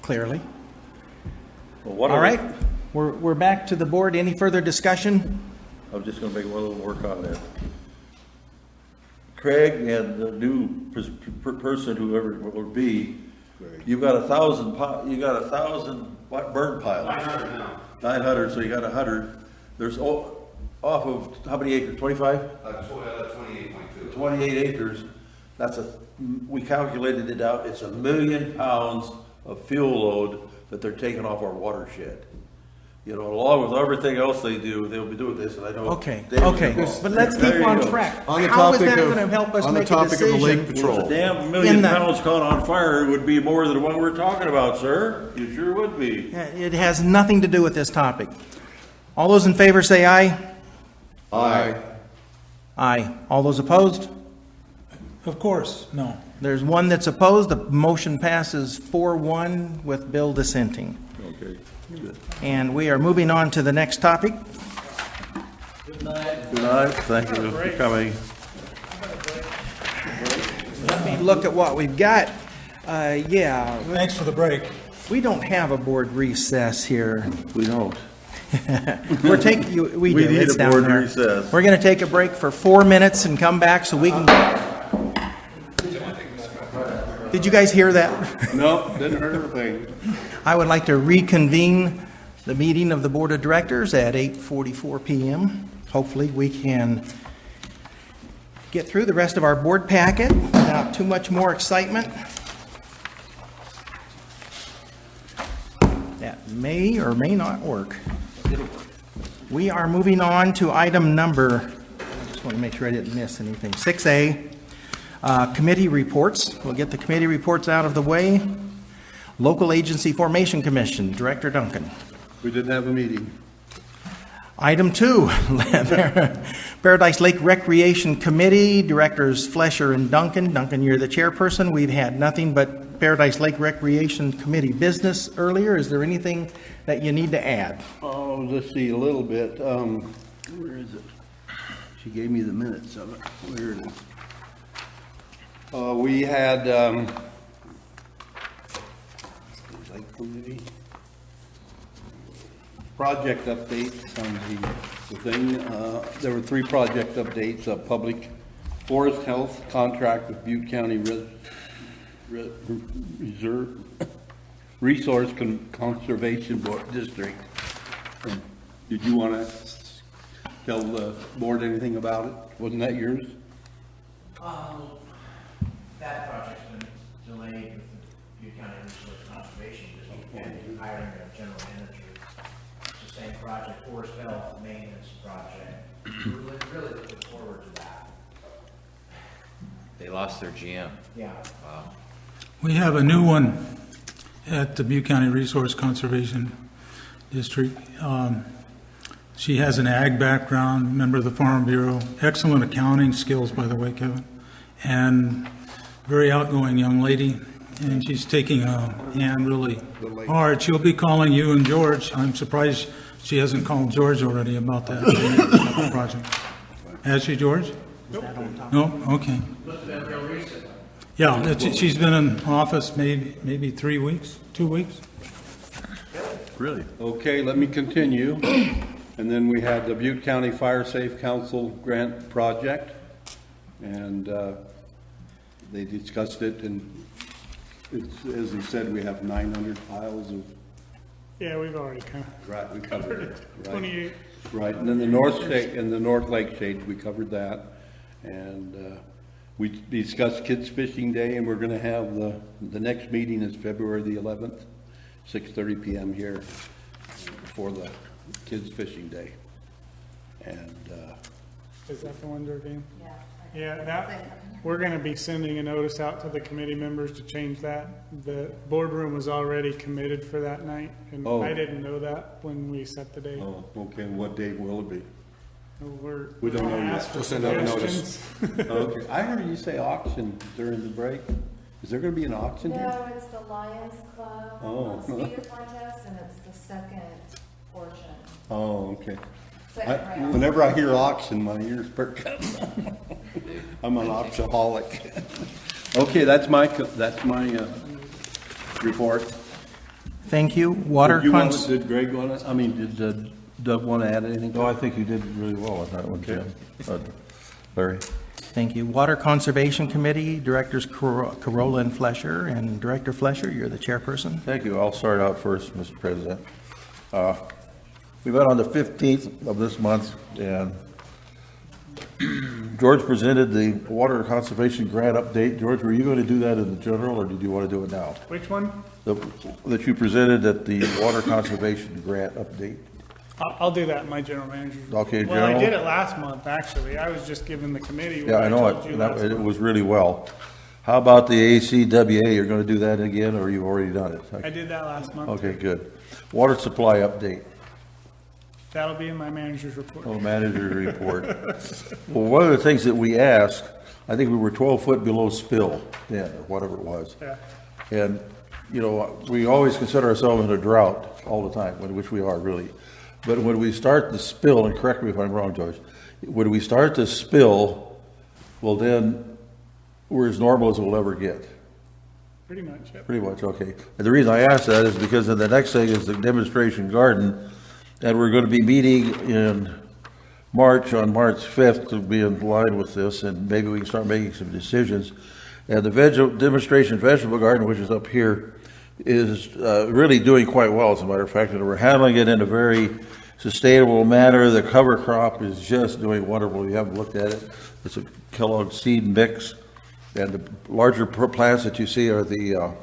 Clearly. Well, All right, we're back to the board. Any further discussion? I'm just going to make one little more comment. Craig and the new person, whoever it will be, you've got 1,000 burn piles. 900 now. 900, so you got 100. There's off of how many acres? 25? 28.2. 28 acres. We calculated it out. It's 1 million pounds of fuel load that they're taking off our watershed. You know, along with everything else they do, they'll be doing this, and I know. Okay, David's okay, involved. but let's There keep you on go. track. On the How is topic that of- going to help us on the make a topic of the decision? lake patrol. If a damn In million that- pounds caught on fire, it would be more than the one we're talking about, sir. You sure would be. It has nothing to do with this topic. All those in favor say aye. Aye. Aye. All those opposed? Of course, no. There's one that's opposed. The motion passes 4-1 with Bill dissenting. Okay, good. And we are moving on to the next topic. Good night. Thank you for coming. Let me look at what we've got. Yeah, Thanks for the break. we don't have a board recess here. We don't. We're taking, we do, need it's a down board there. recess. We're going to take a break for 4 minutes and come back so we can. Did you guys hear that? No, didn't hurt a thing. I would like to reconvene the meeting of the Board of Directors at 8:44 PM. Hopefully, we can get through the rest of our board packet without too much more excitement. That may or may not work. We are moving on to item number, I just want to make sure I didn't miss anything, 6A, committee reports. We'll get the committee reports out of the way. Local Agency Formation Commission, Director Duncan. We didn't have a meeting. Item 2, Paradise Lake Recreation Committee, Directors Flesher and Duncan. Duncan, you're the chairperson. We've had nothing but Paradise Lake Recreation Committee business earlier. Is there anything that you need to add? Oh, let's see, a little bit. Where is it? She gave me the minutes of it. Where it is. We had, Lake Committee, project updates on the thing. There were 3 project updates: a public forest health contract with Butte County Reserve Resource Conservation District. Did you want to tell the board anything about it? Wasn't that yours? That project's been delayed with the Butte County Resource Conservation District and hiring a general manager. It's the same project, forest health maintenance project. We're really looking forward to that. They lost their GM. Yeah. Wow. We have a new one at the Butte County Resource Conservation District. She has an ag background, member of the Farm Bureau, excellent accounting skills, by the way, Kevin, and very outgoing young lady, and she's taking a hand really hard. She'll be calling you and George. I'm surprised she hasn't called George already about that project. Has she, George? No? Okay. Yeah, she's been in office maybe 3 weeks, 2 weeks. Really? Okay, let me continue. And then we had the Butte County Fire Safe Council grant project, and they discussed it, and it's, as he said, we have 900 piles of. Yeah, we've already kind of. Right, we covered it. Right. 28. Right, and then the North State and the North Lake Shades, we covered that, and we discussed Kids Fishing Day, and we're going to have the next meeting is February the 11th, 6:30 p.m. here for the Kids Fishing Day, and Is that the one, Doreen? Yeah, that, we're going to be sending a notice out to the committee members to change that. The boardroom was already committed for that night, and Oh. I didn't know that when we set the date. oh, okay, what date will it be? We don't know yet. ask for We'll send out a notice. suggestions. Okay, I heard you say auction during the break. Is there going to be an auction here? No, it's the Lions Club Oh. speaker contest, and it's the second portion. Oh, okay. Second round. Whenever I hear auction, my ears perk up. I'm an auctionaholic. Okay, that's my report. Thank you. Water Did Greg want to, did Doug want to add anything? No, I think you did really well on that one, Jim. Larry? Thank you. Water Conservation Committee, Directors Corolla and Flesher, and Director Flesher, you're the chairperson. Thank you. I'll start out first, Mr. President. We met on the 15th of this month, and George presented the water conservation grant update. George, were you going to do that in the general, or did you want to do it now? Which one? That you presented at the water conservation grant update. I'll do that in my general manager's report. Okay, Well, I general. did it last month, actually. I was just giving the committee what Yeah, I know told you last it month. was really well. How about the ACWA? You're going to do that again, or you've already done it? I did that last month. Okay, good. Water supply update. That'll be in my manager's report. Oh, manager's report. Well, one of the things that we asked, I think we were 12 foot below spill then, or whatever it was. Yeah. And, you know, we always consider ourselves in a drought all the time, which we are really. But when we start to spill, and correct me if I'm wrong, George, when we start to spill, well then, we're as normal as we'll ever get. Pretty much, yeah. Pretty much, okay. And the reason I ask that is because then the next thing is the demonstration garden, and we're going to be meeting in March, on March 5th, to be in line with this, and maybe we can start making some decisions. And the demonstration vegetable garden, which is up here, is really doing quite well, as a matter of fact, and we're handling it in a very sustainable manner. The cover crop is just doing wonderful. You haven't looked at it. It's a Kellogg seed mix, and the larger plants that you see are the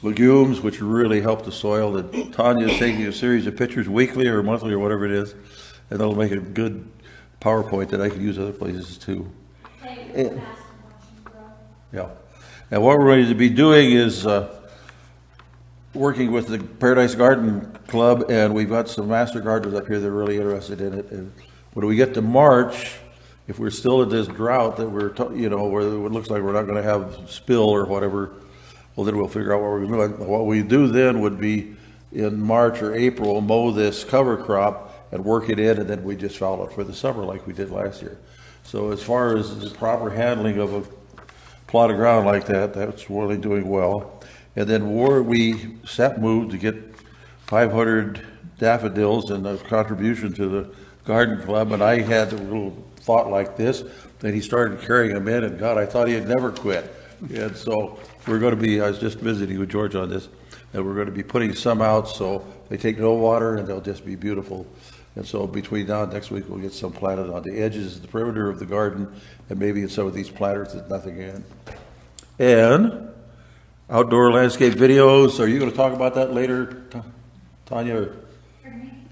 legumes, which really help the soil. That Tanya is taking a series of pictures weekly or monthly or whatever it is, and that'll make a good PowerPoint that I could use other places too. Yeah, and what we're going to be doing is working with the Paradise Garden Club, and we've got some master gardeners up here that are really interested in it, and When we get to March, if we're still in this drought that we're, where it looks like we're not going to have spill or whatever, well, then we'll figure out what we're going to do. What we do then would be in March or April, mow this cover crop and work it in, and then we just follow it for the summer like we did last year. So as far as the proper handling of a plot of ground like that, that's really doing well. And then we set moved to get 500 daffodils and a contribution to the garden club, and I had a little thought like this, and he started carrying them in, and God, I thought he'd never quit. And so we're going to be, I was just visiting with George on this, and we're going to be putting some out so they take no water and they'll just be beautiful. And so between now and next week, we'll get some planted on the edges, the perimeter of the garden, and maybe in some of these planters there's nothing in. And outdoor landscape videos, are you going to talk about that later, Tanya?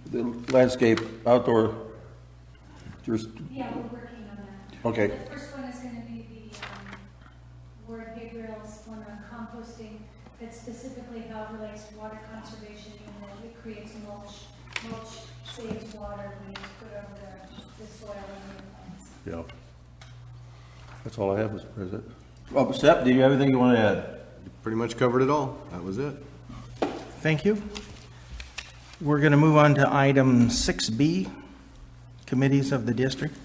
The landscape, outdoor? Yeah, we're working on that. Okay. The first one is going to be the Ward Gabriel's one on composting that specifically how it relates to water conservation and that it creates mulch. Mulch saves water when you put over the soil and the plants. Yeah. That's all I have, Mr. President. Oh, Sepp, do you have anything you want to add? Pretty much covered it all. That was it. Thank you. We're going to move on to item 6B, committees of the district.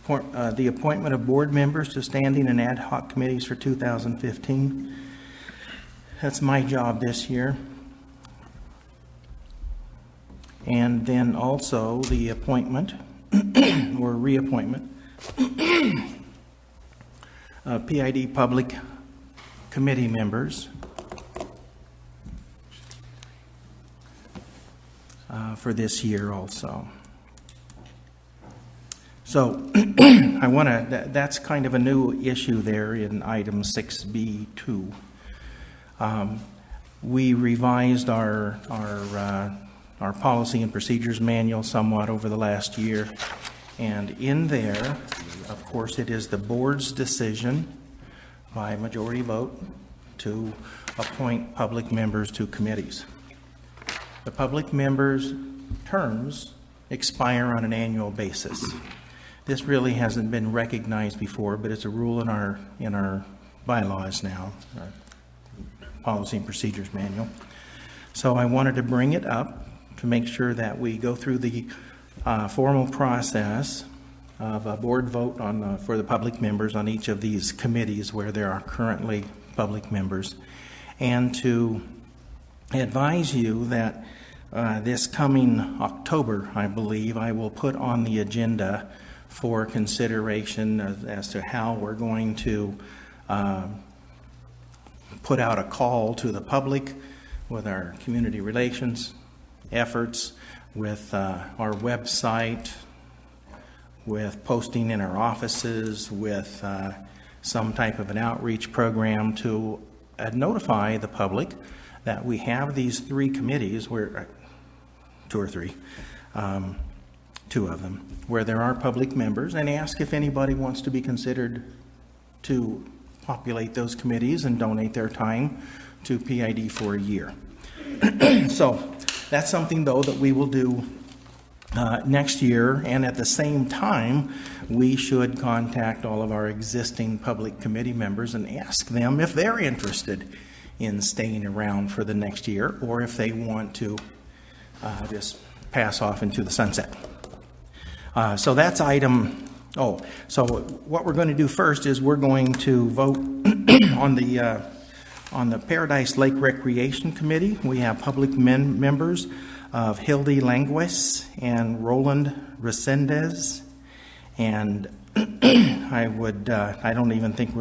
The appointment of board members to standing and ad hoc committees for 2015. That's my job this year. And then also the appointment or reappointment of PID public committee members for this year also. So I want to, that's kind of a new issue there in item 6B2. We revised our policy and procedures manual somewhat over the last year. And in there, of course, it is the board's decision by majority vote to appoint public members to committees. The public members' terms expire on an annual basis. This really hasn't been recognized before, but it's a rule in our bylaws now, our policy and procedures manual. So I wanted to bring it up to make sure that we go through the formal process of a board vote on for the public members on each of these committees where there are currently public members, and to advise you that this coming October, I believe, I will put on the agenda for consideration as to how we're going to put out a call to the public with our community relations efforts, with our website, with posting in our offices, with some type of an outreach program to notify the public that we have these three committees, where two or three, two of them, where there are public members, and ask if anybody wants to be considered to populate those committees and donate their time to PID for a year. So that's something, though, that we will do next year, and at the same time, we should contact all of our existing public committee members and ask them if they're interested in staying around for the next year, or if they want to just pass off into the sunset. So that's item, so what we're going to do first is we're going to vote on the Paradise Lake Recreation Committee. We have public members of Hildy Langues and Roland Resendez, and I don't even think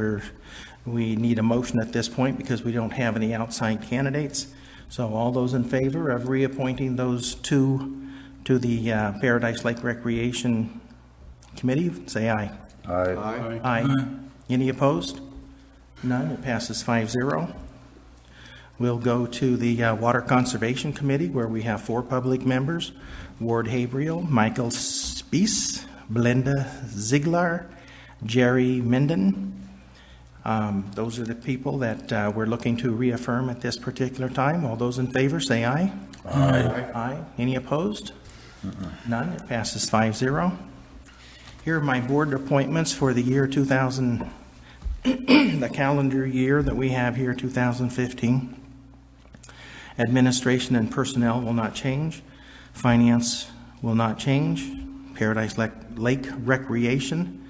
we need a motion at this point because we don't have any outside candidates. So all those in favor of reappointing those two to the Paradise Lake Recreation Committee, say aye. Aye. Aye. Aye. Any opposed? None. It passes 5-0. We'll go to the Water Conservation Committee, where we have 4 public members: Ward Habriel, Michael Spies, Belinda Ziegler, Jerry Minden. Those are the people that we're looking to reaffirm at this particular time. All those in favor say aye. Aye. Aye. Any opposed? None. It passes 5-0. Here are my board appointments for the year 2000, the calendar year that we have here, 2015. Administration and personnel will not change. Finance will not change. Paradise Lake Recreation,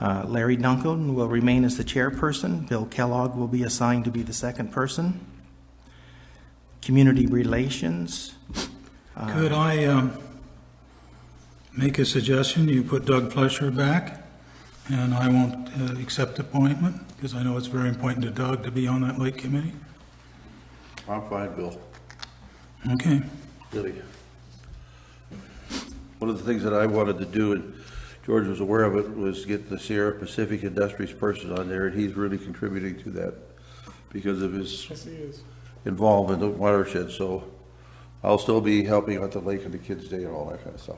Larry Duncan will remain as the chairperson. Bill Kellogg will be assigned to be the second person. Community Relations. Could I make a suggestion? You put Doug Flesher back, and I won't accept appointment, because I know it's very important to Doug to be on that lake committee. I'm fine, Bill. Okay. Really. One of the things that I wanted to do, and George was aware of it, was get the Sierra Pacific Industries person on there, and he's really contributing to that because of his involvement in the watershed. So I'll still be helping out the lake and the kids' day and all that kind of stuff.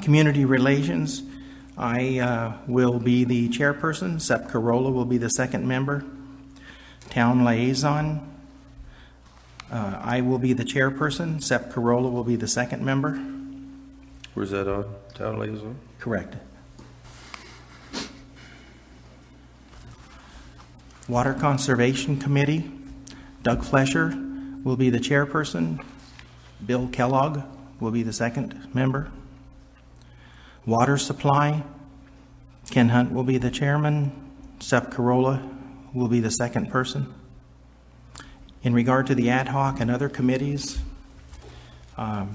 Community Relations, I will be the chairperson. Sepp Carolla will be the second member. Town Liaison, I will be the chairperson. Sepp Carolla will be the second member. Where's that on? Town Liaison? Correct. Water Conservation Committee, Doug Flesher will be the chairperson. Bill Kellogg will be the second member. Water Supply, Ken Hunt will be the chairman. Sepp Carolla will be the second person. In regard to the ad hoc and other committees, the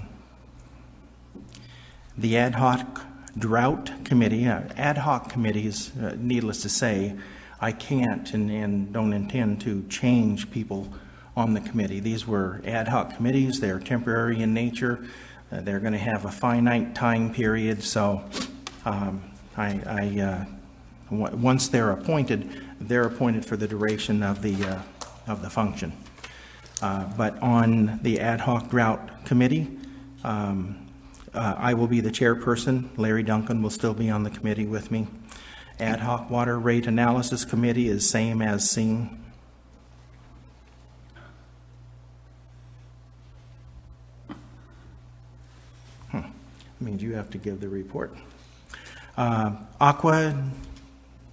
ad hoc drought committee, ad hoc committees, needless to say, I can't and don't intend to change people on the committee. These were ad hoc committees. They're temporary in nature. They're going to have a finite time period. So once they're appointed for the duration of the function. But on the ad hoc drought committee, I will be the chairperson. Larry Duncan will still be on the committee with me. Ad hoc water rate analysis committee is same as seen. Means you have to give the report. Aqua,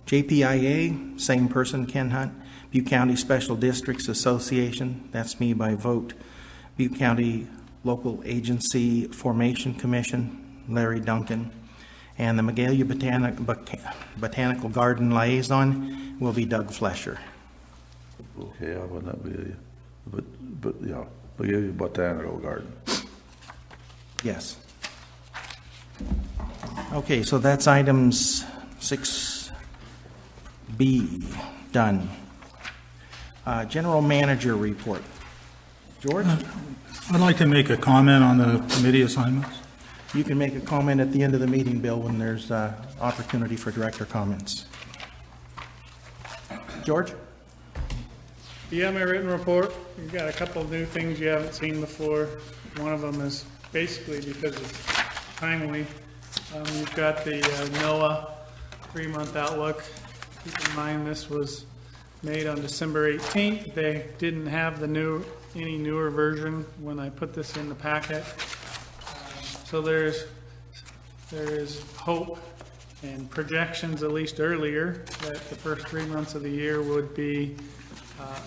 JPIA, same person, Ken Hunt. Butte County Special Districts Association, that's me by vote. Butte County Local Agency Formation Commission, Larry Duncan. And the Magalia Botanical Garden Liaison will be Doug Flesher. Okay, I would not be, but yeah, Magalia Botanical Garden. Yes. Okay, so that's items 6B done. General Manager report. George? I'd like to make a comment on the committee assignments. You can make a comment at the end of the meeting, Bill, when there's opportunity for director comments. George? Yeah, my written report, you've got a couple of new things you haven't seen before. One of them is basically because it's timely. You've got the NOAA 3-month outlook. Keep in mind this was made on December 18th. They didn't have any newer version when I put this in the packet. So there is hope and projections, at least earlier, that the first 3 months of the year would be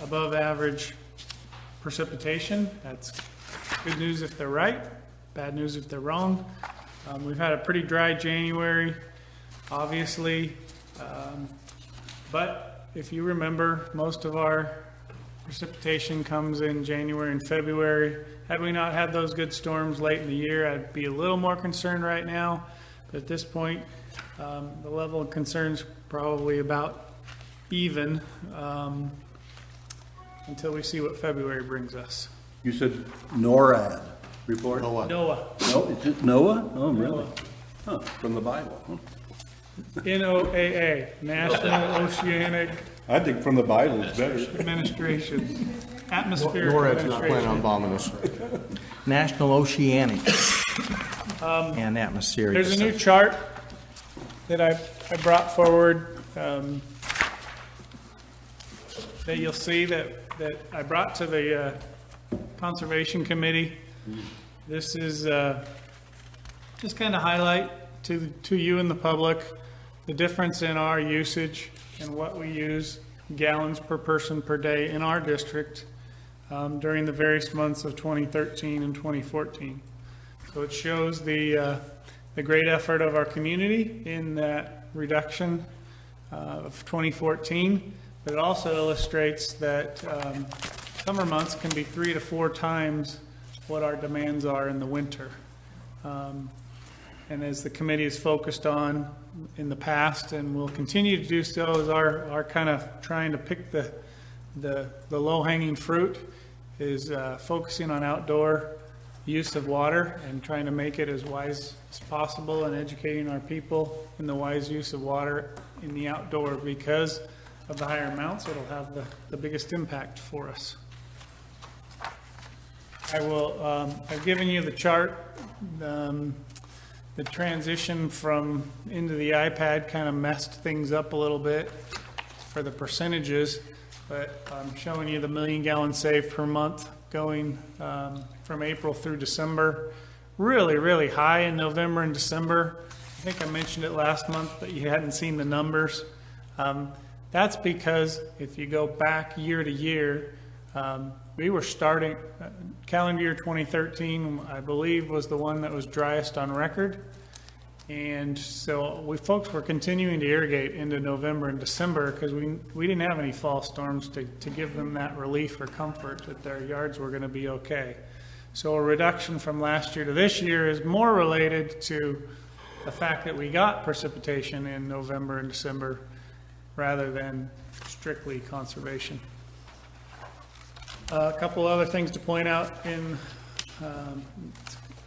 above average precipitation. That's good news if they're right, bad news if they're wrong. We've had a pretty dry January, obviously, but if you remember, most of our precipitation comes in January and February. Had we not had those good storms late in the year, I'd be a little more concerned right now. But at this point, the level of concern is probably about even until we see what February brings us. You said NORAD report? NOAA. No, is it NOAA? Oh, really? Huh, from the Bible. Huh. NOAA, National Oceanic. I think from the Bible is better. Administration. Atmospheric NORAD's not Administration. planning on bombing us. National Oceanic and Atmospheric. There's a new chart that I brought forward that you'll see that I brought to the Conservation Committee. This is just kind of highlight to you and the public the difference in our usage and what we use, gallons per person per day in our district during the various months of 2013 and 2014. So it shows the great effort of our community in that reduction of 2014, but it also illustrates that summer months can be 3 to 4 times what our demands are in the winter. And as the committee is focused on in the past and will continue to do so, is our kind of trying to pick the low-hanging fruit is focusing on outdoor use of water and trying to make it as wise as possible and educating our people in the wise use of water in the outdoor. Because of the higher amounts, it'll have the biggest impact for us. I've given you the chart. The transition from into the iPad kind of messed things up a little bit for the percentages, but I'm showing you the 1 million gallons saved per month going from April through December. Really, really high in November and December. I think I mentioned it last month, but you hadn't seen the numbers. That's because if you go back year to year, we were starting, calendar year 2013, I believe, was the one that was driest on record. And so folks were continuing to irrigate into November and December because we didn't have any fall storms to give them that relief or comfort that their yards were going to be okay. So a reduction from last year to this year is more related to the fact that we got precipitation in November and December rather than strictly conservation. A couple other things to point out in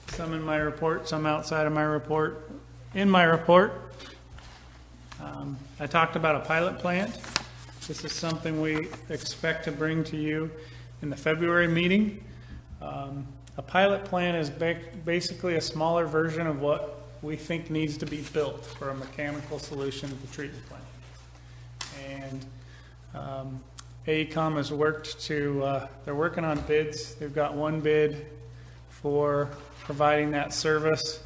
some in my report, some outside of my report. In my report, I talked about a pilot plant. This is something we expect to bring to you in the February meeting. A pilot plant is basically a smaller version of what we think needs to be built for a mechanical solution to the treatment plant. And AECOM has worked to, they're working on bids. They've got one bid for providing that service.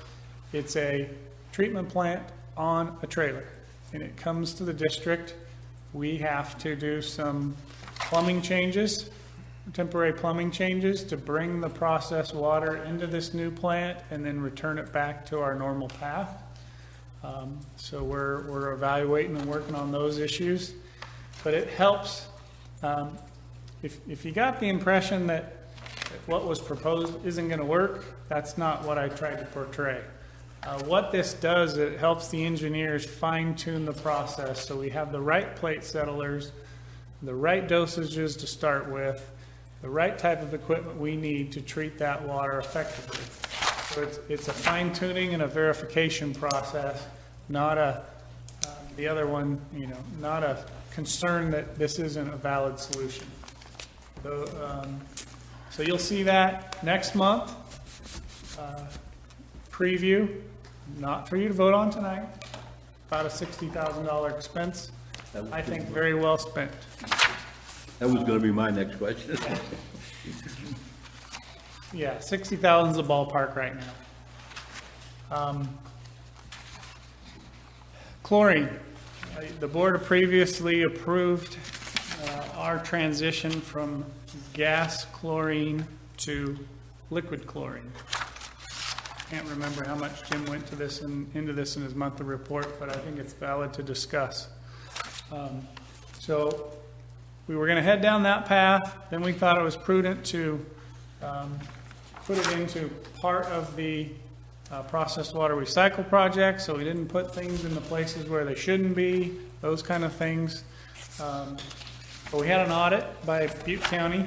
It's a treatment plant on a trailer, and it comes to the district. We have to do some plumbing changes, temporary plumbing changes to bring the processed water into this new plant and then return it back to our normal path. So we're evaluating and working on those issues, but it helps. If you got the impression that what was proposed isn't going to work, that's not what I tried to portray. What this does, it helps the engineers fine-tune the process so we have the right plate settlers, the right dosages to start with, the right type of equipment we need to treat that water effectively. So it's a fine-tuning and a verification process, not the other one, not a concern that this isn't a valid solution. So you'll see that next month. Preview, not for you to vote on tonight, about a $60,000 expense. I think very well spent. That was going to be my next question. Yeah, 60,000 is the ballpark right now. Chlorine. The board previously approved our transition from gas chlorine to liquid chlorine. Can't remember how much Jim went to this into this in his monthly report, but I think it's valid to discuss. So we were going to head down that path. Then we thought it was prudent to put it into part of the processed water recycle project, so we didn't put things in the places where they shouldn't be, those kind of things. But we had an audit by Butte County.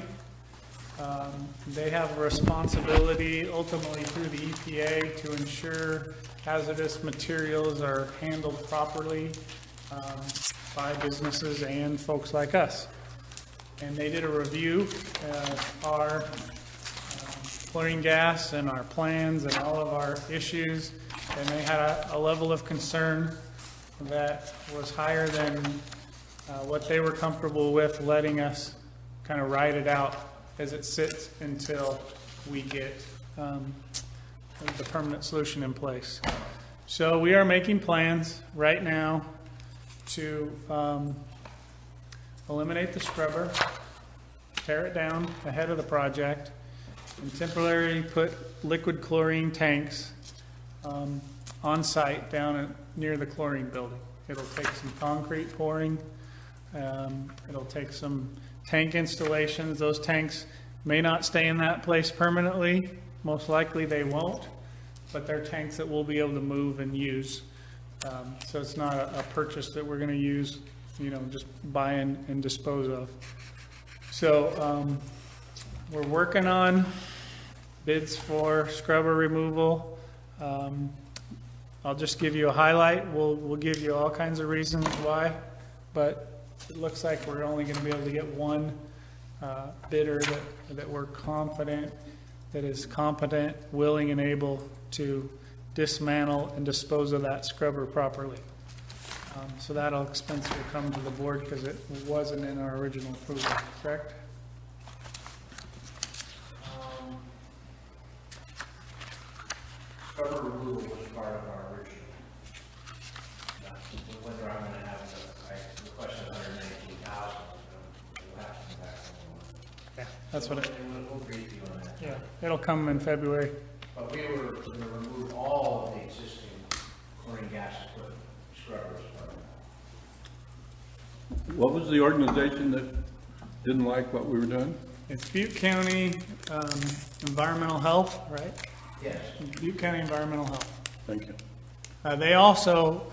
They have a responsibility ultimately through the EPA to ensure hazardous materials are handled properly by businesses and folks like us. And they did a review of our chlorine gas and our plans and all of our issues, and they had a level of concern that was higher than what they were comfortable with letting us kind of ride it out as it sits until we get the permanent solution in place. So we are making plans right now to eliminate the scrubber, tear it down ahead of the project, and temporarily put liquid chlorine tanks on site down near the chlorine building. It'll take some concrete pouring. It'll take some tank installations. Those tanks may not stay in that place permanently. Most likely they won't, but they're tanks that we'll be able to move and use. So it's not a purchase that we're going to use, just buy and dispose of. So we're working on bids for scrubber removal. I'll just give you a highlight. We'll give you all kinds of reasons why, but it looks like we're only going to be able to get one bidder that we're confident, that is competent, willing, and able to dismantle and dispose of that scrubber properly. So that expense will come to the board because it wasn't in our original approval, correct? Scrubber removal was part of our original. Whether I'm going to have the question of 119,000, we'll have to come back. Yeah, that's what it. We'll brief you on that. Yeah, it'll come in February. But we were going to remove all of the existing chlorine gas equipment, scrubbers. What was the organization that didn't like what we were doing? It's Butte County Environmental Health, right? Yes. Butte County Environmental Health. Thank you. They also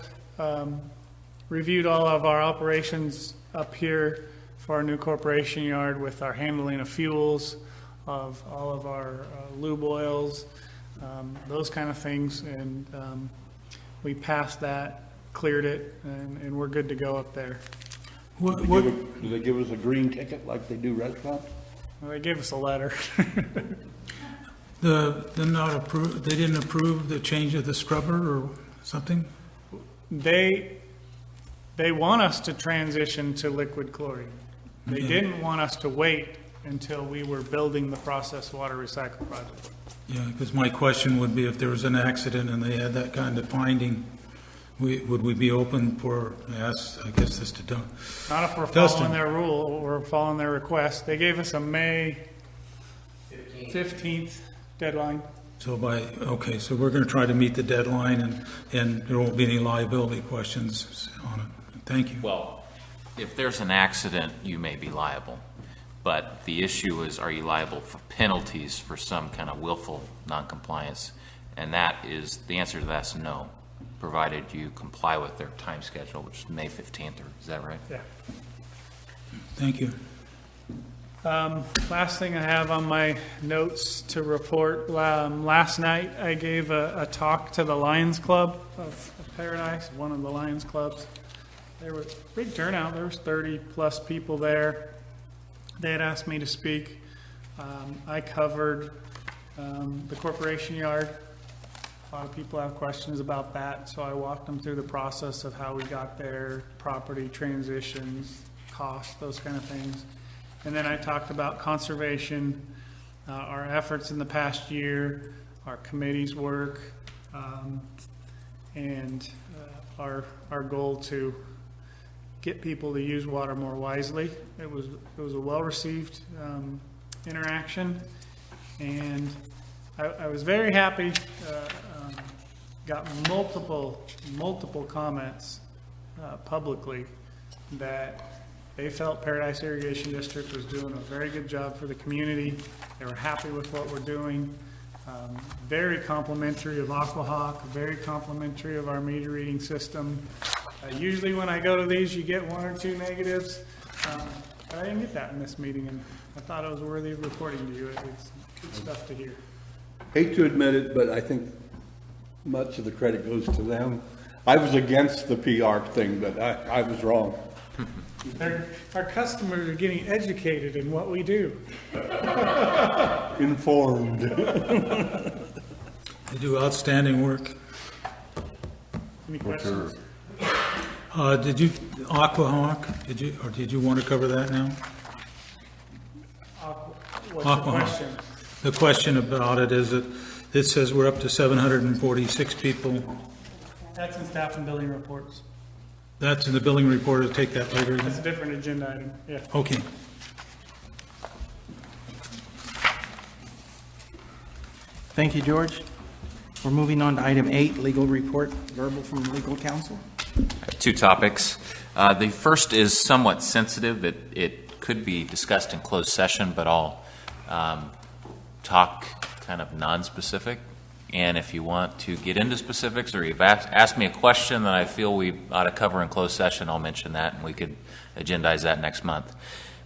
reviewed all of our operations up here for our new corporation yard with our handling of fuels, of all of our lube oils, those kind of things. And we passed that, cleared it, and we're good to go up there. Do they give us a green ticket like they do restaurants? Well, they gave us a letter. They didn't approve the change of the scrubber or something? They want us to transition to liquid chlorine. They Okay. didn't want us to wait until we were building the processed water recycle project. Yeah, because my question would be if there was an accident and they had that kind of finding, would we be open for, I guess this to Don. Not if we're Dustin. following their rule or following their request. They gave us a May 15th deadline. So so we're going to try to meet the deadline and there won't be any liability questions on it. Thank you. Well, if there's an accident, you may be liable. But the issue is, are you liable for penalties for some kind of willful noncompliance? And the answer to that is no, provided you comply with their time schedule, which is May 15th, or is that right? Yeah. Thank you. Last thing I have on my notes to report, last night I gave a talk to the Lions Club of Paradise, one of the Lions Clubs. There was a big turnout. There was 30 plus people there. They had asked me to speak. I covered the corporation yard. A lot of people have questions about that, so I walked them through the process of how we got there, property transitions, cost, those kind of things. And then I talked about conservation, our efforts in the past year, our committee's work, and our goal to get people to use water more wisely. It was a well-received interaction, and I was very happy. Got multiple comments publicly that they felt Paradise Irrigation District was doing a very good job for the community. They were happy with what we're doing. Very complimentary of Aquahawk, very complimentary of our meter reading system. Usually when I go to these, you get one or two negatives, but I didn't get that in this meeting, and I thought it was worthy of reporting to you. It's good stuff to hear. Hate to admit it, but I think much of the credit goes to them. I was against the PR thing, but I was wrong. Our customers are getting educated in what we do. Informed. They do outstanding work. Any questions? Did you, Aquahawk, did you want to cover that now? What's the question? The question about it is that it says we're up to 746 people That's in staff and building reports. That's in the billing report, I'll take that later. That's a different agenda item, yeah. Okay. Thank you, George. We're moving on to item 8, legal report, verbal from legal counsel. Two topics. The first is somewhat sensitive. It could be discussed in closed session, but I'll talk kind of non-specific. And if you want to get into specifics, or you've asked me a question that I feel we ought to cover in closed session, I'll mention that, and we could agendize that next month.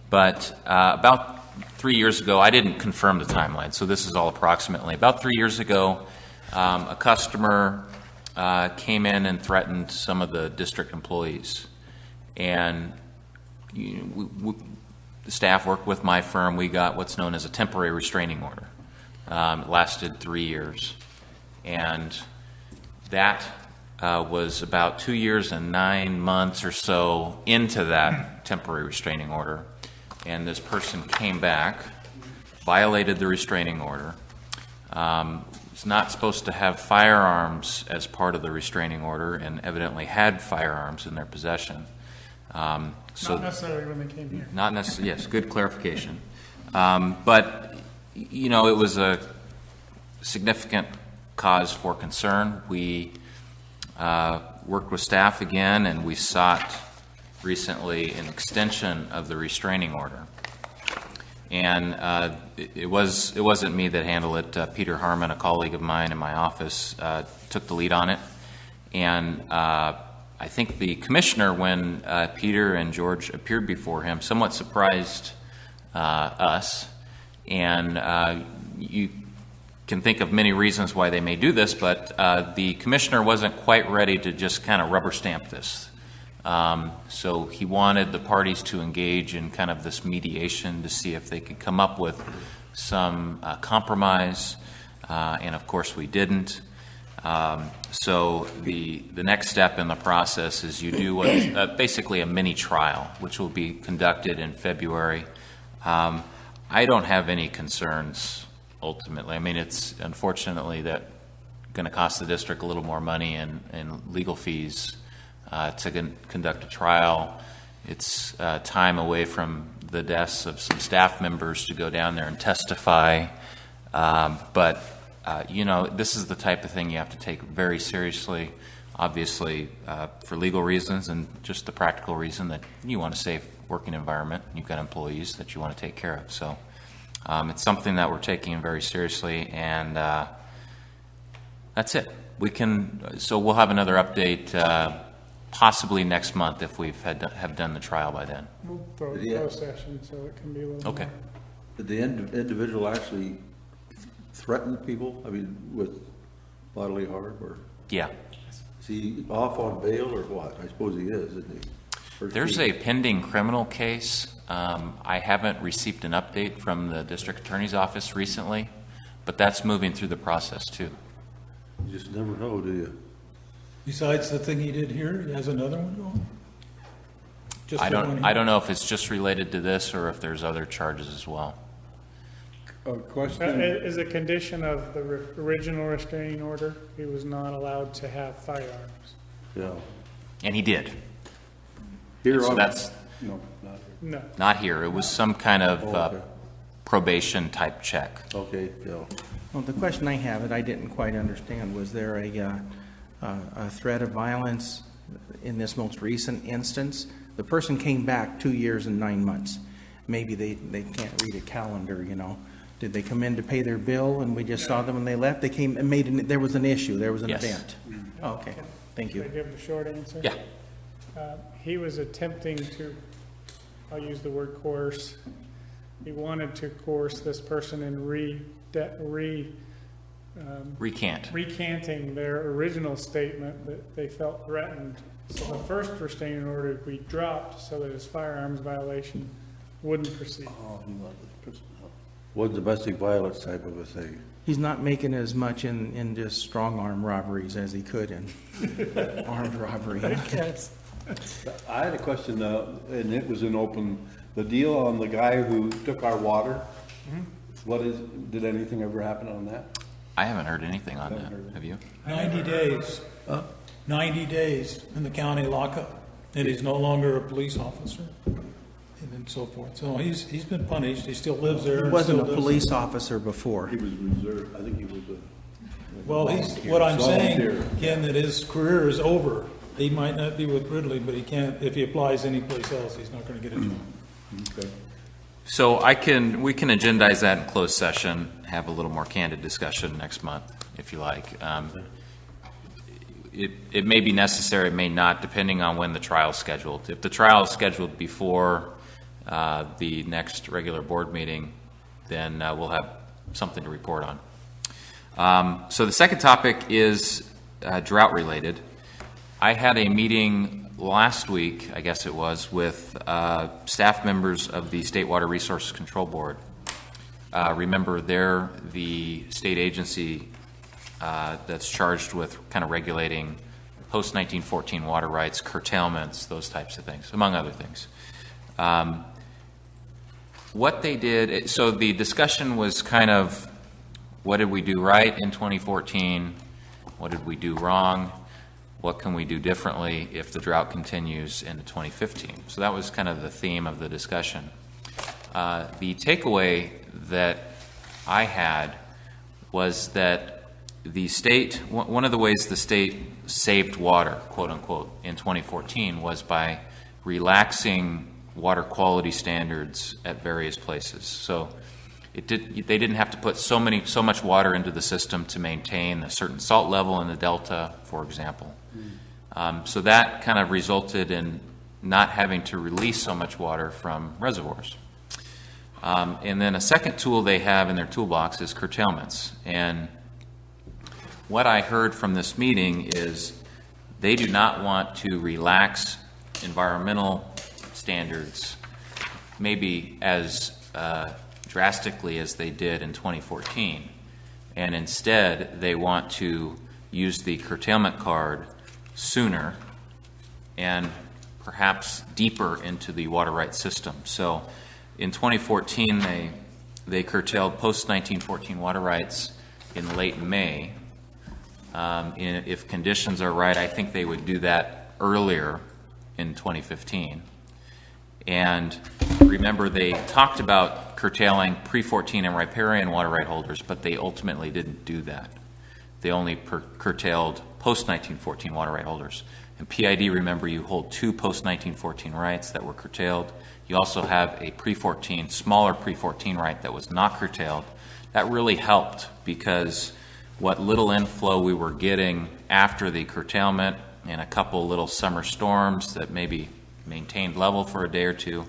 But about 3 years ago, I didn't confirm the timeline, so this is all approximately. About 3 years ago, a customer came in and threatened some of the district employees. And the staff worked with my firm. We got what's known as a temporary restraining order. It lasted 3 years. And that was about 2 years and 9 months or so into that temporary restraining order. And this person came back, violated the restraining order, was not supposed to have firearms as part of the restraining order, and evidently had firearms in their possession. Not necessarily when they came here. Not necessarily, yes, good clarification. But, you know, it was a significant cause for concern. We worked with staff again, and we sought recently an extension of the restraining order. And it wasn't me that handled it. Peter Harmon, a colleague of mine in my office, took the lead on it. And I think the commissioner, when Peter and George appeared before him, somewhat surprised us. And you can think of many reasons why they may do this, but the commissioner wasn't quite ready to just kind of rubber stamp this. So he wanted the parties to engage in kind of this mediation to see if they could come up with some compromise, and of course we didn't. So the next step in the process is you do what's basically a mini trial, which will be conducted in February. I don't have any concerns ultimately. I mean, it's unfortunately that going to cost the district a little more money in legal fees to conduct a trial. It's time away from the deaths of some staff members to go down there and testify. But you know, this is the type of thing you have to take very seriously, obviously, for legal reasons and just the practical reason that you want a safe working environment. You've got employees that you want to take care of. So it's something that we're taking very seriously, and that's it. So we'll have another update possibly next month if we've have done the trial by then. We'll throw it in closed session so it can be a little Okay. more. Did the individual actually threaten people? I mean, with bodily harm, or? Yeah. Is he off on bail or what? I suppose he is, isn't he? There's a pending criminal case. I haven't received an update from the district attorney's office recently, but that's moving through the process too. You just never know, do you? Besides the thing he did here, he has another one going? Just I the one don't here? know if it's just related to this or if there's other charges as well. A question. As a condition of the original restraining order, he was not allowed to have firearms. Yeah. And he did. Here So on- that's No, not here. No. not here. It was some kind of okay. probation type check. Okay, yeah. Well, the question I have that I didn't quite understand, was there a threat of violence in this most recent instance? The person came back 2 years and 9 months. Maybe they can't read a calendar, you know. Did they come in to pay their bill and we just saw them when they left? They came and there was an issue, there was an Yes. event? Oh, okay, thank you. Can I give the short answer? Yeah. He was attempting to, I'll use the word coerce. He wanted to coerce this person in recanting their original statement that they felt threatened. So the first restraining order would be dropped so that his firearms violation wouldn't proceed. Was domestic violence type of a thing? He's not making as much in just strong arm robberies as he could in armed robbery. Yes. I had a question, and it was the deal on the guy who took our water. Did anything ever happen on that? I haven't heard anything on that. Have you? 90 days. 90 days in the county lockup, and he's no longer a police officer, and so forth. So he's been punished. He still lives there. He and wasn't a still lives police there. officer before. He was reserved, I think he was a. Well, what I'm saying, Volunteer. Ken, that his career is over. He might not be with Ridley, but he can't, if he applies anyplace else, he's not going to get a job. Okay. So we can agendize that in closed session, have a little more candid discussion next month, if you like. It may be necessary, it may not, depending on when the trial is scheduled. If the trial is scheduled before the next regular board meeting, then we'll have something to report on. So the second topic is drought related. I had a meeting last week, I guess it was, with staff members of the State Water Resources Control Board. Remember, they're the state agency that's charged with kind of regulating post-1914 water rights, curtailments, those types of things, among other things. What they did, so the discussion was kind of, what did we do right in 2014? What did we do wrong? What can we do differently if the drought continues into 2015? So that was kind of the theme of the discussion. The takeaway that I had was that the state, one of the ways the state saved water, quote unquote, in 2014 was by relaxing water quality standards at various places. So they didn't have to put so much water into the system to maintain a certain salt level in the delta, for example. So that kind of resulted in not having to release so much water from reservoirs. And then a second tool they have in their toolbox is curtailments. And what I heard from this meeting is they do not want to relax environmental standards maybe as drastically as they did in 2014. And instead, they want to use the curtailment card sooner and perhaps deeper into the water rights system. So in 2014, they curtailed post-1914 water rights in late May. If conditions are right, I think they would do that earlier in 2015. And remember, they talked about curtailing pre-14 and riparian water right holders, but they ultimately didn't do that. They only curtailed post-1914 water right holders. And PID, remember, you hold two post-1914 rights that were curtailed. You also have a pre-14, smaller pre-14 right that was not curtailed. That really helped because what little inflow we were getting after the curtailment and a couple little summer storms that maybe maintained level for a day or two,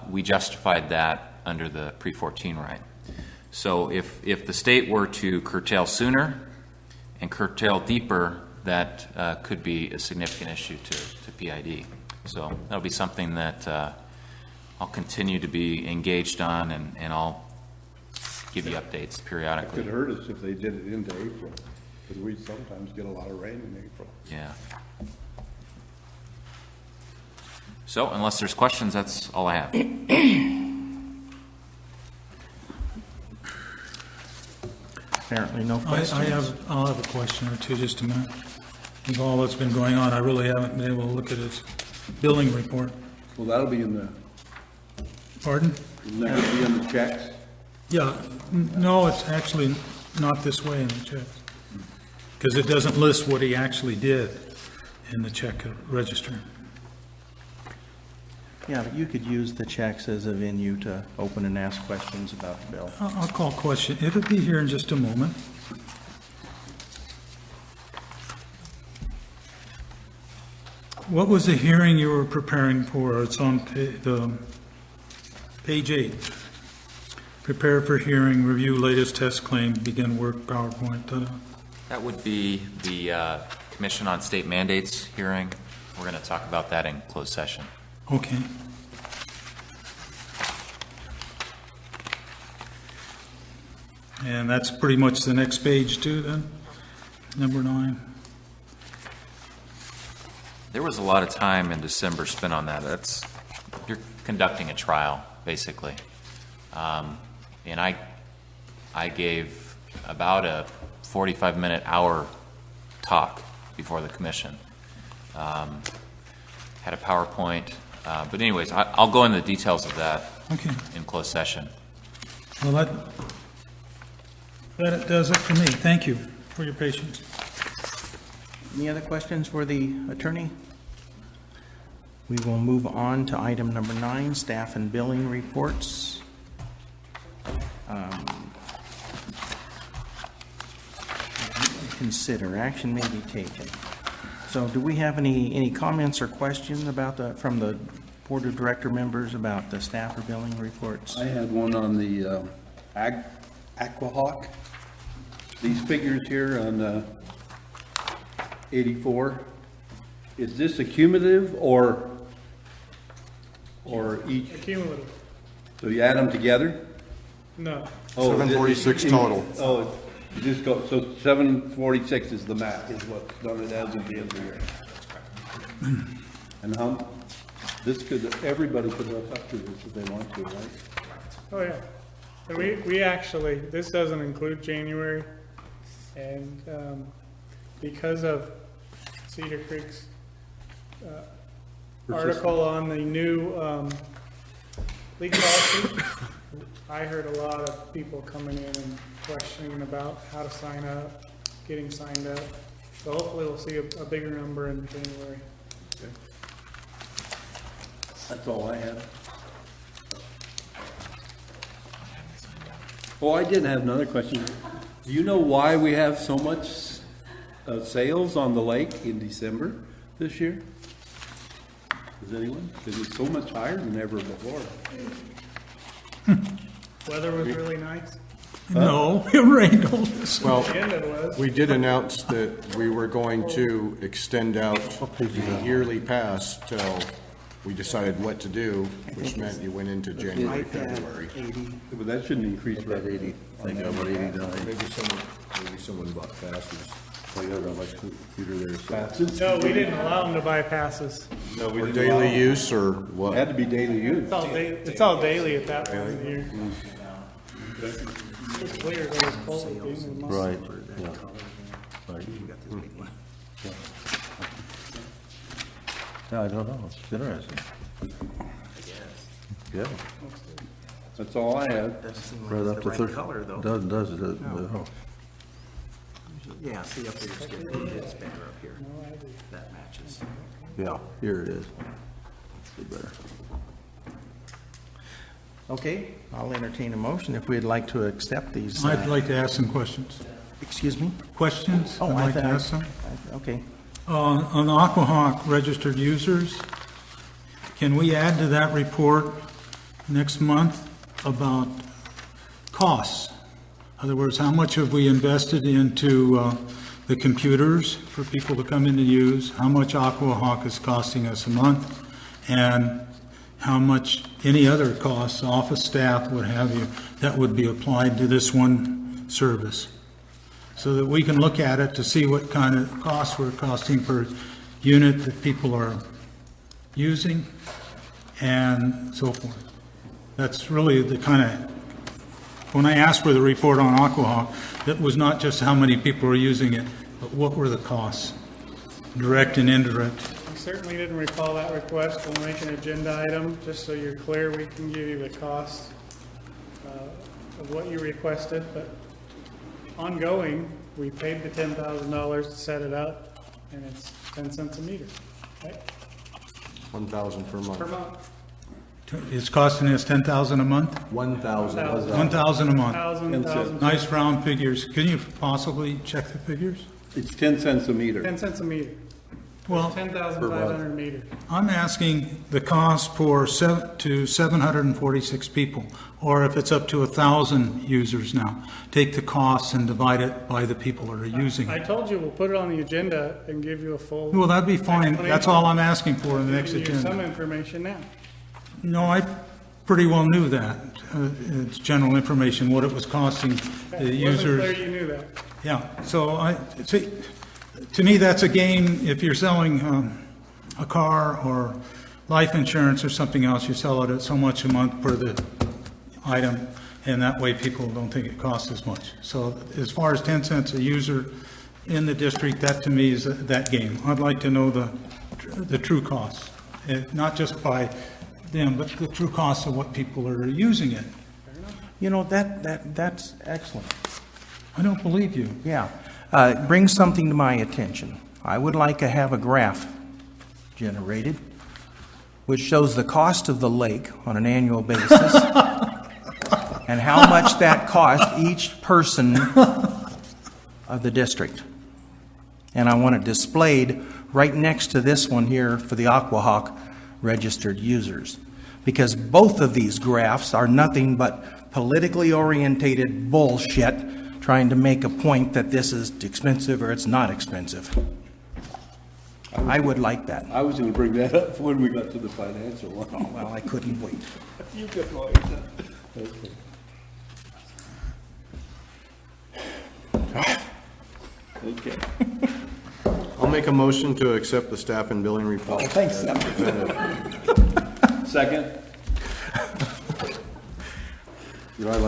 we justified that under the pre-14 right. So if the state were to curtail sooner and curtail deeper, that could be a significant issue to PID. So that'll be something that I'll continue to be engaged on, and I'll give you updates periodically. It could hurt us if they did it into April, because we sometimes get a lot of rain in April. Yeah. So unless there's questions, that's all I have. Apparently no questions. I'll have a question or two, just a minute. With all that's been going on, I really haven't been able to look at his billing report. Well, that'll be in the, Pardon? isn't that gonna be in the checks? Yeah, no, it's actually not this way in the check. Because it doesn't list what he actually did in the check register. Yeah, but you could use the checks as a venue to open and ask questions about the bill. I'll call question. It'll be here in just a moment. What was the hearing you were preparing for? It's on page 8. Prepare for hearing, review latest test claim, begin work, PowerPoint. That would be the Commission on State Mandates hearing. We're going to talk about that in closed session. Okay. And that's pretty much the next page too then, number 9. There was a lot of time in December spent on that. You're conducting a trial, basically. And I gave about a 45-minute, hour talk before the commission. Had a PowerPoint, but anyways, I'll go into the details of that in closed session. Well, that does it for me. Thank you for your patience. Any other questions for the attorney? We will move on to item number 9, staff and billing reports. Consider action may be taken. So do we have any comments or questions from the board of director members about the staff or billing reports? I had one on the Aquahawk. These figures here on 84, is this a cumulative or each? Cumulative. So you add them together? No. 746 total. Oh, you just go, so 746 is the max, is what's done it as of the end of the year. And everybody could look up to this if they want to, right? Oh, yeah. And we actually, this doesn't include January, and because of Cedar Creek's article on the new leak policy, I heard a lot of people coming in and questioning about how to sign up, getting signed up. So hopefully we'll see a bigger number in January. Okay. That's all I have. Oh, I did have another question. Do you know why we have so much sales on the lake in December this year? Does anyone? Because it's so much higher than ever before. Weather was really nice. No, it rained all this. Well, The end it was. we did announce that we were going to extend out the yearly pass till we decided what to do, which meant you went into January, February. But that shouldn't increase by 80. I think I'm at 89. Maybe someone bought passes. Oh, yeah, I got my computer there. So. No, we didn't allow them to buy passes. No, we Or didn't allow daily them. use, or It what? had to be daily use. It's all daily at that point of the year. It's clear that it's cold at the end of the month. Right, yeah. Right. Yeah, I don't know. It's interesting. Yeah. That's all I had. Right up to 30. color, though. Does it? No. Yeah, see up there, it's better up here. That matches. Yeah, here it is. Be better. Okay, I'll entertain a motion if we'd like to accept these. I'd like to ask some questions. Excuse me? Questions? Oh, I'd like to thought- ask some. Okay. On Aquahawk registered users, can we add to that report next month about costs? In other words, how much have we invested into the computers for people to come in and use? How much Aquahawk is costing us a month? And how much any other costs, office staff, what have you, that would be applied to this one service? So that we can look at it to see what kind of costs we're costing per unit that people are using and so forth. That's really the kind of, when I asked for the report on Aquahawk, that was not just how many people were using it, but what were the costs, direct and indirect. We certainly didn't recall that request. We'll make an agenda item, just so you're clear. We can give you the cost of what you requested, but ongoing, we paid the $10,000 to set it up, and it's 10 cents a meter, right? 1,000 per month. Per month. It's costing us $10,000 a month? 1,000. $1,000 a month. 1,000. Nice round figures. Can you possibly check the figures? It's 10 cents a meter. 10 cents a meter. Well, 10,500 meters. I'm asking the cost to 746 people, or if it's up to 1,000 users now, take the costs and divide it by the people that are using I it. told you we'll put it on the agenda and give you a full. Well, that'd be fine. That's all I'm asking for in the next Giving you some agenda. information now. No, I pretty well knew that. It's general information, what it was costing the users. Wasn't clear you knew that. Yeah, so see, to me, that's a game. If you're selling a car or life insurance or something else, you sell it at so much a month per the item, and that way people don't think it costs as much. So as far as 10 cents a user in the district, that to me is that game. I'd like to know the true costs, not just by them, but the true costs of what people are using it. You know, that's excellent. I don't believe you. Yeah. It brings something to my attention. I would like to have a graph generated which shows the cost of the lake on an annual basis and how much that cost each person of the district. And I want it displayed right next to this one here for the Aquahawk registered users. Because both of these graphs are nothing but politically orientated bullshit trying to make a point that this is expensive or it's not expensive. I would like that. I was going to bring that up when we got to the financial one. Oh, well, I couldn't wait. You could wait. Okay. I'll make a motion to accept the staff and billing report. Oh, thanks. Second.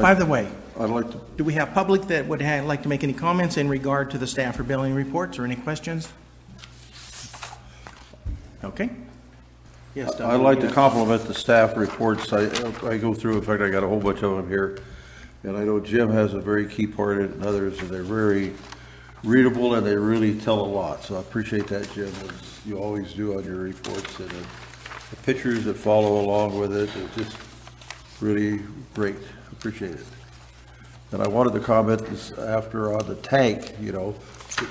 By the way, I'd like to. do we have public that would like to make any comments in regard to the staff or billing reports or any questions? Okay. Yes, Doug. I'd like to compliment the staff reports. I go through, in fact, I got a whole bunch of them here. And I know Jim has a very key part in it and others, and they're very readable and they really tell a lot. So I appreciate that, Jim, as you always do on your reports. And the pictures that follow along with it are just really great. Appreciate it. And I wanted to comment this after on the tank, you know,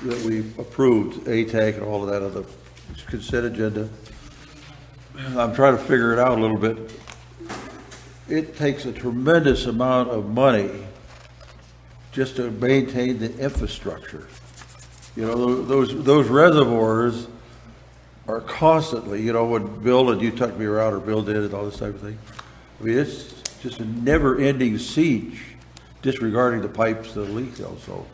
that we approved, a tank and all of that on the consent agenda. I'm trying to figure it out a little bit. It takes a tremendous amount of money just to maintain the infrastructure. You know, those reservoirs are constantly, you know, when Bill and you took me around, or Bill did, and all this type of thing. I mean, it's just a never-ending siege, disregarding the pipes that leak, though. So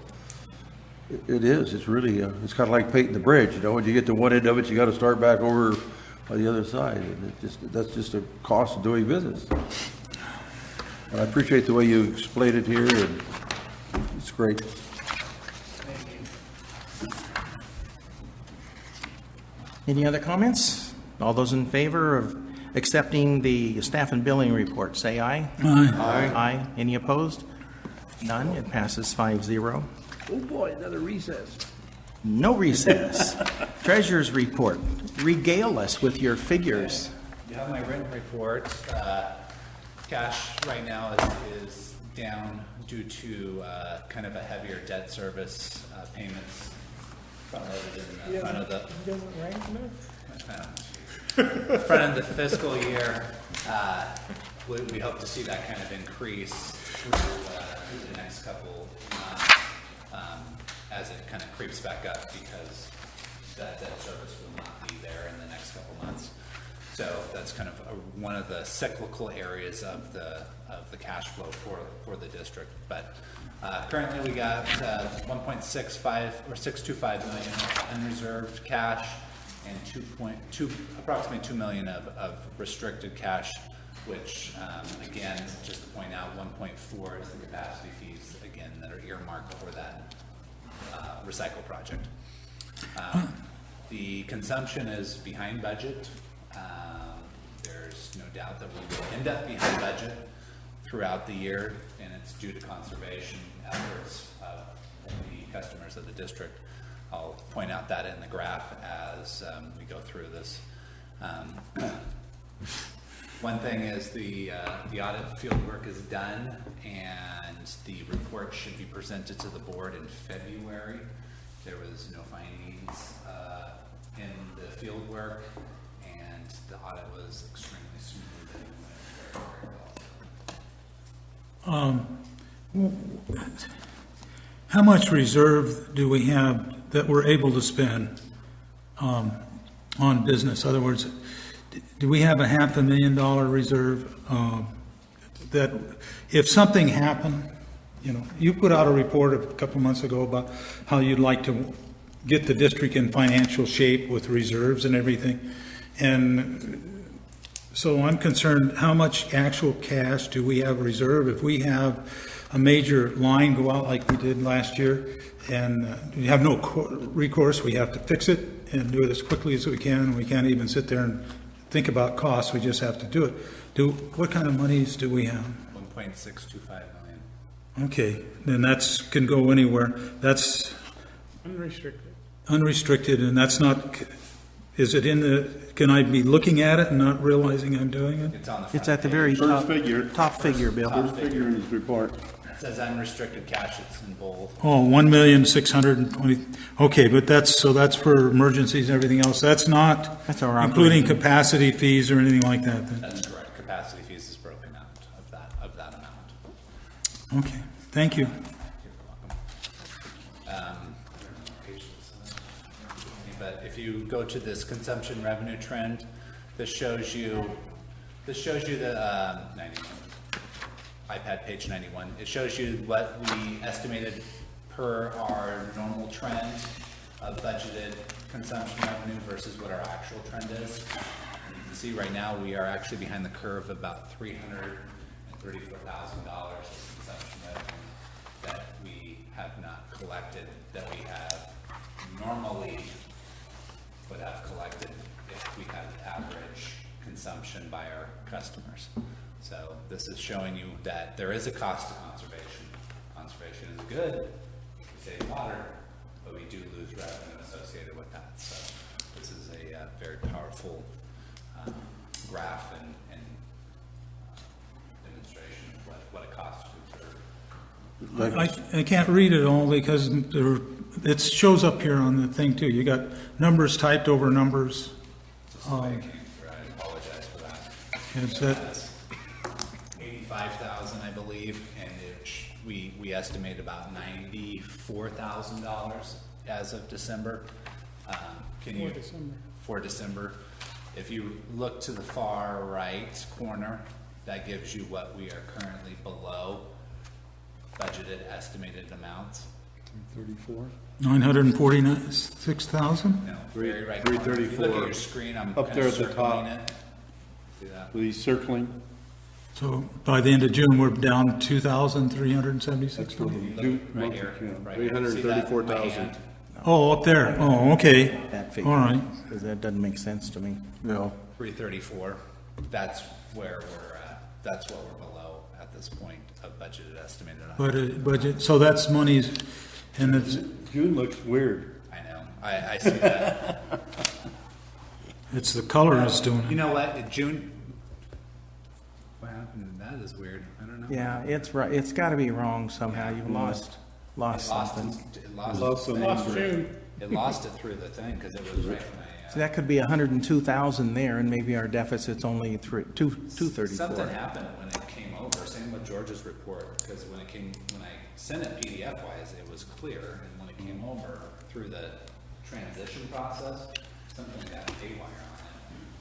it is. It's really. It's kind of like painting the bridge. You know, when you get to one end of it, you got to start back over on the other side, and that's just a cost of doing business. And I appreciate the way you explained it here, and it's great. Any other comments? All those in favor of accepting the staff and billing report, say aye. Aye. Aye. Aye. Any opposed? None. It passes 5-0. Oh boy, another recess. No recess. Treasurer's report. Regale us with your figures. You have my written report. Cash right now is down due to kind of a heavier debt service payments front-loaded in the front of the front of the fiscal year. We hope to see that kind of increase through the next couple months as it kind of creeps back up, because that debt service will not be there in the next couple months. So that's kind of one of the cyclical areas of the cash flow for the district. But currently we got 1.65 or 625 million unreserved cash and approximately 2 million of restricted cash, which again, just to point out, 1.4 is the capacity fees again that are earmarked for that recycle project. The consumption is behind budget. There's no doubt that we will end up behind budget throughout the year, and it's due to conservation efforts of the customers of the district. I'll point out that in the graph as we go through this. One thing is the audit field work is done, and the report should be presented to the board in February. There was no findings in the field work, and the audit was extremely smooth and went very well. How much reserve do we have that we're able to spend on business? In other words, do we have a $500,000 reserve that if something happened, you know, you put out a report a couple months ago about how you'd like to get the district in financial shape with reserves and everything. And So I'm concerned, how much actual cash do we have reserved? If we have a major line go out like we did last year, and we have no recourse, we have to fix it and do it as quickly as we can. We can't even sit there and think about costs, we just have to do it. What kind of monies do we have? 1.625 million. Okay, then that's, can go anywhere. That's unrestricted, and that's not, is it in the, can I be looking at it and not realizing I'm doing it? It's on the front It's at the page. very top figure. top figure, Bill. First figure in his report. It says unrestricted cash, it's in bold. Oh, 1,620,000, okay, but that's, so that's for emergencies and everything else. That's not That's our including operating. capacity fees or anything like that then? That's correct. Capacity fees is broken out of that amount. Okay, thank you. But if you go to this consumption revenue trend, this shows you the 91, iPad page 91. It shows you what we estimated per our normal trend of budgeted consumption revenue versus what our actual trend is. And you can see right now we are actually behind the curve about $334,000 of consumption revenue that we have not collected, that we have normally would have collected if we had average consumption by our customers. So this is showing you that there is a cost to conservation. Conservation is good, we save water, but we do lose revenue associated with that. So this is a very powerful graph and demonstration of what it costs to conserve. I can't read it all because it shows up here on the thing too. You got numbers typed over numbers. I apologize for that. Is that, 85,000, I believe, and we estimate about $94,000 as of December. For December. If you look to the far right corner, that gives you what we are currently below budgeted estimated amounts. 34? 946,000? No, very right corner. If you look at 334. your screen, I'm Up kind there of at the circling top. it. See that? With these circling? So by the end of June, we're down 2,376. Right here. Right here. See that? 334,000. My hand? Oh, up there. Oh, okay. That figure. All right. Because that doesn't make sense to me. No. 334. That's where we're at. That's what we're below at this point of budgeted estimated. Budget, so that's monies, and it's, June looks weird. I know. I see that. it's the color is doing You it. know what? June. What happened? That is weird. I don't know. Yeah, it's right. It's got to be wrong somehow. You've lost It lost something. It lost Lost It lost it through the thing because it was right when So that could be 102,000 there, and maybe our deficit's only 234. Something happened when it came over. Same with George's report, because when I sent it PDF wise, it was clear, and when it came over through the transition process, something got haywire on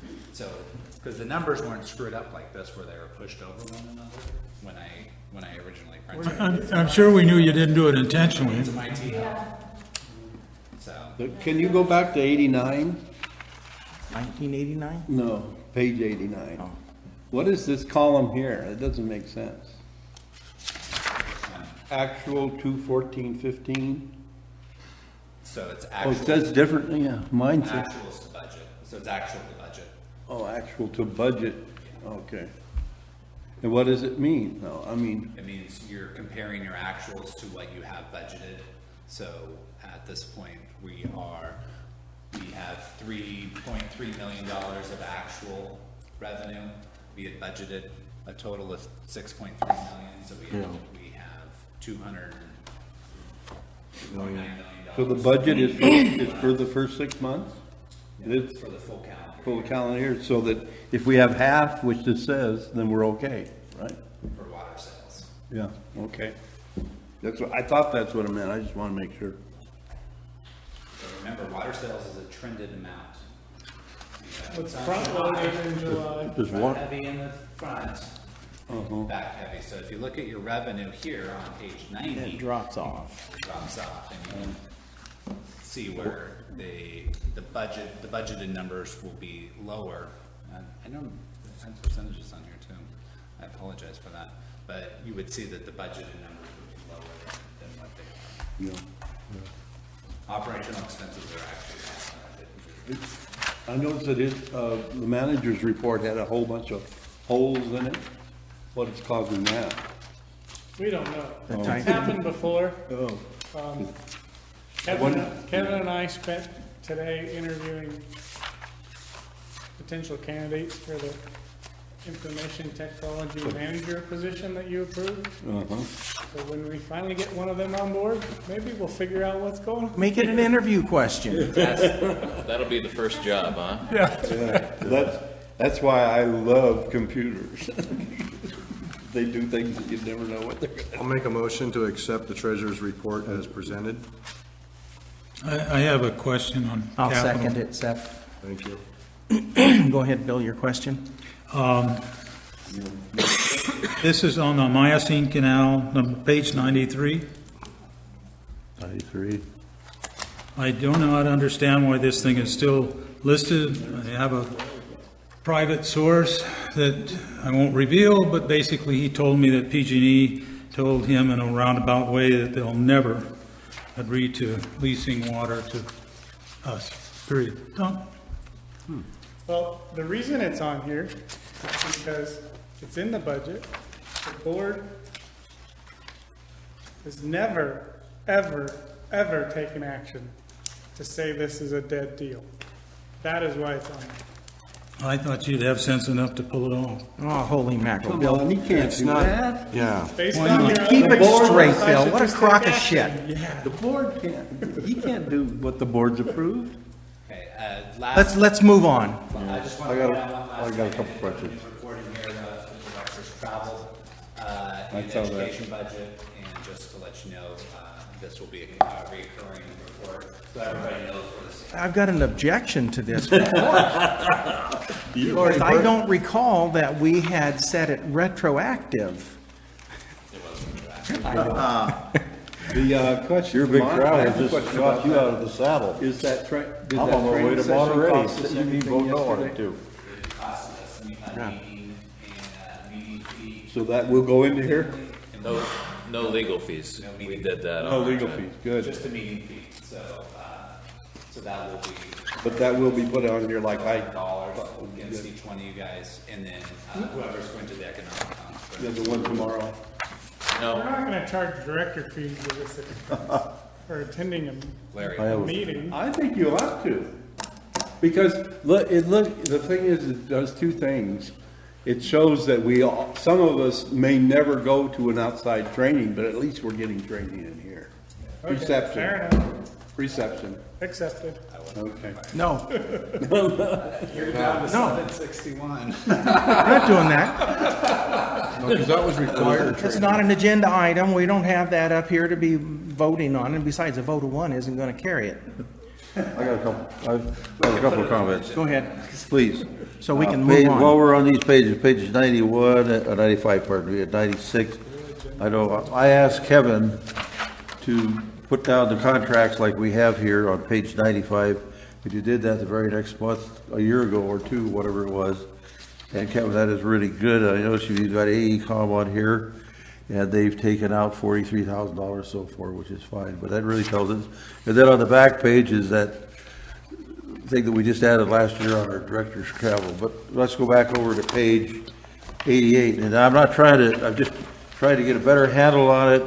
it. So, because the numbers weren't screwed up like this, where they were pushed over one another when I originally printed it. I'm sure we knew you didn't do it intentionally. It's my IT help. So. Can you go back to 89? 1989? No, page 89. What is this column here? It doesn't make sense. Actual 2/14/15. So it's Oh, actual. it says differently, yeah. Mine says, Actuals to budget. So it's actual to budget. oh, actual to budget. Okay. And what does it mean? No, I mean, It means you're comparing your actuals to what you have budgeted. So at this point, we have $3.3 million of actual revenue. We had budgeted a total of $6.3 million, so we have $209 million. so the budget is for the first 6 months? It's For the full calendar. full calendar year, so that if we have half, which this says, then we're okay, right? For water sales. Yeah, okay. That's what, I thought that's what it meant. I just want to make sure. So remember, water sales is a trended amount. It's front-loaded in July. There's Front one, heavy in the front, back heavy. So if you look at your revenue here on page 90. It drops off. Drops off, and you can see where the budgeted numbers will be lower. I don't, had percentages on here too. I apologize for that. But you would see that the budgeted numbers would be lower than what they are. Operational expenses are actually I noticed that the manager's report had a whole bunch of holes in it. What is causing that? We don't know. Oh. It's happened before. Oh. Kevin and I spent today interviewing potential candidates for the information technology manager position that you approved. So when we finally get one of them on board, maybe we'll figure out what's going on. Make it an interview question. That'll be the first job, huh? Yeah. That's why I love computers. They do things that you never know what they're going to do. I'll make a motion to accept the treasurer's report as presented. I have a question on I'll capital. second it, Seth. Thank you. Go ahead, Bill, your question. This is on the Miocene Canal, page 93. 93. I do not understand why this thing is still listed. I have a private source that I won't reveal, but basically he told me that PG&E told him in a roundabout way that they'll never agree to leasing water to us, period. Tom? Well, the reason it's on here is because it's in the budget. The board has never, ever, ever taken action to say this is a dead deal. That is why it's on there. I thought you'd have sense enough to pull it off. Oh, holy mackerel, Come Bill. on, he can't do that. Yeah. Based Why on not? your Keep other it board, straight, I Bill. should What a just crock take of shit. action. Yeah, the board can't, he can't do what the board's approved. Okay, last. Let's move on. I just want I to got point a- out one last I thing. got a couple did questions. the Reporting here, the director's travel, I and saw that. education budget, and just to let you know, this will be a recurring report, so everybody knows where this is. I've got an objection to this report. Because I don't recall that we had set it retroactive. The question. Your big I crowd have a just question got about you that. out of the saddle. Is that did I'm that on my way training to session Monterey. cost us You need anything vote no on it yesterday? too. It costs us a meeting and meeting fee. So that will go into here? No legal fees. We did that. No on legal our- fees, good. Just a meeting fee, so that will be But that will be put on here like dollars against each one of you guys, and then whoever's going to the economic conference. Yeah, the one tomorrow. No. We're not gonna charge director fees with this expense for attending Larry. a meeting. I think you ought to. Because the thing is, it does two things. It shows that some of us may never go to an outside training, but at least we're getting training in here. Okay, Preception. fair enough. Preception. Accepted. Okay. No, You're down to No. 761. we're not doing that. No, because that was required. It's not an agenda item. We don't have that up here to be voting on, and besides, a vote of one isn't going to carry it. I got a couple of comments. Go ahead, Please. so we can Page- move on. While we're on these pages 91, 95, pardon me, and 96, I know, I asked Kevin to put down the contracts like we have here on page 95. If you did that the very next month, a year ago or two, whatever it was, and Kevin, that is really good. I noticed you've got AECom on here, and they've taken out $43,000 so far, which is fine, but that really tells us. And then on the back page is that thing that we just added last year on our director's travel. But let's go back over to page 88, and I'm just trying to get a better handle on it,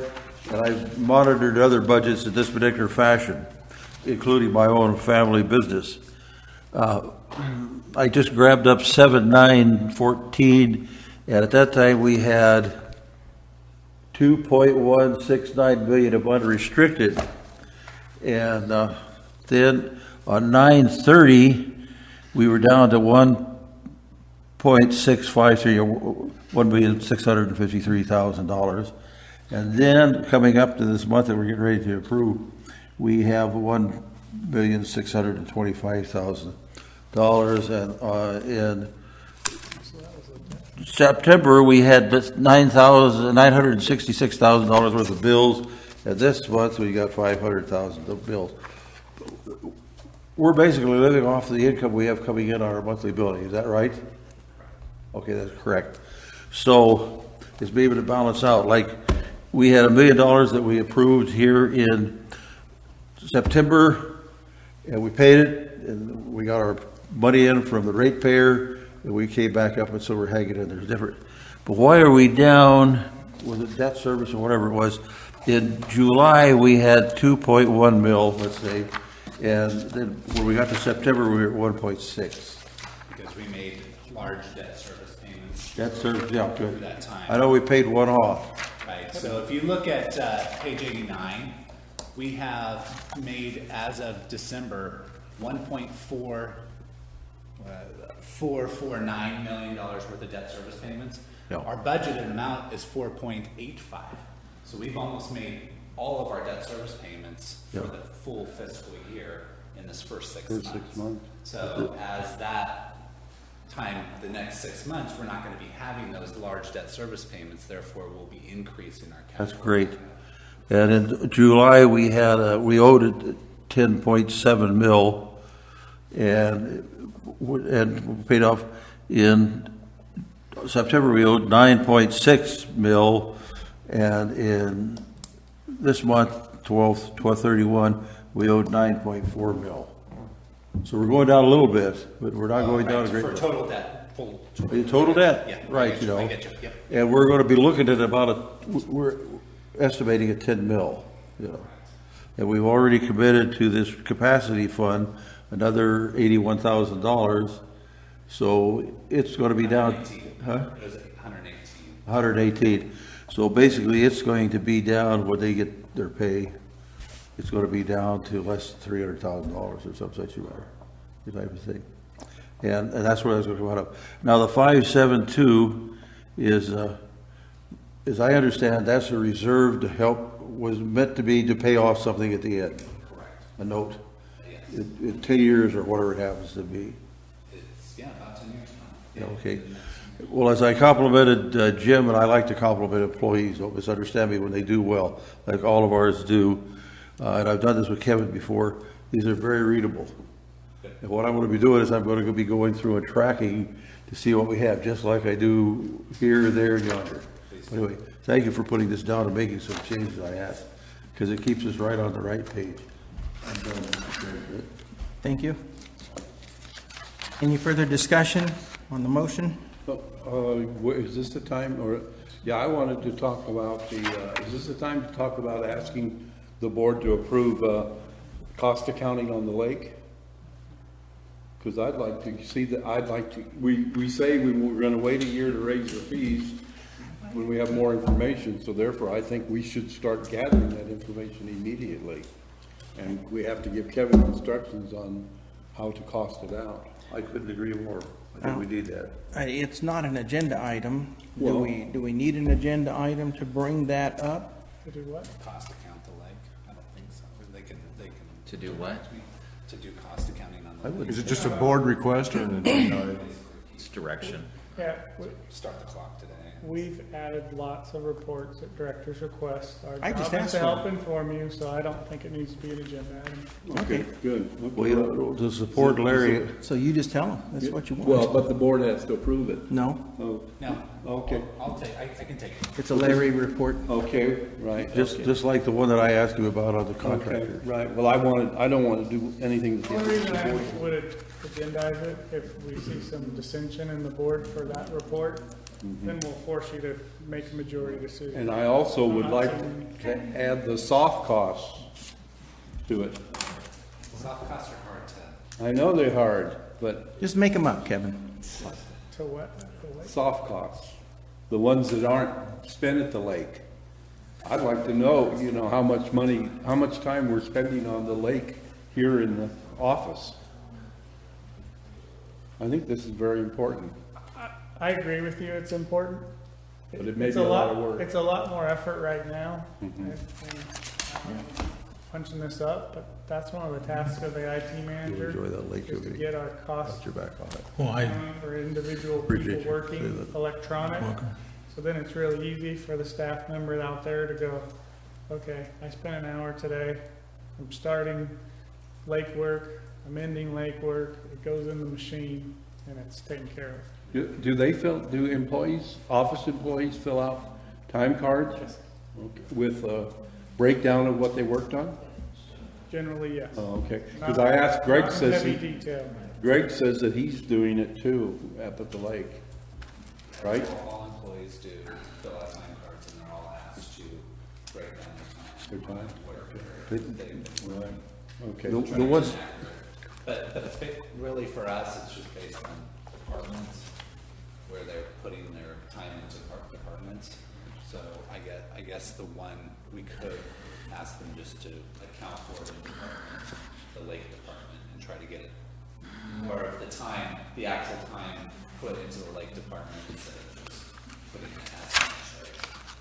and I've monitored other budgets in this particular fashion, including my own family business. I just grabbed up 7914, and at that time we had 2.169 million of unrestricted. And then on 9/30, we were down to 1.653, or $1,653,000. And then coming up to this month that we're getting ready to approve, we have $1,625,000. And in September, we had $966,000 worth of bills, and this month we got 500,000 of bills. We're basically living off the income we have coming in on our monthly billing, is that right? Okay, that's correct. So it's be able to balance out, like, we had $1 million that we approved here in September, and we paid it, and we got our money in from the ratepayer, and we came back up, and so we're hanging in there. Different. But why are we down with the debt service or whatever it was? In July, we had 2.1 mil, let's say, and then when we got to September, we were at 1.6. Because we made large debt service payments. Debt service, yeah, through good. that time. I know we paid one off. Right, so if you look at page 89, we have made, as of December, $1.449 million worth of debt service payments. Yeah. Our budgeted amount is 4.85. So we've almost made all of our debt service payments for Yeah. the full fiscal year in this first 6 First months. 6 months. So as that time, the next 6 months, we're not going to be having those large debt service payments, therefore we'll be increasing our cash. That's great. And in July, we had, we owed it 10.7 mil, and paid off. In September, we owed 9.6 mil, and in this month, 12/31, we owed 9.4 mil. So we're going down a little bit, but we're not going down a great For deal. total debt. Total debt, Yeah, right, I you know. get you, yep. And we're going to be looking at we're estimating at 10 mil, you know. And we've already committed to this capacity fund another $81,000. So it's going to be down, huh? It was 118. 118. So basically, it's going to be down when they get their pay. It's going to be down to less than $300,000 or some such matter, type of thing. And that's where I was going to come up. Now, the 572 is, as I understand, that's a reserve to help, was meant to be to pay off something at the end. Correct. A note. Yes. In 10 years or whatever it happens to be. It's, yeah, about 10 years now. Yeah, okay. Well, as I complimented Jim, and I like to compliment employees, don't misunderstand me, when they do well, like all of ours do, and I've done this with Kevin before, these are very readable. And what I'm going to be doing is I'm going to be going through and tracking to see what we have, just like I do here, there, and yonder. Anyway, thank you for putting this down and making some changes I asked, because it keeps us right on the right page. Thank you. Any further discussion on the motion? Is this the time, or, yeah, I wanted to talk about is this the time to talk about asking the board to approve cost accounting on the lake? Because I'd like to see we say we're going to wait a year to raise the fees when we have more information, so therefore I think we should start gathering that information immediately. And we have to give Kevin instructions on how to cost it out. I couldn't agree more. I think we need that. It's not an agenda item. Well- Do we need an agenda item to bring that up? To do what? Cost account the lake? I don't think so. They can. To do what? To do cost accounting on the lake. Is it just a board request or an agenda item? It's direction. Yeah, Start the clock today. we've added lots of reports at director's request. Our I just job is asked to for help it. inform you, so I don't think it needs to be an agenda item. Okay, good. Well, you know, to support Larry, So you just tell them, that's what you want. Well, but the board has to approve it. No, Oh, No. okay, I'll take, I can take it. it's a Larry report. okay, right. just like the one that I asked you about on the Okay, contractor. right. Well, I don't want to do anything The that only gets reason the I board. would agendize it, if we see some dissension in the board for that report, then we'll force you to make a majority decision. And I also would like to add the soft costs to it. Soft costs are hard to. I know they're hard, but Just make them up, Kevin. To what? To what? soft costs, the ones that aren't spent at the lake. I'd like to know, how much money, how much time we're spending on the lake here in the office. I think this is very important. I agree with you, it's important. But it may It's be a lot of work. It's a lot more effort right now, and punching this up, but that's one of the tasks of the IT manager, Enjoy that lake, is to you'll get our costs your back on it. Well, for individual Appreciate people you working saying that. electronic. Welcome. So then it's really easy for the staff member out there to go, okay, I spent an hour today, I'm starting lake work, I'm ending lake work, it goes in the machine, and it's taken care of. Do employees, office employees fill out time cards with a breakdown of what they worked on? Generally, yes. Oh, okay. Because I asked, Greg Not in says heavy detail. Greg says that he's doing it too up at the lake, right? All employees do fill out time cards, and they're all asked to break down their time. Their time? Whatever Right. Okay. The ones, But it's really for us, it's just based on departments, where they're putting their time into departments. So I guess the one, we could ask them just to account for it in department, the lake department, and try to get it more of the time, the actual time put into the lake department instead of just putting it as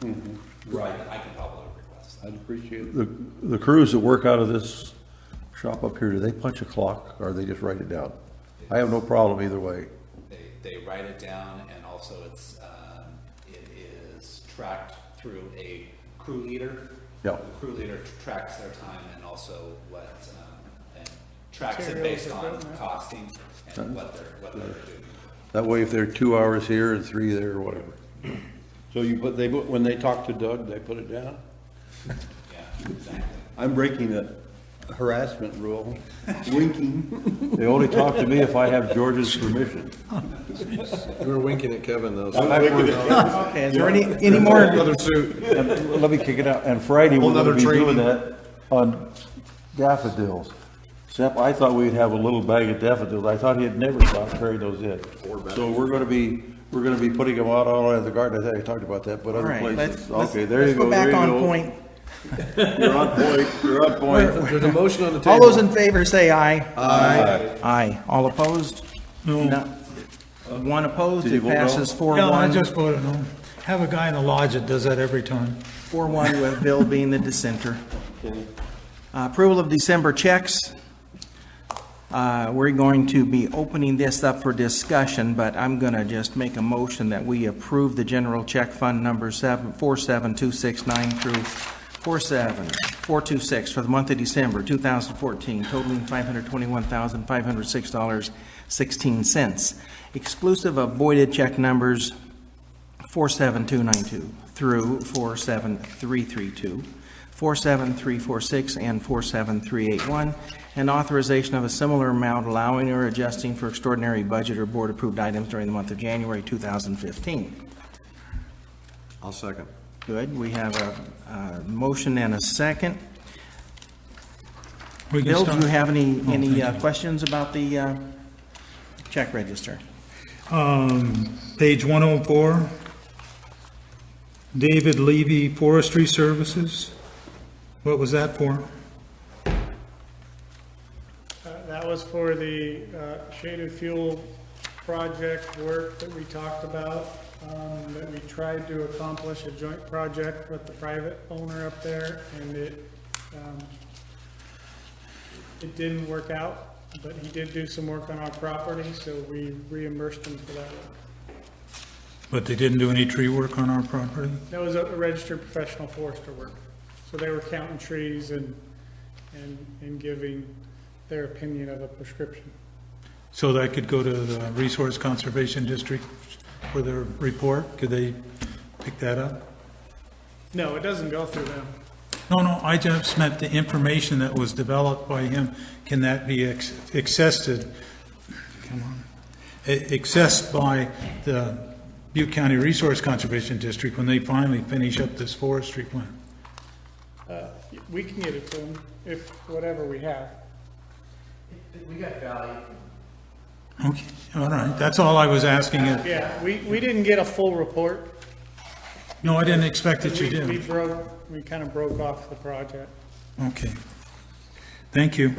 necessary. Right. I can probably request that. I'd appreciate it. the crews that work out of this shop up here, do they punch a clock or they just write it down? I have no problem either way. They write it down, and also it is tracked through a crew leader. Yeah. The crew leader tracks their time, and also and tracks it Materials, based on equipment. costing and what they're doing. That way if they're 2 hours here and 3 there or whatever. So when they talk to Doug, they put it down? Yeah, exactly. I'm breaking the harassment rule, winking. They only talk to me if I have George's permission. We're winking at Kevin, though. Okay, is there any more? Another suit. And let me kick it out. And Friday, we're Whole going to be nother doing training. that on daffodils. Sepp, I thought we'd have a little bag of daffodils. I thought he had never stopped carrying those in. So we're going to be putting them out all over the garden. I think I talked about that, but All other right, places. let's Okay, there you go. go back there you on go. point. You're on point. You're on point. There's a motion on the table. All those in favor say aye. Aye. Aye. All opposed? No. One opposed, Did you it vote no? passes 4-1. No, I just voted no. Have a guy in the lodge that does that every time. 4-1 with Bill being the dissenter. Approval of December checks. We're going to be opening this up for discussion, but I'm going to just make a motion that we approve the general check fund number 47269 through 47426 for the month of December 2014, totaling $521,506.16, exclusive of voided check numbers 47292 through 47332, 47346, and 47381, and authorization of a similar amount allowing or adjusting for extraordinary budget or board-approved items during the month of January 2015. I'll second. Good. We have a motion and a second. We can Bill, do start. you have any thank you. questions about the check register? Page 104, David Levy Forestry Services. What was that for? That was for the shaded fuel project work that we talked about, that we tried to accomplish a joint project with the private owner up there, and it didn't work out, but he did do some work on our property, so we reimbursed him for that work. But they didn't do any tree work on our property? That was a registered professional forester work. So they were counting trees and giving their opinion of a prescription. So that could go to the Resource Conservation District for their report? Could they pick that up? No, it doesn't go through them. No, I just meant the information that was developed by him. Can that be accessed by the Butte County Resource Conservation District when they finally finish up this forestry plan? We can get it to them, if whatever we have. We got value. Okay, all right, that's all I was asking. Yeah, we didn't get a full report. No, I didn't expect that you did. We kind of broke off the project. Okay. Thank you.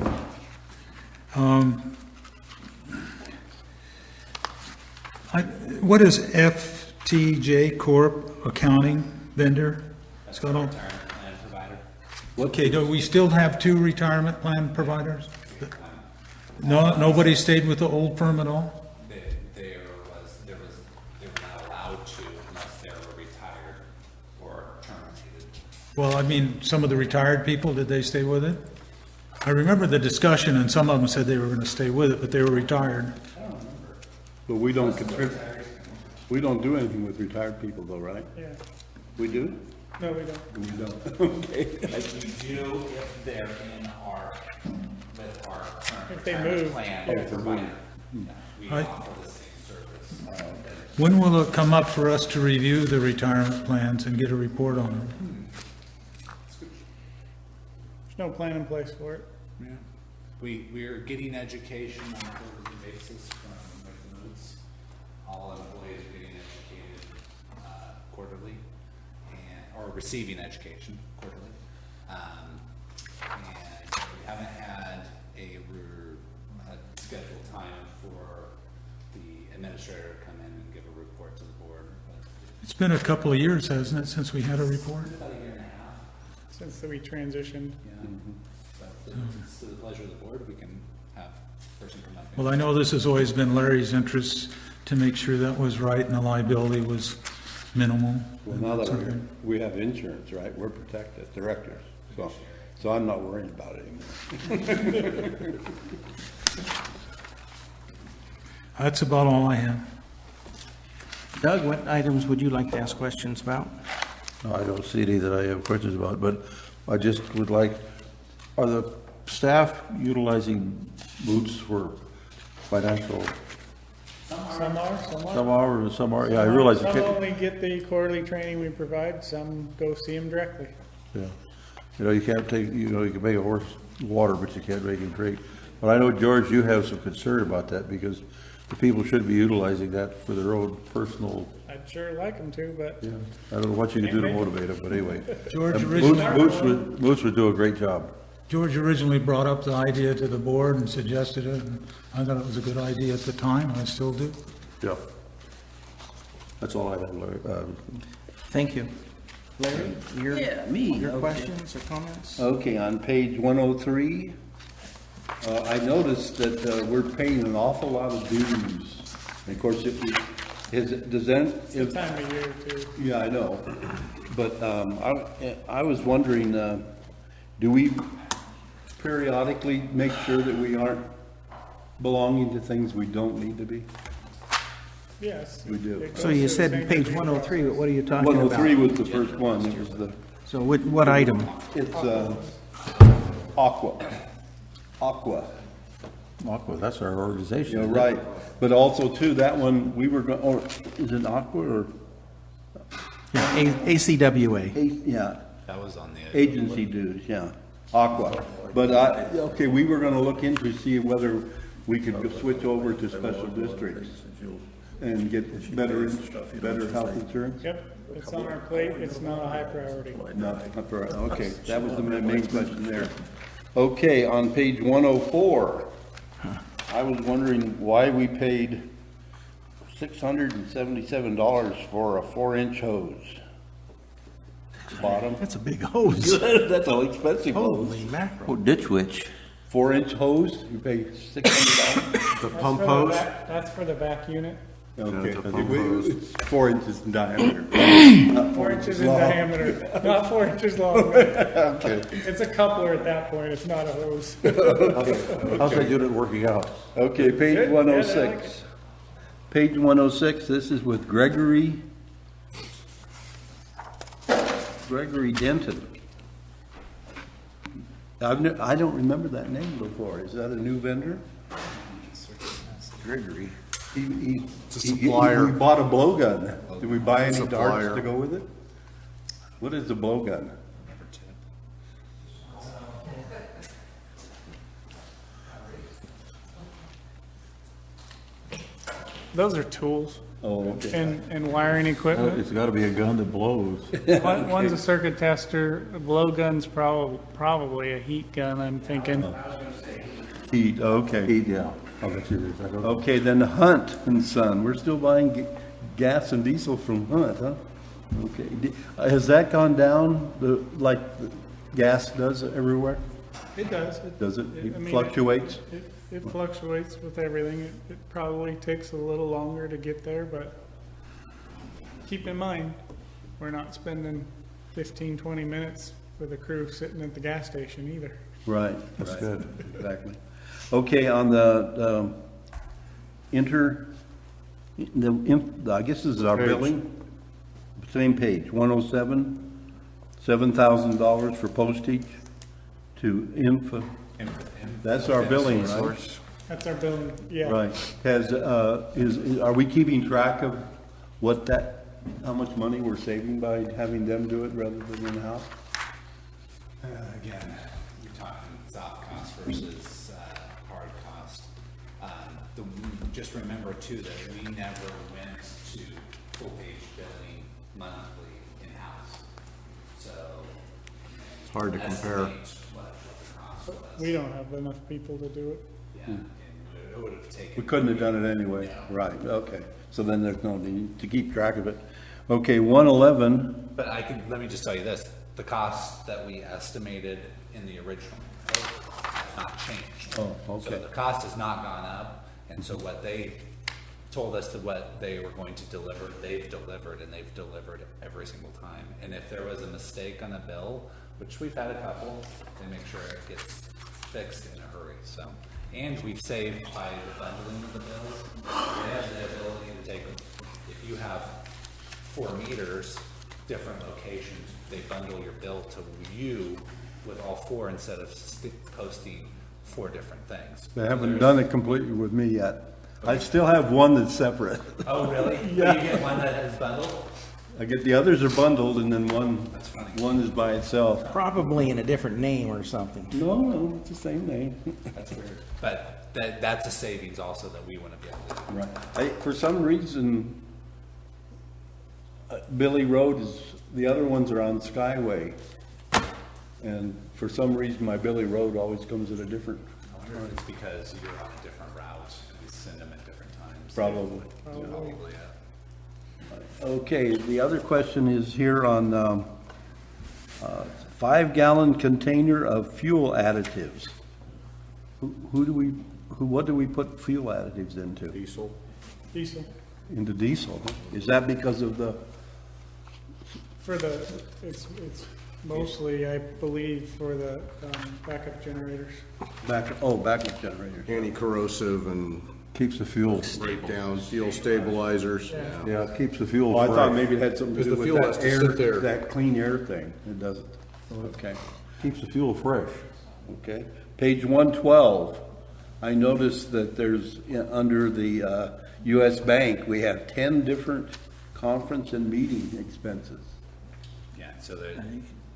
What is FTJ Corp. Accounting vendor? That's Scott? a retirement plan provider. Okay, do we still have two retirement plan providers? No, nobody stayed with the old firm at all? They were not allowed to unless they were retired or terminated. Well, I mean, some of the retired people, did they stay with it? I remember the discussion, and some of them said they were going to stay with it, but they were retired. But we don't contribute. We don't do anything with retired people though, right? Yeah. We do? No, we don't. We don't, okay. We do if they're in our, with our current If they retirement move, plan. yeah. provider. Yeah, we I- offer the same service. When will it come up for us to review the retirement plans and get a report on them? There's no plan in place for it. Yeah. We're getting education on a quarterly basis from the moods. All employees are getting educated quarterly, or receiving education quarterly. And we haven't had a scheduled time for the administrator to come in and give a report to the board. But It's been a couple of years, hasn't it, since we had a report? about a year and a half. Since we transitioned. Yeah. But if it's to the pleasure of the board, we can have a person come up. Well, I know this has always been Larry's interest to make sure that was right and the liability was minimal. Well, now that we have insurance, right, we're protected, directors, so I'm not worried about it anymore. That's about all I have. Doug, what items would you like to ask questions about? No, I don't see any that I have questions about, but I just would like, are the staff utilizing boots for financial? Some are, Some are, yeah, I realize. Some only get the quarterly training we provide, some go see them directly. Yeah, you know, you can't take, you know, you can make a horse water, but you can't make him drink. But I know, George, you have some concern about that, because the people should be utilizing that for their own personal. I'd sure like them to, but. Yeah, I don't know what you can do to motivate them, but anyway. George And originally. Boots would do a great job. George originally brought up the idea to the board and suggested it, and I thought it was a good idea at the time, and I still do. Yeah. That's all I have, Larry. Thank you. Larry, your Okay. questions or comments? Okay, on page 103, I noticed that we're paying an awful lot of dues. And of course, does that? It's the time of year too. Yeah, I know. But I was wondering, do we periodically make sure that we aren't belonging to things we don't need to be? Yes. We do. So you said page 103, but what are you talking about? 103 was the first one. It was the. So what item? It's Aqua. Aqua, that's our organization. Yeah, right. But also too, that one, we were, or is it Aqua or? Yeah, ACWA. Yeah. That was on the. Agency dues, yeah. Aqua. But okay, we were gonna look into see whether we could switch over to special districts and get better health insurance. Yep, it's on our plate, it's not a high priority. No, not for, okay, that was the main question there. Okay, on page 104, I was wondering why we paid $677 for a 4-inch hose. Bottom. That's a big hose. That's an expensive hose. Holy mackerel. Oh, Ditch Witch. 4-inch hose, you pay $600. The pump hose? That's for the back unit. Okay, it's 4 inches in diameter. 4 inches in diameter, not 4 inches long. Okay. It's a coupler at that point, it's not a hose. How's that unit working out? Okay, page Good. 106. Yeah, I like it. Page 106, this is with Gregory Denton. I don't remember that name before. Is that a new vendor? Gregory. It's a supplier. We bought a blowgun. Did we buy any Supplier. darts to go with it? What is a blowgun? Those are tools Oh, okay. and wiring equipment. It's gotta be a gun that blows. One's a circuit tester, a blowgun's probably a heat gun, I'm thinking. Heat, okay. Heat, yeah. I'll bet you it is. I don't know. Okay, then Hunt and Son. We're still buying gas and diesel from Hunt, huh? Okay. Has that gone down like the gas does everywhere? It does. Does it? I mean, Fluctuates? It fluctuates with everything. It probably takes a little longer to get there, but keep in mind, we're not spending 15, 20 minutes with a crew sitting at the gas station either. Right. That's good. Exactly. Okay, on the I guess this is our Page. billing, same page, 107, $7,000 for postage to info. That's our billing, right? That's our billing, yeah. Right. Are we keeping track of how much money we're saving by having them do it rather than in-house? Again, you're talking soft cost versus hard cost. Just remember too that we never went to full page billing monthly in-house. So It's hard to compare. estimate what the cost was. We don't have enough people to do it. Yeah, and it would have taken. We couldn't have done it anyway. Right, okay. So then there's no need to keep track of it. Okay, 111, But let me just tell you this, the cost that we estimated in the original has not changed. Oh, okay. So the cost has not gone up, and so what they told us that what they were going to deliver, they've delivered, and they've delivered every single time. And if there was a mistake on a bill, which we've had a couple, they make sure it gets fixed in a hurry, so. And we've saved by the bundling of the bills. They have the ability to take, if you have 4 meters, different locations, they bundle your bill to you with all 4 instead of posting 4 different things. they haven't done it completely with me yet. I still have one that's separate. Oh, really? Yeah. You get one that is bundled? I get, the others are bundled and then That's funny. one is by itself. Probably in a different name or something. No, it's the same name. That's weird. But that's a savings also that we want to be able to do. Right. For some reason, Billy Road the other ones are on Skyway. And for some reason, my Billy Road always comes at a different. I wonder if it's because you're on a different route and we send them at different times. Probably. Probably, yeah. Okay, the other question is here on 5-gallon container of fuel additives. What do we put fuel additives into? Diesel. Diesel. Into diesel? Is that because of the, It's mostly, I believe, for the backup generators. backup generators? Anti-corrosive and Keeps the fuel. breakdown, fuel stabilizers. Yeah, it keeps the fuel. Well, I fresh. thought maybe it had something to do Because the with fuel that has to sit air- there. That clean air thing, it doesn't. Okay. Keeps the fuel fresh. Okay. Page 112, I noticed that there's, under the US Bank, we have 10 different conference and meeting expenses. Yeah, so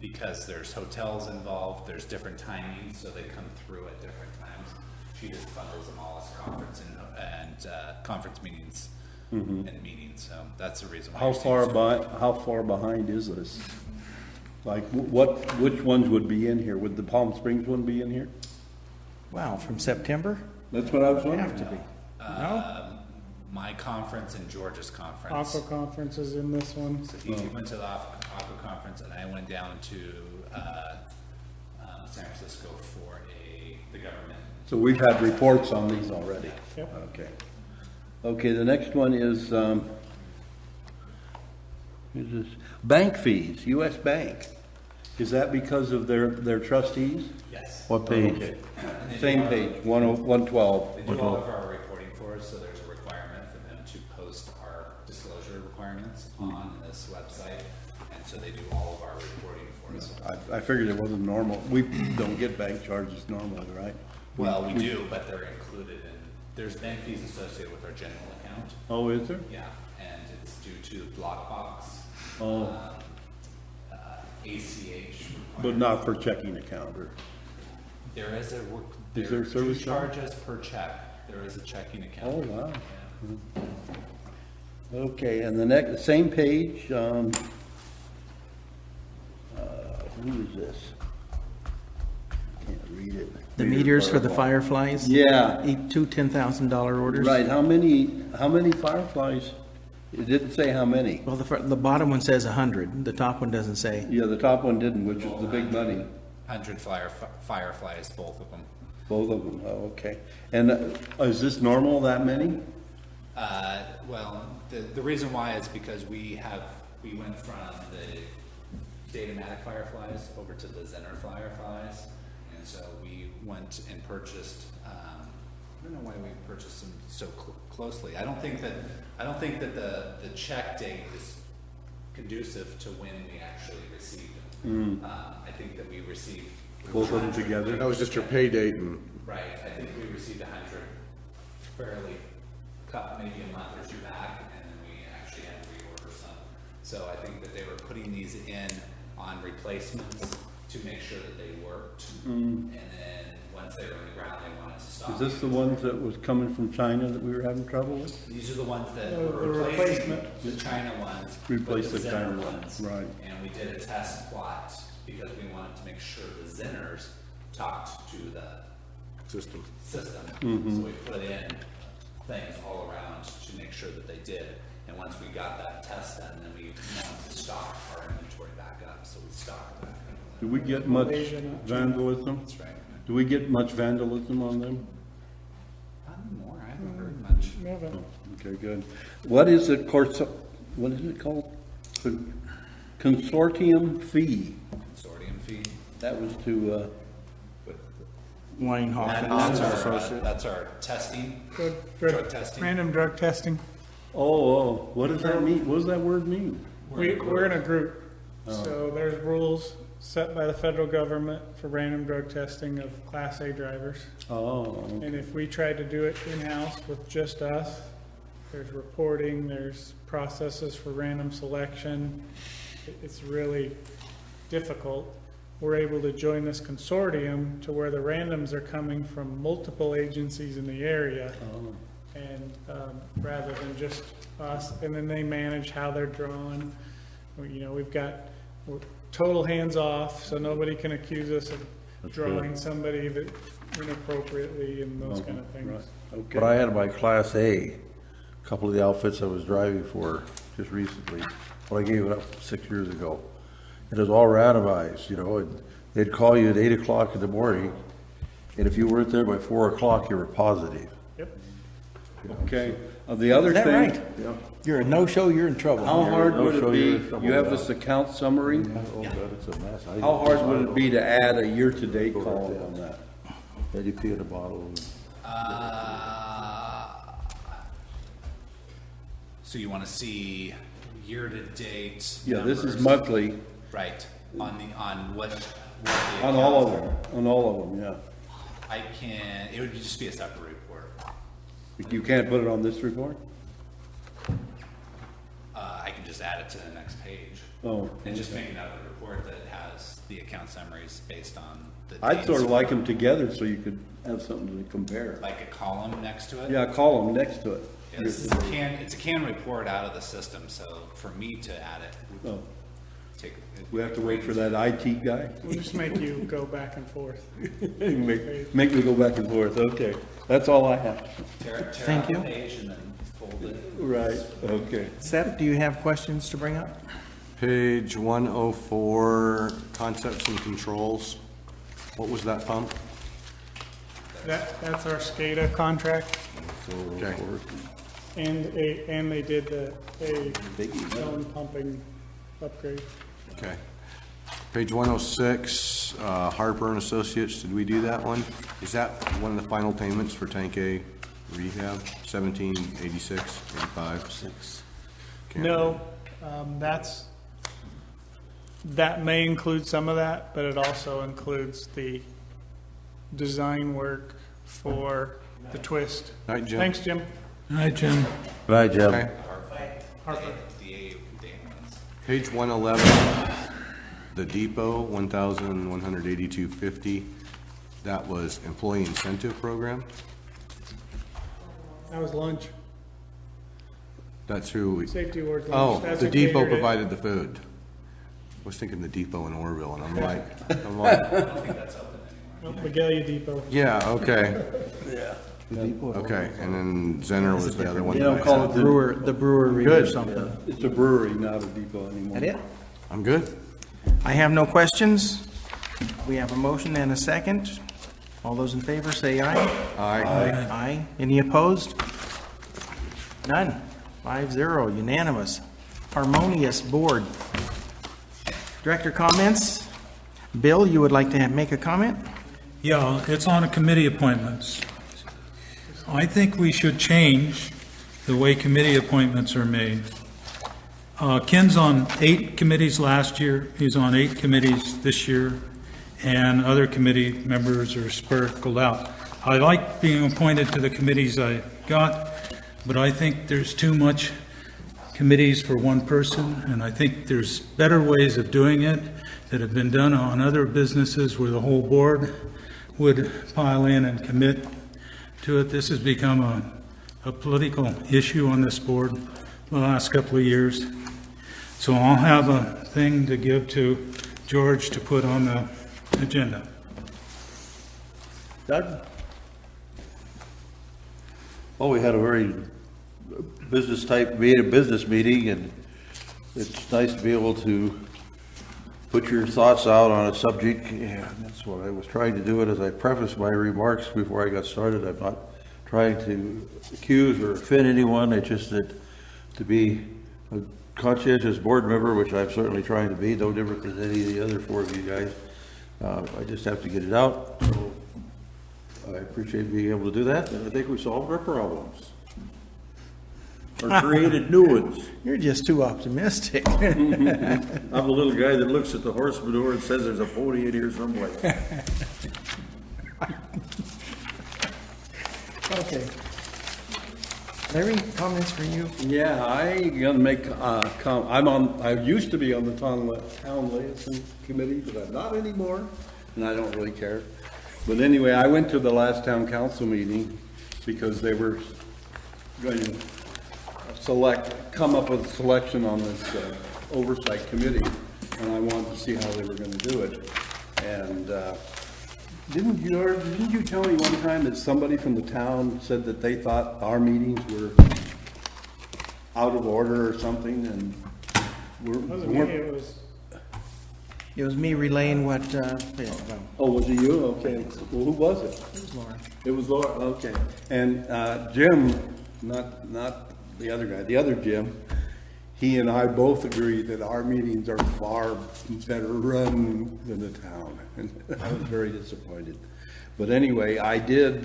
because there's hotels involved, there's different timings, so they come through at different times. She just bundles them all as conference and conference meetings and meetings, so that's the reason why. How far behind is this? Like, which ones would be in here? Would the Palm Springs one be in here? Wow, from September? That's what I was wondering. Have to be. My conference and George's conference. Aqua conference is in this one. So he went to the Aqua conference, and I went down to San Francisco for the government. So we've had reports on these already? Yep. Okay. Okay, the next one is this? Bank fees, US Bank. Is that because of their trustees? Yes. What page? Okay. Same page, 112. They do all of our reporting for us, so there's a requirement for them to post our disclosure requirements on this website, and so they do all of our reporting for us. I figured it wasn't normal. We don't get bank charges normally, right? Well, we do, but they're included in, there's bank fees associated with our general account. Oh, is there? Yeah, and it's due to Blockbox. Oh. ACH. But not for checking account or? There is a, Is there a service two charge? charges per check. There is a checking account. Oh, wow. Yeah. Okay, and the next, same page, who is this? Can't read it. The meters for the Fireflies? Yeah. Two $10,000 orders? Right, how many Fireflies? It didn't say how many. Well, the bottom one says 100. The top one doesn't say. Yeah, the top one didn't, which is the big money. 100 fireflies, both of them. Both of them, oh, okay. And is this normal, that many? Well, the reason why is because we went from the Datamatic fireflies over to the Zener fireflies, and so we went and purchased, I don't know know why we purchased them so closely. I don't think that the check date is conducive to when we actually received them. I think that we received Both of them together? That was just your pay date and, right. I think we received 100 fairly maybe a month or two back, and then we actually had to reorder some. So I think that they were putting these in on replacements to make sure that they worked, and then once they were in the ground, they wanted to stop. Is this the ones that was coming from China that we were having trouble with? These are the ones that were replacing the China ones. Replace with the Zenner China ones, right. And we did a test plot because we wanted to make sure the Zenners talked to the system. So we put in things all around to make sure that they did. And once we got that test done, then we wanted to stock our inventory back up. So we stocked back up. Do we get much vandalism? That's right. Do we get much vandalism on them? Not anymore. I haven't heard much. Okay, good. What is it called? Consortium fee. Consortium fee. That was to, Weinhoff. That's our testing. Drug testing. Random drug testing. what does that mean? What does that word mean? We're in a group. So there's rules set by the federal government for random drug testing of Class A drivers. Okay. And if we tried to do it in-house with just us, there's reporting, there's processes for random selection. It's really difficult. We're able to join this consortium to where the randoms are coming from multiple agencies in the area. And rather than just us, and then they manage how they're drawn. We're total hands off, so nobody can accuse us of drawing somebody that inappropriately and those kind of things. Right. Okay. But I had my Class A, a couple of the outfits I was driving for just recently, when I gave it up 6 years ago. It was all randomized, and they'd call you at 8 o'clock in the morning, and if you weren't there by 4 o'clock, you were positive. Yep. Okay. The other Is that thing. right? Yeah. You're a no-show, you're in trouble. How hard would it No-show, be, you're in trouble you have with this that. account summary? Oh, God, it's a mess. How hard would it be to add a year-to-date column on that? ADP in a bottle. So you want to see year-to-date? Yeah, this is numbers. monthly. Right. On what the On all of accounts them, on all of them, yeah. it would just be a separate report. You can't put it on this report? I can just add it to the next page. Oh. And just make another report that has the account summaries based on the I'd dates. sort of like them together so you could have something to compare. Like a column next to it? Yeah, a column next to it. Yeah, it's a can report out of the system, so for me to add it, Oh. take. We have to wait for that IT guy? We'll just make you go back and forth. Make me go back and forth, okay. That's all I have. Tear Thank out the you. page and then fold it. Right, okay. Seth, do you have questions to bring up? Page 104, concepts and controls. What was that pump? That's our SCADA contract, Okay. and they did a zone pumping upgrade. Okay. Page 106, Harper and Associates, did we do that one? Is that one of the final payments for Tank A rehab, 1786, 85? 6. No, that may include some of that, but it also includes the design work for the twist. Night, Jim. Thanks, Jim. Hi, Jim. Bye, Jim. Okay. Harper. Page 111, the depot, 1,182.50. That was employee incentive program. That was lunch. That's who we. Safety awards lunch. Oh, That's the who depot catered it. provided the food. I was thinking the depot in Orville, and I'm like, I don't think that's open anymore. Oh, Magalia Depot. yeah, okay, Yeah. okay. And then Zenner was the other one. You don't that I call said. it the The brewery or Good. something. It's a brewery, not a depot anymore. That it? I'm good. I have no questions. We have a motion and a second. All those in favor say aye. Aye. Aye. Any opposed? None. 5-0, unanimous. Harmonious board. Director comments? Bill, you would like to make a comment? Yeah, it's on committee appointments. I think we should change the way committee appointments are made. Ken's on 8 committees last year. He's on 8 committees this year, and other committee members are sprinkled out. I like being appointed to the committees I got, but I think there's too much committees for one person, and I think there's better ways of doing it that have been done on other businesses where the whole board would pile in and commit to it. This has become a political issue on this board the last couple of years. So I'll have a thing to give to George to put on the agenda. Doug? Well, we had a very business meeting, and it's nice to be able to put your thoughts out on a subject, and that's what I was trying to do. It as I prefaced my remarks before I got started, I'm not trying to accuse or offend anyone. It's just that to be a conscientious board member, which I'm certainly trying to be, no different than any of the other 4 of you guys, I just have to get it out. So I appreciate being able to do that, and I think we solved our problems. Or created new ones. You're just too optimistic. I'm a little guy that looks at the horse manure and says there's a pony in here somewhere. Okay. Larry, comments for you? Yeah, I gonna make I used to be on the town liaison committee, but I'm not anymore, and I don't really care. But anyway, I went to the last town council meeting because they were going to come up with a selection on this oversight committee, and I wanted to see how they were going to do it. And didn't you tell me one time that somebody from the town said that they thought our meetings were out of order or something, and It was me relaying what, oh, was it you? Okay. Well, who was it? It was Laura. It was Laura, okay. And Jim, not the other guy, the other Jim, he and I both agree that our meetings are far better run than the town. And I was very disappointed. But anyway, I did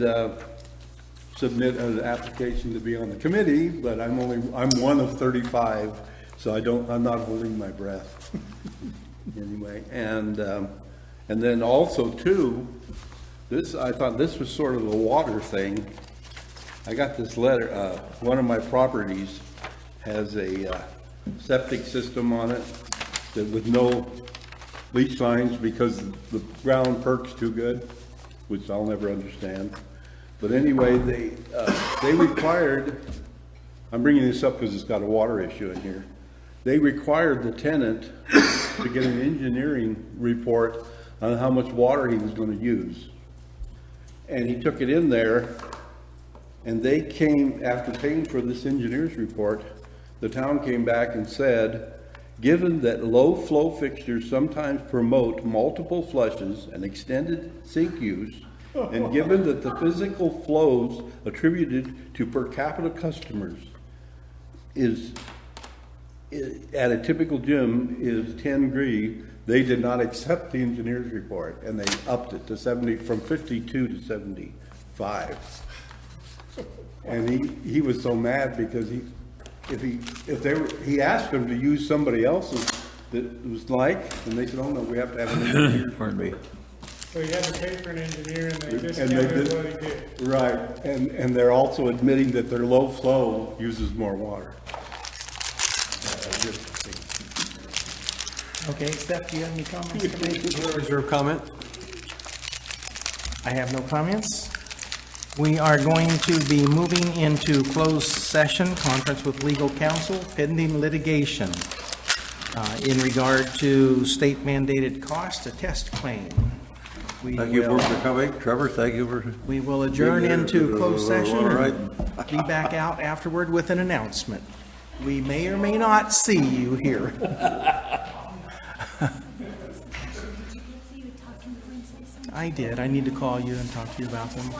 submit an application to be on the committee, but I'm one of 35, so I'm not holding my breath. Anyway, and then also too, I thought this was sort of a water thing. I got this letter, one of my properties has a septic system on it that with no leach lines because the ground perks too good, which I'll never understand. But anyway, they required, I'm bringing this up because it's got a water issue in here. They required the tenant to get an engineering report on how much water he was going to use. And he took it in there, and they came, after paying for this engineer's report, the town came back and said, given that low flow fixtures sometimes promote multiple flushes and extended sink use, and given that the physical flows attributed to per capita customers at a typical gym is 10 degree, they did not accept the engineer's report, and they upped it to 70, from 52 to 75. And he was so mad because he asked them to use somebody else's that was like, and they said, oh no, we have to have an engineer. Pardon me. So you had to pay for an engineer and they discounted what he did. Right, and they're also admitting that their low flow uses more water. Okay, Steph, do you have any comments to make? Reserve comment? I have no comments. We are going to be moving into closed session, conference with legal counsel, pending litigation in regard to state mandated cost, a test claim. Thank you for coming. Trevor, thank you for... We will adjourn into closed session and be back out afterward with an announcement. We may or may not see you here. I did. I need to call you and talk to you about them.